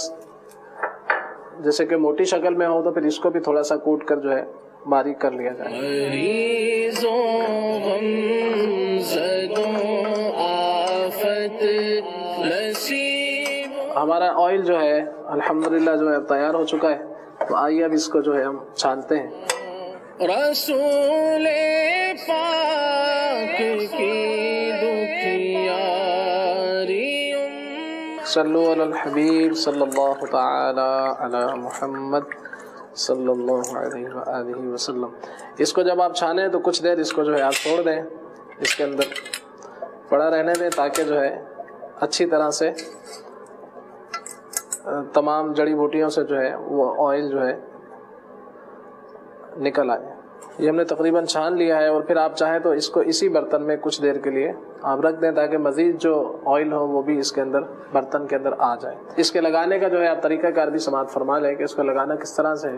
جیسے کہ موٹی شکل میں ہو تو پھر اس کو بھی تھوڑا سا کوٹ کر جو ہے باریک کر لیا جائے۔ مریضوں غم زدوں آفت نصیب۔ ہمارا آئل جو ہے الحمدللہ جو ہے اب تیار ہو چکا ہے، تو آئیے اب اس کو جو ہے ہم چھانتے ہیں۔ رسول پاک کی دکھیاری صلو علی الحبیب صلی اللہ تعالی علی محمد صلی اللہ علیہ وآلہ وسلم۔ اس کو جب آپ چھانیں تو کچھ دیر اس کو جو ہے آپ چھوڑ دیں، اس کے اندر پڑا رہنے دیں تاکہ جو ہے اچھی طرح سے تمام جڑی بوٹیوں سے جو ہے وہ آئل جو ہے نکل آئے۔ یہ ہم نے تقریباً چھان لیا ہے، اور پھر آپ چاہیں تو اس کو اسی برتن میں کچھ دیر کے لیے آپ رکھ دیں تاکہ مزید جو آئل ہو وہ بھی اس کے اندر برتن کے اندر آ جائے۔ اس کے لگانے کا جو ہے آپ طریقہ کار بھی سماعت فرما لیں کہ اس کو لگانا کس طرح سے ہے۔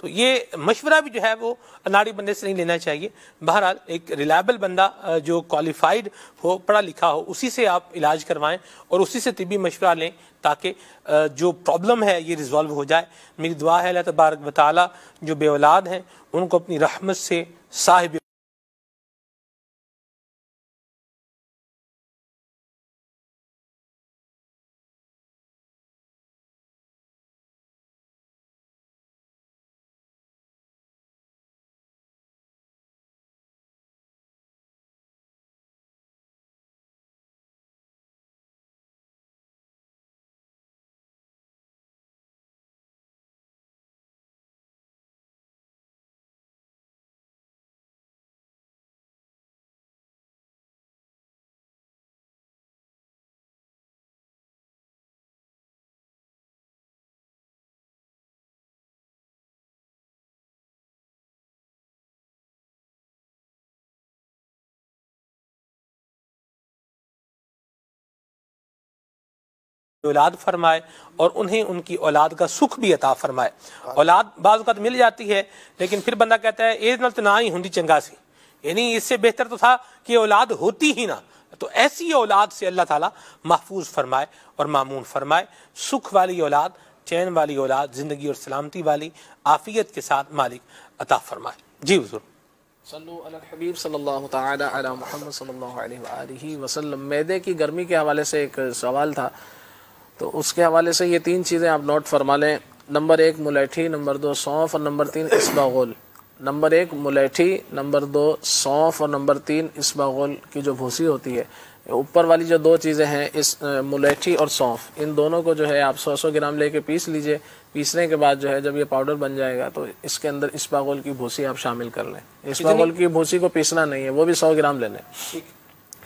تو یہ مشورہ بھی جو ہے وہ اناڑی بندے سے نہیں لینا چاہیے. بہرحال ایک ریلائبل بندہ جو کوالیفائڈ ہو, پڑھا لکھا ہو, اسی سے آپ علاج کروائیں اور اسی سے طبی مشورہ لیں تاکہ جو پرابلم ہے یہ ریزالو ہو جائے. میری دعا ہے اللہ تبارک و تعالی جو بے اولاد ہیں ان کو اپنی رحمت سے صاحب اولاد فرمائے اور انہیں ان کی اولاد کا سکھ بھی عطا فرمائے. اولاد بعض اوقات مل جاتی ہے لیکن پھر بندہ کہتا ہے اے نال تو نہ ہی ہوندی چنگا سی, یعنی اس سے بہتر تو تھا کہ اولاد ہوتی ہی نہ. تو ایسی اولاد سے اللہ تعالیٰ محفوظ فرمائے اور مامون فرمائے. سکھ والی اولاد, چین والی اولاد, زندگی اور سلامتی والی, عافیت کے ساتھ مالک عطا فرمائے. جی حضور صلو علی الحبیب صلی اللہ تعالی علی محمد صلی اللہ علیہ وآلہ وسلم. معدے کی گرمی کے حوالے سے ایک سوال تھا, تو اس کے حوالے سے یہ 3 چیزیں آپ نوٹ فرما لیں. نمبر 1 ملیٹھی, نمبر 2 سونف اور نمبر 3 اسباغول. نمبر 1 ملیٹھی, نمبر 2 سونف اور نمبر 3 اسباغول کی جو بھوسی ہوتی ہے. اوپر والی جو 2 چیزیں ہیں اس ملیٹھی اور سونف, ان دونوں کو جو ہے آپ 100 گرام لے کے پیس لیجئے. پیسنے کے بعد جو ہے جب یہ پاؤڈر بن جائے گا تو اس کے اندر اسباغول کی بھوسی آپ شامل کر لیں. اسباغول کی بھوسی کو پیسنا نہیں ہے, وہ بھی 100 گرام لے لیں.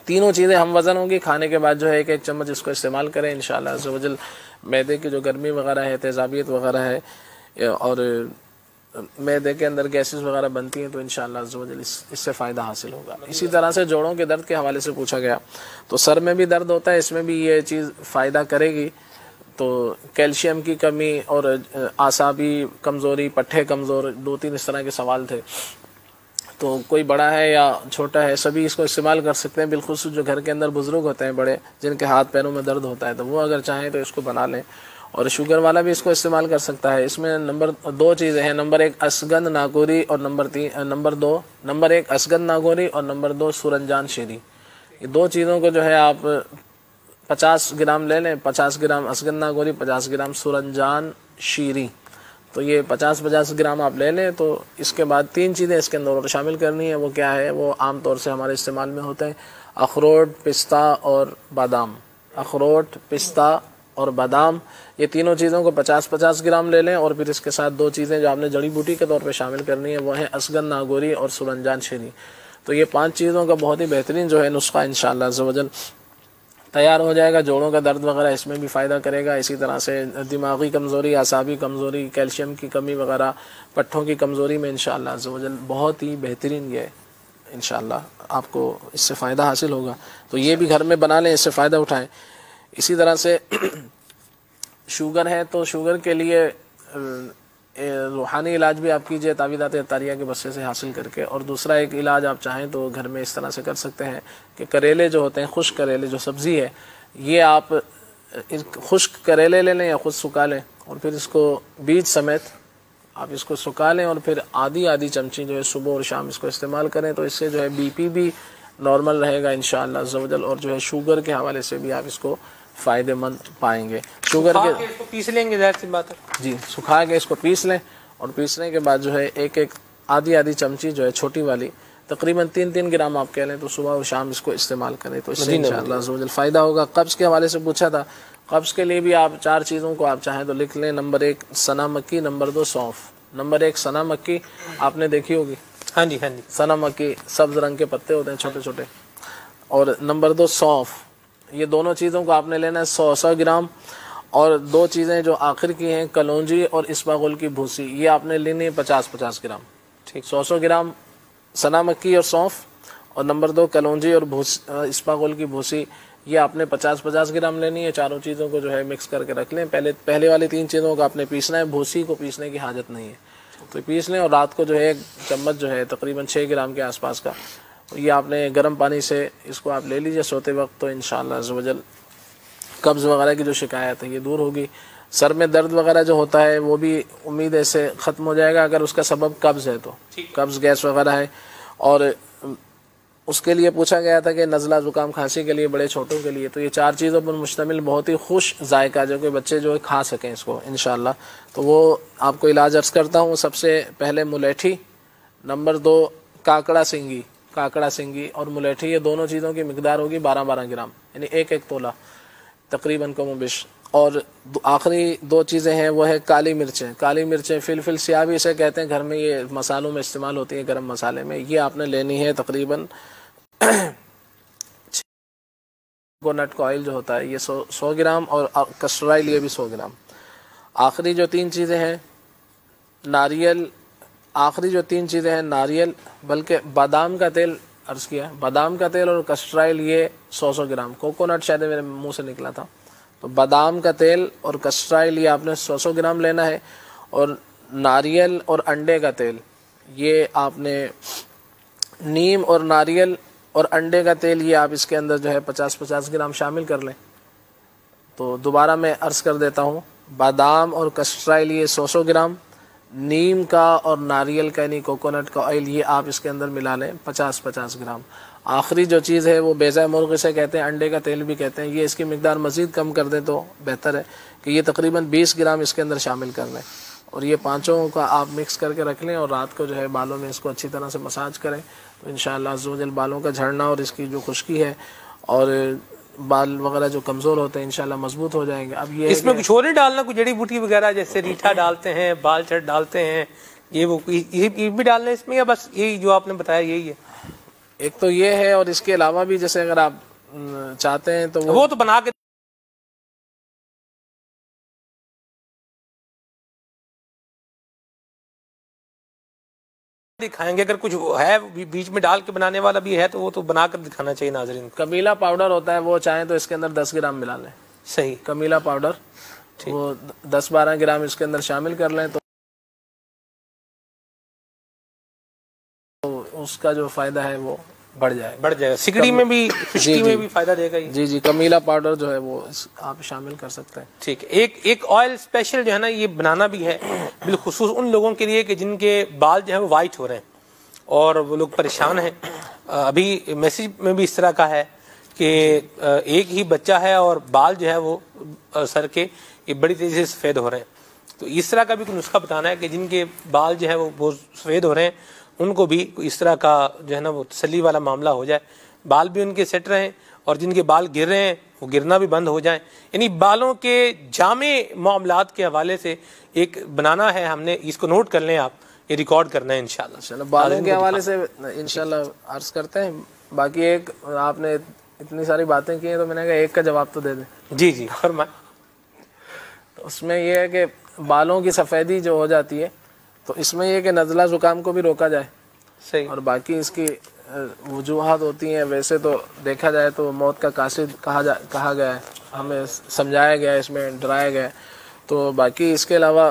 تینوں چیزیں ہم وزن ہوں گی. کھانے کے بعد جو ہے 1 چمچ اس کو استعمال کریں انشاءاللہ عز و جل. معدے کی جو گرمی وغیرہ ہے, تیزابیت وغیرہ ہے اور معدے کے اندر گیسز وغیرہ بنتی ہیں تو انشاءاللہ عز و جل اس سے فائدہ حاصل ہوگا. اسی طرح سے جوڑوں کے درد کے حوالے سے پوچھا گیا, تو سر میں بھی درد ہوتا ہے, اس میں بھی یہ چیز فائدہ کرے گی. تو کیلشیم کی کمی اور اعصابی کمزوری, پٹھے کمزور, 2-3 اس طرح کے سوال تھے. تو کوئی بڑا ہے یا چھوٹا ہے سبھی اس کو استعمال کر سکتے ہیں, بالخصوص جو گھر کے اندر بزرگ ہوتے ہیں بڑے, جن کے ہاتھ پیروں میں درد ہوتا ہے, تو وہ اگر چاہیں تو اس کو بنا لیں. اور شوگر والا بھی اس کو استعمال کر سکتا ہے. اس میں نمبر 2 چیزیں ہیں, نمبر 1 اسگند ناگوری اور نمبر 1 اسگند ناگوری اور نمبر 2 سورنجان شیری. یہ 2 چیزوں کو جو ہے آپ 50 گرام لے لیں, 50 گرام اسگند ناگوری, 50 گرام سورنجان شیری. تو یہ 50 گرام آپ لے لیں. تو اس کے بعد 3 چیزیں اس کے اندر اور شامل کرنی ہے. وہ کیا ہے, وہ عام طور سے ہمارے استعمال میں ہوتے ہیں اخروٹ, پستہ اور بادام. اخروٹ, پستہ اور بادام, یہ تینوں چیزوں کو 50 گرام لے لیں. اور پھر اس کے ساتھ 2 چیزیں جو آپ نے جڑی بوٹی کے طور پہ شامل کرنی ہے وہ ہیں اسگند ناگوری اور سورنجان شیری. تو یہ 5 چیزوں کا بہت ہی بہترین جو ہے نسخہ انشاءاللہ عز و جل تیار ہو جائے گا. جوڑوں کا درد وغیرہ اس میں بھی فائدہ کرے گا. اسی طرح سے دماغی کمزوری, اعصابی کمزوری, کیلشیم کی کمی وغیرہ, پٹھوں کی کمزوری میں انشاءاللہ عز و جل بہت ہی بہترین یہ انشاءاللہ آپ کو اس سے فائدہ حاصل ہوگا. تو یہ بھی گھر میں بنا لیں, اس سے فائدہ اٹھائیں. اسی طرح سے شوگر ہے تو شوگر کے لیے روحانی علاج بھی آپ کیجئے تعویذات عطاریہ کے بسے سے حاصل کر کے. اور دوسرا ایک علاج آپ چاہیں تو گھر میں اس طرح سے کر سکتے ہیں کہ کریلے جو ہوتے ہیں, خشک کریلے جو سبزی ہے, یہ آپ خشک کریلے لے لیں یا خود سکھا لیں اور پھر اس کو بیج سمیت آپ اس کو سکھا لیں اور پھر آدھی چمچی جو ہے صبح اور شام اس کو استعمال کریں. تو اس سے جو ہے بی پی بھی نارمل رہے گا انشاءاللہ عز و جل, اور جو ہے شوگر کے حوالے سے بھی آپ اس کو فائدہ مند پائیں گے. شوگر کے اس کو پیس لیں گے, ظاہر سی بات ہے. جی, سکھا کے اس کو پیس لیں اور پیسنے کے بعد جو ہے آدھی چمچی جو ہے چھوٹی والی, تقریباً 3 گرام آپ کہہ لیں, تو صبح اور شام اس کو استعمال کریں. تو اس سے انشاءاللہ عز و جل فائدہ ہوگا. قبض کے حوالے سے پوچھا تھا, قبض کے لیے بھی آپ 4 چیزوں کو آپ چاہیں تو لکھ لیں. نمبر 1 سنا مکی, نمبر 2 سونف. نمبر 1 سنا مکی آپ نے دیکھی ہوگی, ہاں جی. سنا مکی سبز رنگ کے پتے ہوتے ہیں چھوٹے چھوٹے. اور نمبر 2 سونف. یہ دونوں چیزوں کو آپ نے لینا ہے 100 گرام. اور 2 چیزیں جو آخر کی ہیں کلونجی اور اسباغول کی بھوسی, یہ آپ نے لینی ہے 50 گرام. ٹھیک, 100 گرام سنا مکی اور سونف, اور نمبر 2 کلونجی اور اسباغول کی بھوسی, یہ آپ نے 50 گرام لینی ہے. چاروں چیزوں کو جو ہے مکس کر کے رکھ لیں. پہلے والی 3 چیزوں کو آپ نے پیسنا ہے, بھوسی کو پیسنے کی حاجت نہیں ہے. تو پیس لیں، اور رات کو جو ہے 1 چمچ جو ہے تقریباً 6 گرام کے آس پاس کا، یہ آپ نے گرم پانی سے اس کو آپ لے لیجئے سوتے وقت، تو انشاءاللہ عز و جل قبض وغیرہ کی جو شکایت ہے یہ دور ہوگی. سر میں درد وغیرہ جو ہوتا ہے وہ بھی امید ہے سے ختم ہو جائے گا اگر اس کا سبب قبض ہے، تو قبض گیس وغیرہ ہے. اور اس کے لیے پوچھا گیا تھا کہ نزلہ زکام کھانسی کے لیے بڑے چھوٹوں کے لیے، تو یہ 4 چیزوں پر مشتمل بہت ہی خوش ذائقہ جو کہ بچے جو کھا سکیں اس کو انشاءاللہ. تو وہ آپ کو علاج عرض کرتا ہوں. سب سے پہلے ملیٹھی، نمبر 2 کاکڑا سنگی اور ملیٹھی، یہ دونوں چیزوں کی مقدار ہوگی 12 گرام، یعنی 1 تولہ تقریباً کم و بیش. اور آخری 2 چیزیں ہیں وہ ہے کالی مرچیں فلفل سیاہ بھی اسے کہتے ہیں، گھر میں یہ مسالوں میں استعمال ہوتی ہیں، گرم مسالے میں. یہ آپ نے لینی ہے تقریباً کوکونٹ کا آئل جو ہوتا ہے یہ 100 گرام، اور کسٹر آئل یہ بھی 100 گرام. آخری جو 3 چیزیں ہیں ناریل، بلکہ بادام کا تیل عرض کیا، بادام کا تیل اور کسٹر آئل یہ 100 گرام. کوکونٹ شاید میرے منہ سے نکلا تھا، تو بادام کا تیل اور کسٹر آئل یہ آپ نے 100 گرام لینا ہے. اور ناریل اور انڈے کا تیل، یہ آپ نے نیم اور ناریل اور انڈے کا تیل یہ آپ اس کے اندر جو ہے 50 گرام شامل کر لیں. تو دوبارہ میں عرض کر دیتا ہوں، بادام اور کسٹر آئل یہ 100 گرام، نیم کا اور ناریل کا یعنی کوکونٹ کا آئل یہ آپ اس کے اندر ملا لیں 50 گرام. آخری جو چیز ہے وہ بیضہ مرغ سے کہتے ہیں، انڈے کا تیل بھی کہتے ہیں، یہ اس کی مقدار مزید کم کر دیں تو بہتر ہے کہ یہ تقریباً 20 گرام اس کے اندر شامل کر لیں. اور یہ 5 کا آپ مکس کر کے رکھ لیں، اور رات کو جو ہے بالوں میں اس کو اچھی طرح سے مساج کریں، تو انشاءاللہ عز و جل بالوں کا جھڑنا اور اس کی جو خشکی ہے اور بال وغیرہ جو کمزور ہوتے ہیں انشاءاللہ مضبوط ہو جائیں گے. اب یہ اس میں کچھ اور نہیں ڈالنا، کوئی جڑی بوٹی وغیرہ جیسے ریٹھا ڈالتے ہیں، بال چٹ ڈالتے ہیں، یہ بھی ڈالنا ہے اس میں، یا بس یہی جو آپ نے بتایا یہی ہے؟ ایک تو یہ ہے، اور اس کے علاوہ بھی جیسے اگر آپ چاہتے ہیں تو وہ تو بنا کے دکھائیں گے. اگر کچھ ہے بیچ میں ڈال کے بنانے والا بھی ہے تو وہ تو بنا کر دکھانا چاہیے ناظرین. کمیلا پاؤڈر ہوتا ہے، وہ چاہیں تو اس کے اندر 10 گرام ملا لیں. صحیح، کمیلا پاؤڈر وہ 10-12 گرام اس کے اندر شامل کر لیں، تو اس کا جو فائدہ ہے وہ بڑھ جائے گا. سکڑی میں بھی خشکی میں بھی فائدہ دے گا. جی کمیلا پاؤڈر جو ہے وہ آپ شامل کر سکتے ہیں. ٹھیک ہے. ایک آئل اسپیشل جو ہے نا یہ بنانا بھی ہے بالخصوص ان لوگوں کے لیے کہ جن کے بال جو ہے وہ وائٹ ہو رہے ہیں اور وہ لوگ پریشان ہیں. ابھی میسیج میں بھی اس طرح کا ہے کہ ایک ہی بچہ ہے اور بال جو ہے وہ سر کے یہ بڑی تیزی سے سفید ہو رہے ہیں. تو اس طرح کا بھی کوئی نسخہ بتانا ہے کہ جن کے بال جو ہے وہ بہت سفید ہو رہے ہیں ان کو بھی اس طرح کا جو ہے نا وہ تسلی والا معاملہ ہو جائے، بال بھی ان کے سیٹ رہیں، اور جن کے بال گر رہے ہیں وہ گرنا بھی بند ہو جائیں. یعنی بالوں کے جامع معاملات کے حوالے سے ایک بنانا ہے، ہم نے اس کو نوٹ کر لیں، آپ یہ ریکارڈ کرنا ہے انشاءاللہ. بالوں کے حوالے سے انشاءاللہ عرض کرتے ہیں. باقی ایک آپ نے اتنی ساری باتیں کی ہیں تو میں نے کہا ایک کا جواب تو دے دیں. جی فرمائیں. اس میں یہ ہے کہ بالوں کی سفیدی جو ہو جاتی ہے تو اس میں یہ کہ نزلہ زکام کو بھی روکا جائے. صحیح. اور باقی اس کی وجوہات ہوتی ہیں. ویسے تو دیکھا جائے تو موت کا قاصد کہا گیا ہے، ہمیں سمجھایا گیا ہے، اس میں ڈرایا گیا ہے. تو باقی اس کے علاوہ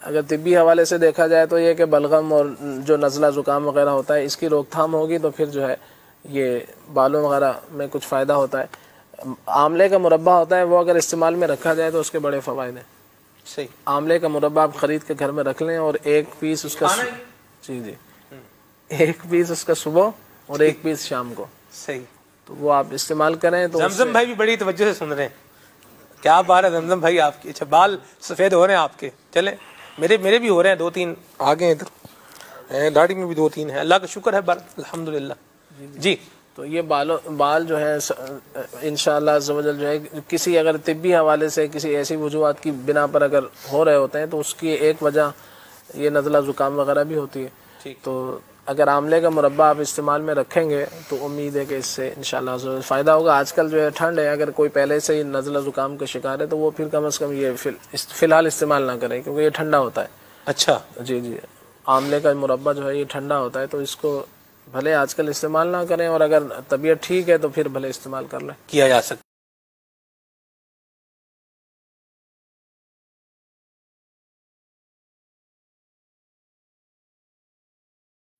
اگر طبی حوالے سے دیکھا جائے تو یہ کہ بلغم اور جو نزلہ زکام وغیرہ ہوتا ہے اس کی روک تھام ہوگی تو پھر جو ہے یہ بالوں وغیرہ میں کچھ فائدہ ہوتا ہے. آملے کا مربع ہوتا ہے، وہ اگر استعمال میں رکھا جائے تو اس کے بڑے فوائد ہیں. صحیح. آملے کا مربع آپ خرید کے گھر میں رکھ لیں، اور 1 پیس اس کا جی 1 پیس اس کا صبح اور 1 پیس شام کو. صحیح. تو وہ آپ استعمال کریں. تو زمزم بھائی بھی بڑی توجہ سے سن رہے ہیں. کیا بات ہے زمزم بھائی آپ کی. اچھا بال سفید ہو رہے ہیں آپ کے. چلیں میرے بھی ہو رہے ہیں 2-3 آگے ہیں ادھر، داڑھی میں بھی 2-3 ہیں. اللہ کا شکر ہے الحمدللہ. جی تو یہ بال جو ہے انشاءاللہ عز و جل جو ہے کسی اگر طبی حوالے سے کسی ایسی وجوہات کی بنا پر اگر ہو رہے ہوتے ہیں تو اس کی ایک وجہ یہ نزلہ زکام وغیرہ بھی ہوتی ہے. تو اگر آملے کا مربع آپ استعمال میں رکھیں گے تو امید ہے کہ اس سے انشاءاللہ عز و جل فائدہ ہوگا. آج کل جو ہے ٹھنڈ ہے، اگر کوئی پہلے سے ہی نزلہ زکام کا شکار ہے تو وہ پھر کم از کم یہ فی الحال استعمال نہ کریں کیونکہ یہ ٹھنڈا ہوتا ہے. اچھا جی آملے کا مربع جو ہے یہ ٹھنڈا ہوتا ہے تو اس کو بھلے آج کل استعمال نہ کریں، اور اگر طبیعت ٹھیک ہے تو پھر بھلے استعمال کر لیں. کیا جا سکتا.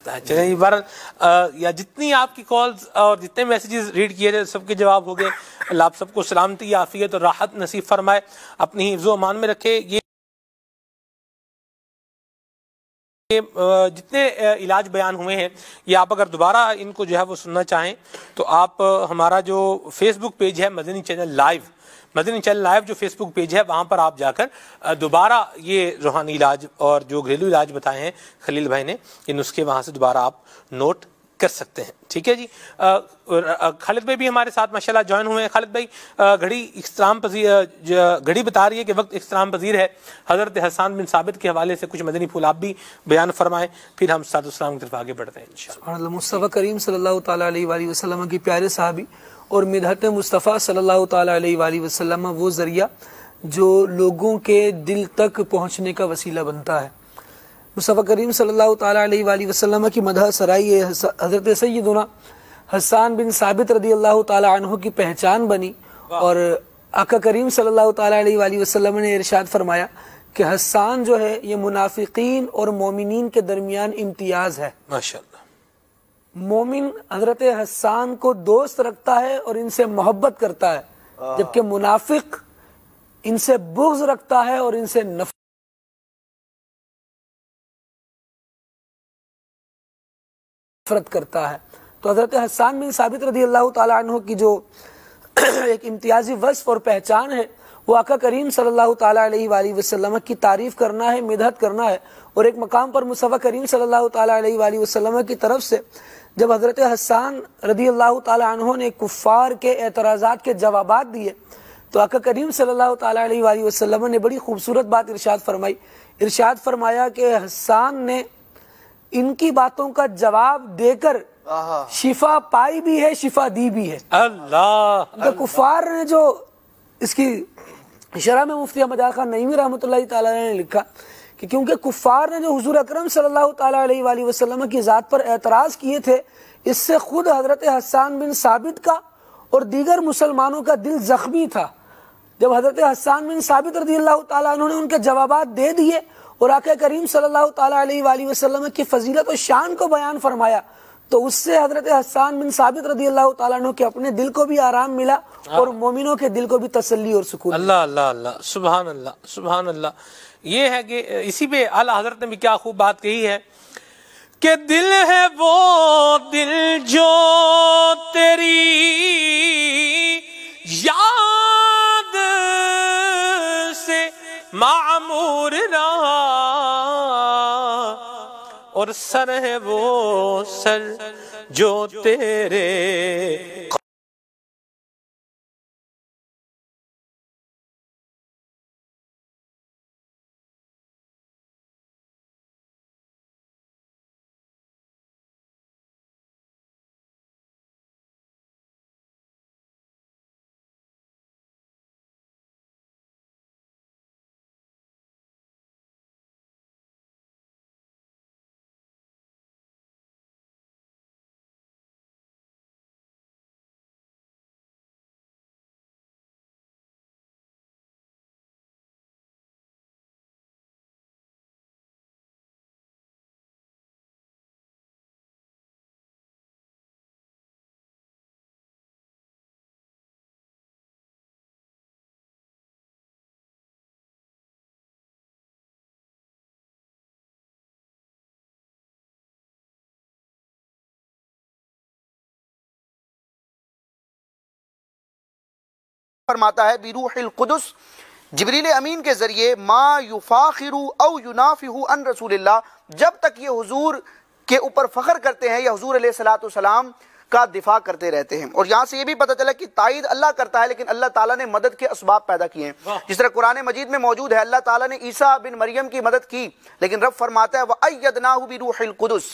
ہوتا ہے. چلیں بار یا جتنی آپ کی کالز اور جتنے میسیجز ریڈ کیے تھے سب کے جواب ہو گئے. اللہ آپ سب کو سلامتی عافیت اور راحت نصیب فرمائے, اپنی حفظ و امان میں رکھے. یہ جتنے علاج بیان ہوئے ہیں یہ آپ اگر دوبارہ ان کو جو ہے وہ سننا چاہیں تو آپ ہمارا جو فیس بک پیج ہے مدنی چینل لائیو جو فیس بک پیج ہے وہاں پر آپ جا کر دوبارہ یہ روحانی علاج اور جو گھریلو علاج بتائے ہیں خلیل بھائی نے یہ نسخے وہاں سے دوبارہ آپ نوٹ کر سکتے ہیں. ٹھیک ہے جی. خالد بھائی بھی ہمارے ساتھ ماشاءاللہ جوائن ہوئے ہیں. خالد بھائی گھڑی بتا رہی ہے کہ وقت اختتام پذیر ہے. حضرت حسان بن ثابت کے حوالے سے کچھ مدنی پھول آپ بھی بیان فرمائیں, پھر ہم صلوات والسلام کی طرف آگے بڑھتے ہیں انشاءاللہ. مصطفیٰ کریم صلی اللہ تعالیٰ علیہ وآلہ وسلم کی پیارے صحابی اور مدحت مصطفیٰ صلی اللہ تعالیٰ علیہ وآلہ وسلم وہ ذریعہ جو لوگوں کے دل تک پہنچنے کا وسیلہ بنتا ہے. مصطفیٰ کریم صلی اللہ تعالیٰ علیہ وآلہ وسلم کی مدح سرائی حضرت سیدنا حسان بن ثابت رضی اللہ تعالیٰ عنہ کی پہچان بنی, اور آقا کریم صلی اللہ تعالیٰ علیہ وآلہ وسلم نے ارشاد فرمایا کہ حسان جو ہے یہ منافقین اور مومنین کے درمیان امتیاز ہے. ماشاءاللہ. مومن حضرت حسان کو دوست رکھتا ہے اور ان سے محبت کرتا ہے, جبکہ منافق ان سے بغض رکھتا ہے اور ان سے نفرت کرتا ہے. تو حضرت حسان بن ثابت رضی اللہ تعالیٰ عنہ کی جو ایک امتیازی وصف اور پہچان ہے وہ آقا کریم صلی اللہ تعالیٰ علیہ وآلہ وسلم کی تعریف کرنا ہے, مدحت کرنا ہے. اور ایک مقام پر مصطفیٰ کریم صلی اللہ تعالیٰ علیہ وآلہ وسلم کی طرف سے جب حضرت حسان رضی اللہ تعالیٰ عنہ نے کفار کے اعتراضات کے جوابات دیے تو آقا کریم صلی اللہ تعالیٰ علیہ وآلہ وسلم نے بڑی خوبصورت بات ارشاد فرمائی. ارشاد فرمایا کہ حسان نے ان کی باتوں کا جواب دے کر شفا پائی بھی ہے, شفا دی بھی ہے. اللہ. کفار نے جو اس کی شرح میں مفتی احمد یار خان نعیمی رحمۃ اللہ تعالی نے لکھا کہ کیونکہ کفار نے جو حضور اکرم صلی اللہ تعالیٰ علیہ وآلہ وسلم کی ذات پر اعتراض کیے تھے, اس سے خود حضرت حسان بن ثابت کا اور دیگر مسلمانوں کا دل زخمی تھا. جب حضرت حسان بن ثابت رضی اللہ تعالیٰ عنہ نے ان کے جوابات دے دیے اور آقا کریم صلی اللہ تعالیٰ علیہ وآلہ وسلم کی فضیلت و شان کو بیان فرمایا تو اس سے حضرت حسان بن ثابت رضی اللہ تعالیٰ عنہ کے اپنے دل کو بھی آرام ملا اور مومنوں کے دل کو بھی تسلی اور سکون. اللہ اللہ اللہ, سبحان اللہ سبحان اللہ. یہ ہے کہ اسی پہ اعلیٰ حضرت نے بھی کیا خوب بات کہی ہے کہ دل ہے وہ دل جو تیری یاد سے معمور رہا اور سر ہے وہ سر جو تیرے فرماتا ہے بروح القدس جبریل امین کے ذریعے ما یفاخر او ینافح عن رسول اللہ, جب تک یہ حضور کے اوپر فخر کرتے ہیں یا حضور علیہ الصلوۃ والسلام کا دفاع کرتے رہتے ہیں. اور یہاں سے یہ بھی پتہ چلا کہ تائید اللہ کرتا ہے لیکن اللہ تعالیٰ نے مدد کے اسباب پیدا کیے ہیں. جس طرح قرآن مجید میں موجود ہے اللہ تعالیٰ نے عیسیٰ بن مریم کی مدد کی لیکن رب فرماتا ہے وَأَيَّدْنَاهُ بِرُوحِ الْقُدُسِ,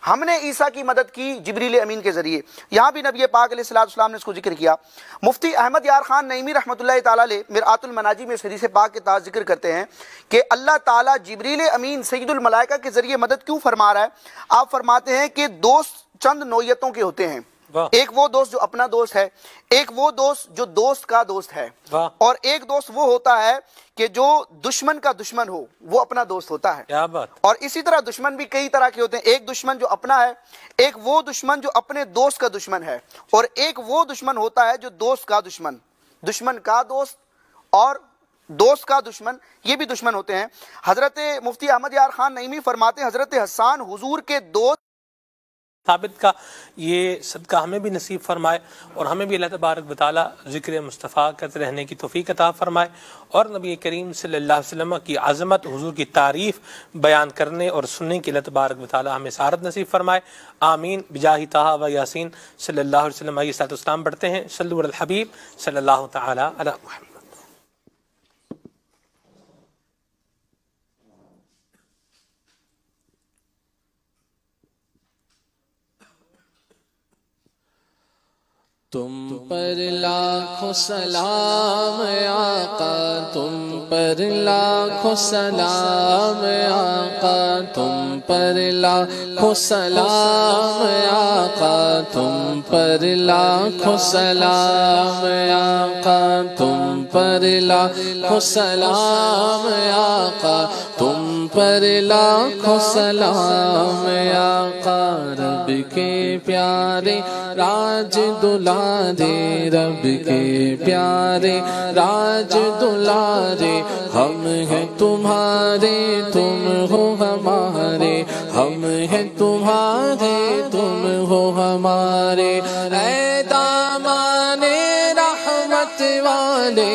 ہم نے عیسیٰ کی مدد کی جبریل امین کے ذریعے. یہاں بھی نبی پاک علیہ السلام نے اس کو ذکر کیا. مفتی احمد یار خان نعیمی رحمۃ اللہ تعالیٰ علیہ مرآت المناجی میں اس حدیث پاک کے تحت ذکر کرتے ہیں کہ اللہ تعالیٰ جبریل امین سید الملائکہ کے ذریعے مدد کیوں فرما رہا ہے. آپ فرماتے ہیں کہ دوست چند نوعیتوں کے ہوتے ہیں. ایک وہ دوست جو اپنا دوست ہے، ایک وہ دوست جو دوست کا دوست ہے، اور ایک دوست وہ ہوتا ہے کہ جو دشمن کا دشمن ہو وہ اپنا دوست ہوتا ہے. کیا بات. اور اسی طرح دشمن بھی کئی طرح کے ہوتے ہیں. ایک دشمن جو اپنا ہے، ایک وہ دشمن جو اپنے دوست کا دشمن ہے، اور ایک وہ دشمن ہوتا ہے جو دوست کا دشمن. دشمن کا دوست اور دوست کا دشمن، یہ بھی دشمن ہوتے ہیں. حضرت مفتی احمد یار خان نعیمی فرماتے ہیں حضرت حسان حضور کے دوست ثابت کا یہ صدقہ ہمیں بھی نصیب فرمائے، اور ہمیں بھی اللہ تبارک و تعالی ذکر مصطفیٰ کرتے رہنے کی توفیق عطا فرمائے، اور نبی کریم صلی اللہ علیہ وسلم کی عظمت، حضور کی تعریف بیان کرنے اور سننے کی اللہ تبارک و تعالی ہمیں سعادت نصیب فرمائے. آمین بجاہ طہ و یاسین صلی اللہ علیہ وسلم. آئیے صلاۃ والسلام پڑھتے ہیں. صلو علی الحبیب صلی اللہ تعالی علی محمد. تم پر لاکھوں سلام آقا، تم پر لاکھوں سلام آقا، تم پر لاکھوں سلام آقا، تم پر لاکھوں سلام آقا، تم پر لاکھوں سلام آقا، تم پر لاکھوں سلام آقا. رب کے پیارے راج دلارے، رب کے پیارے راج دلارے، ہم ہیں تمہارے تم ہو ہمارے، ہم ہیں تمہارے تم ہو ہمارے. اے دامان رحمت والے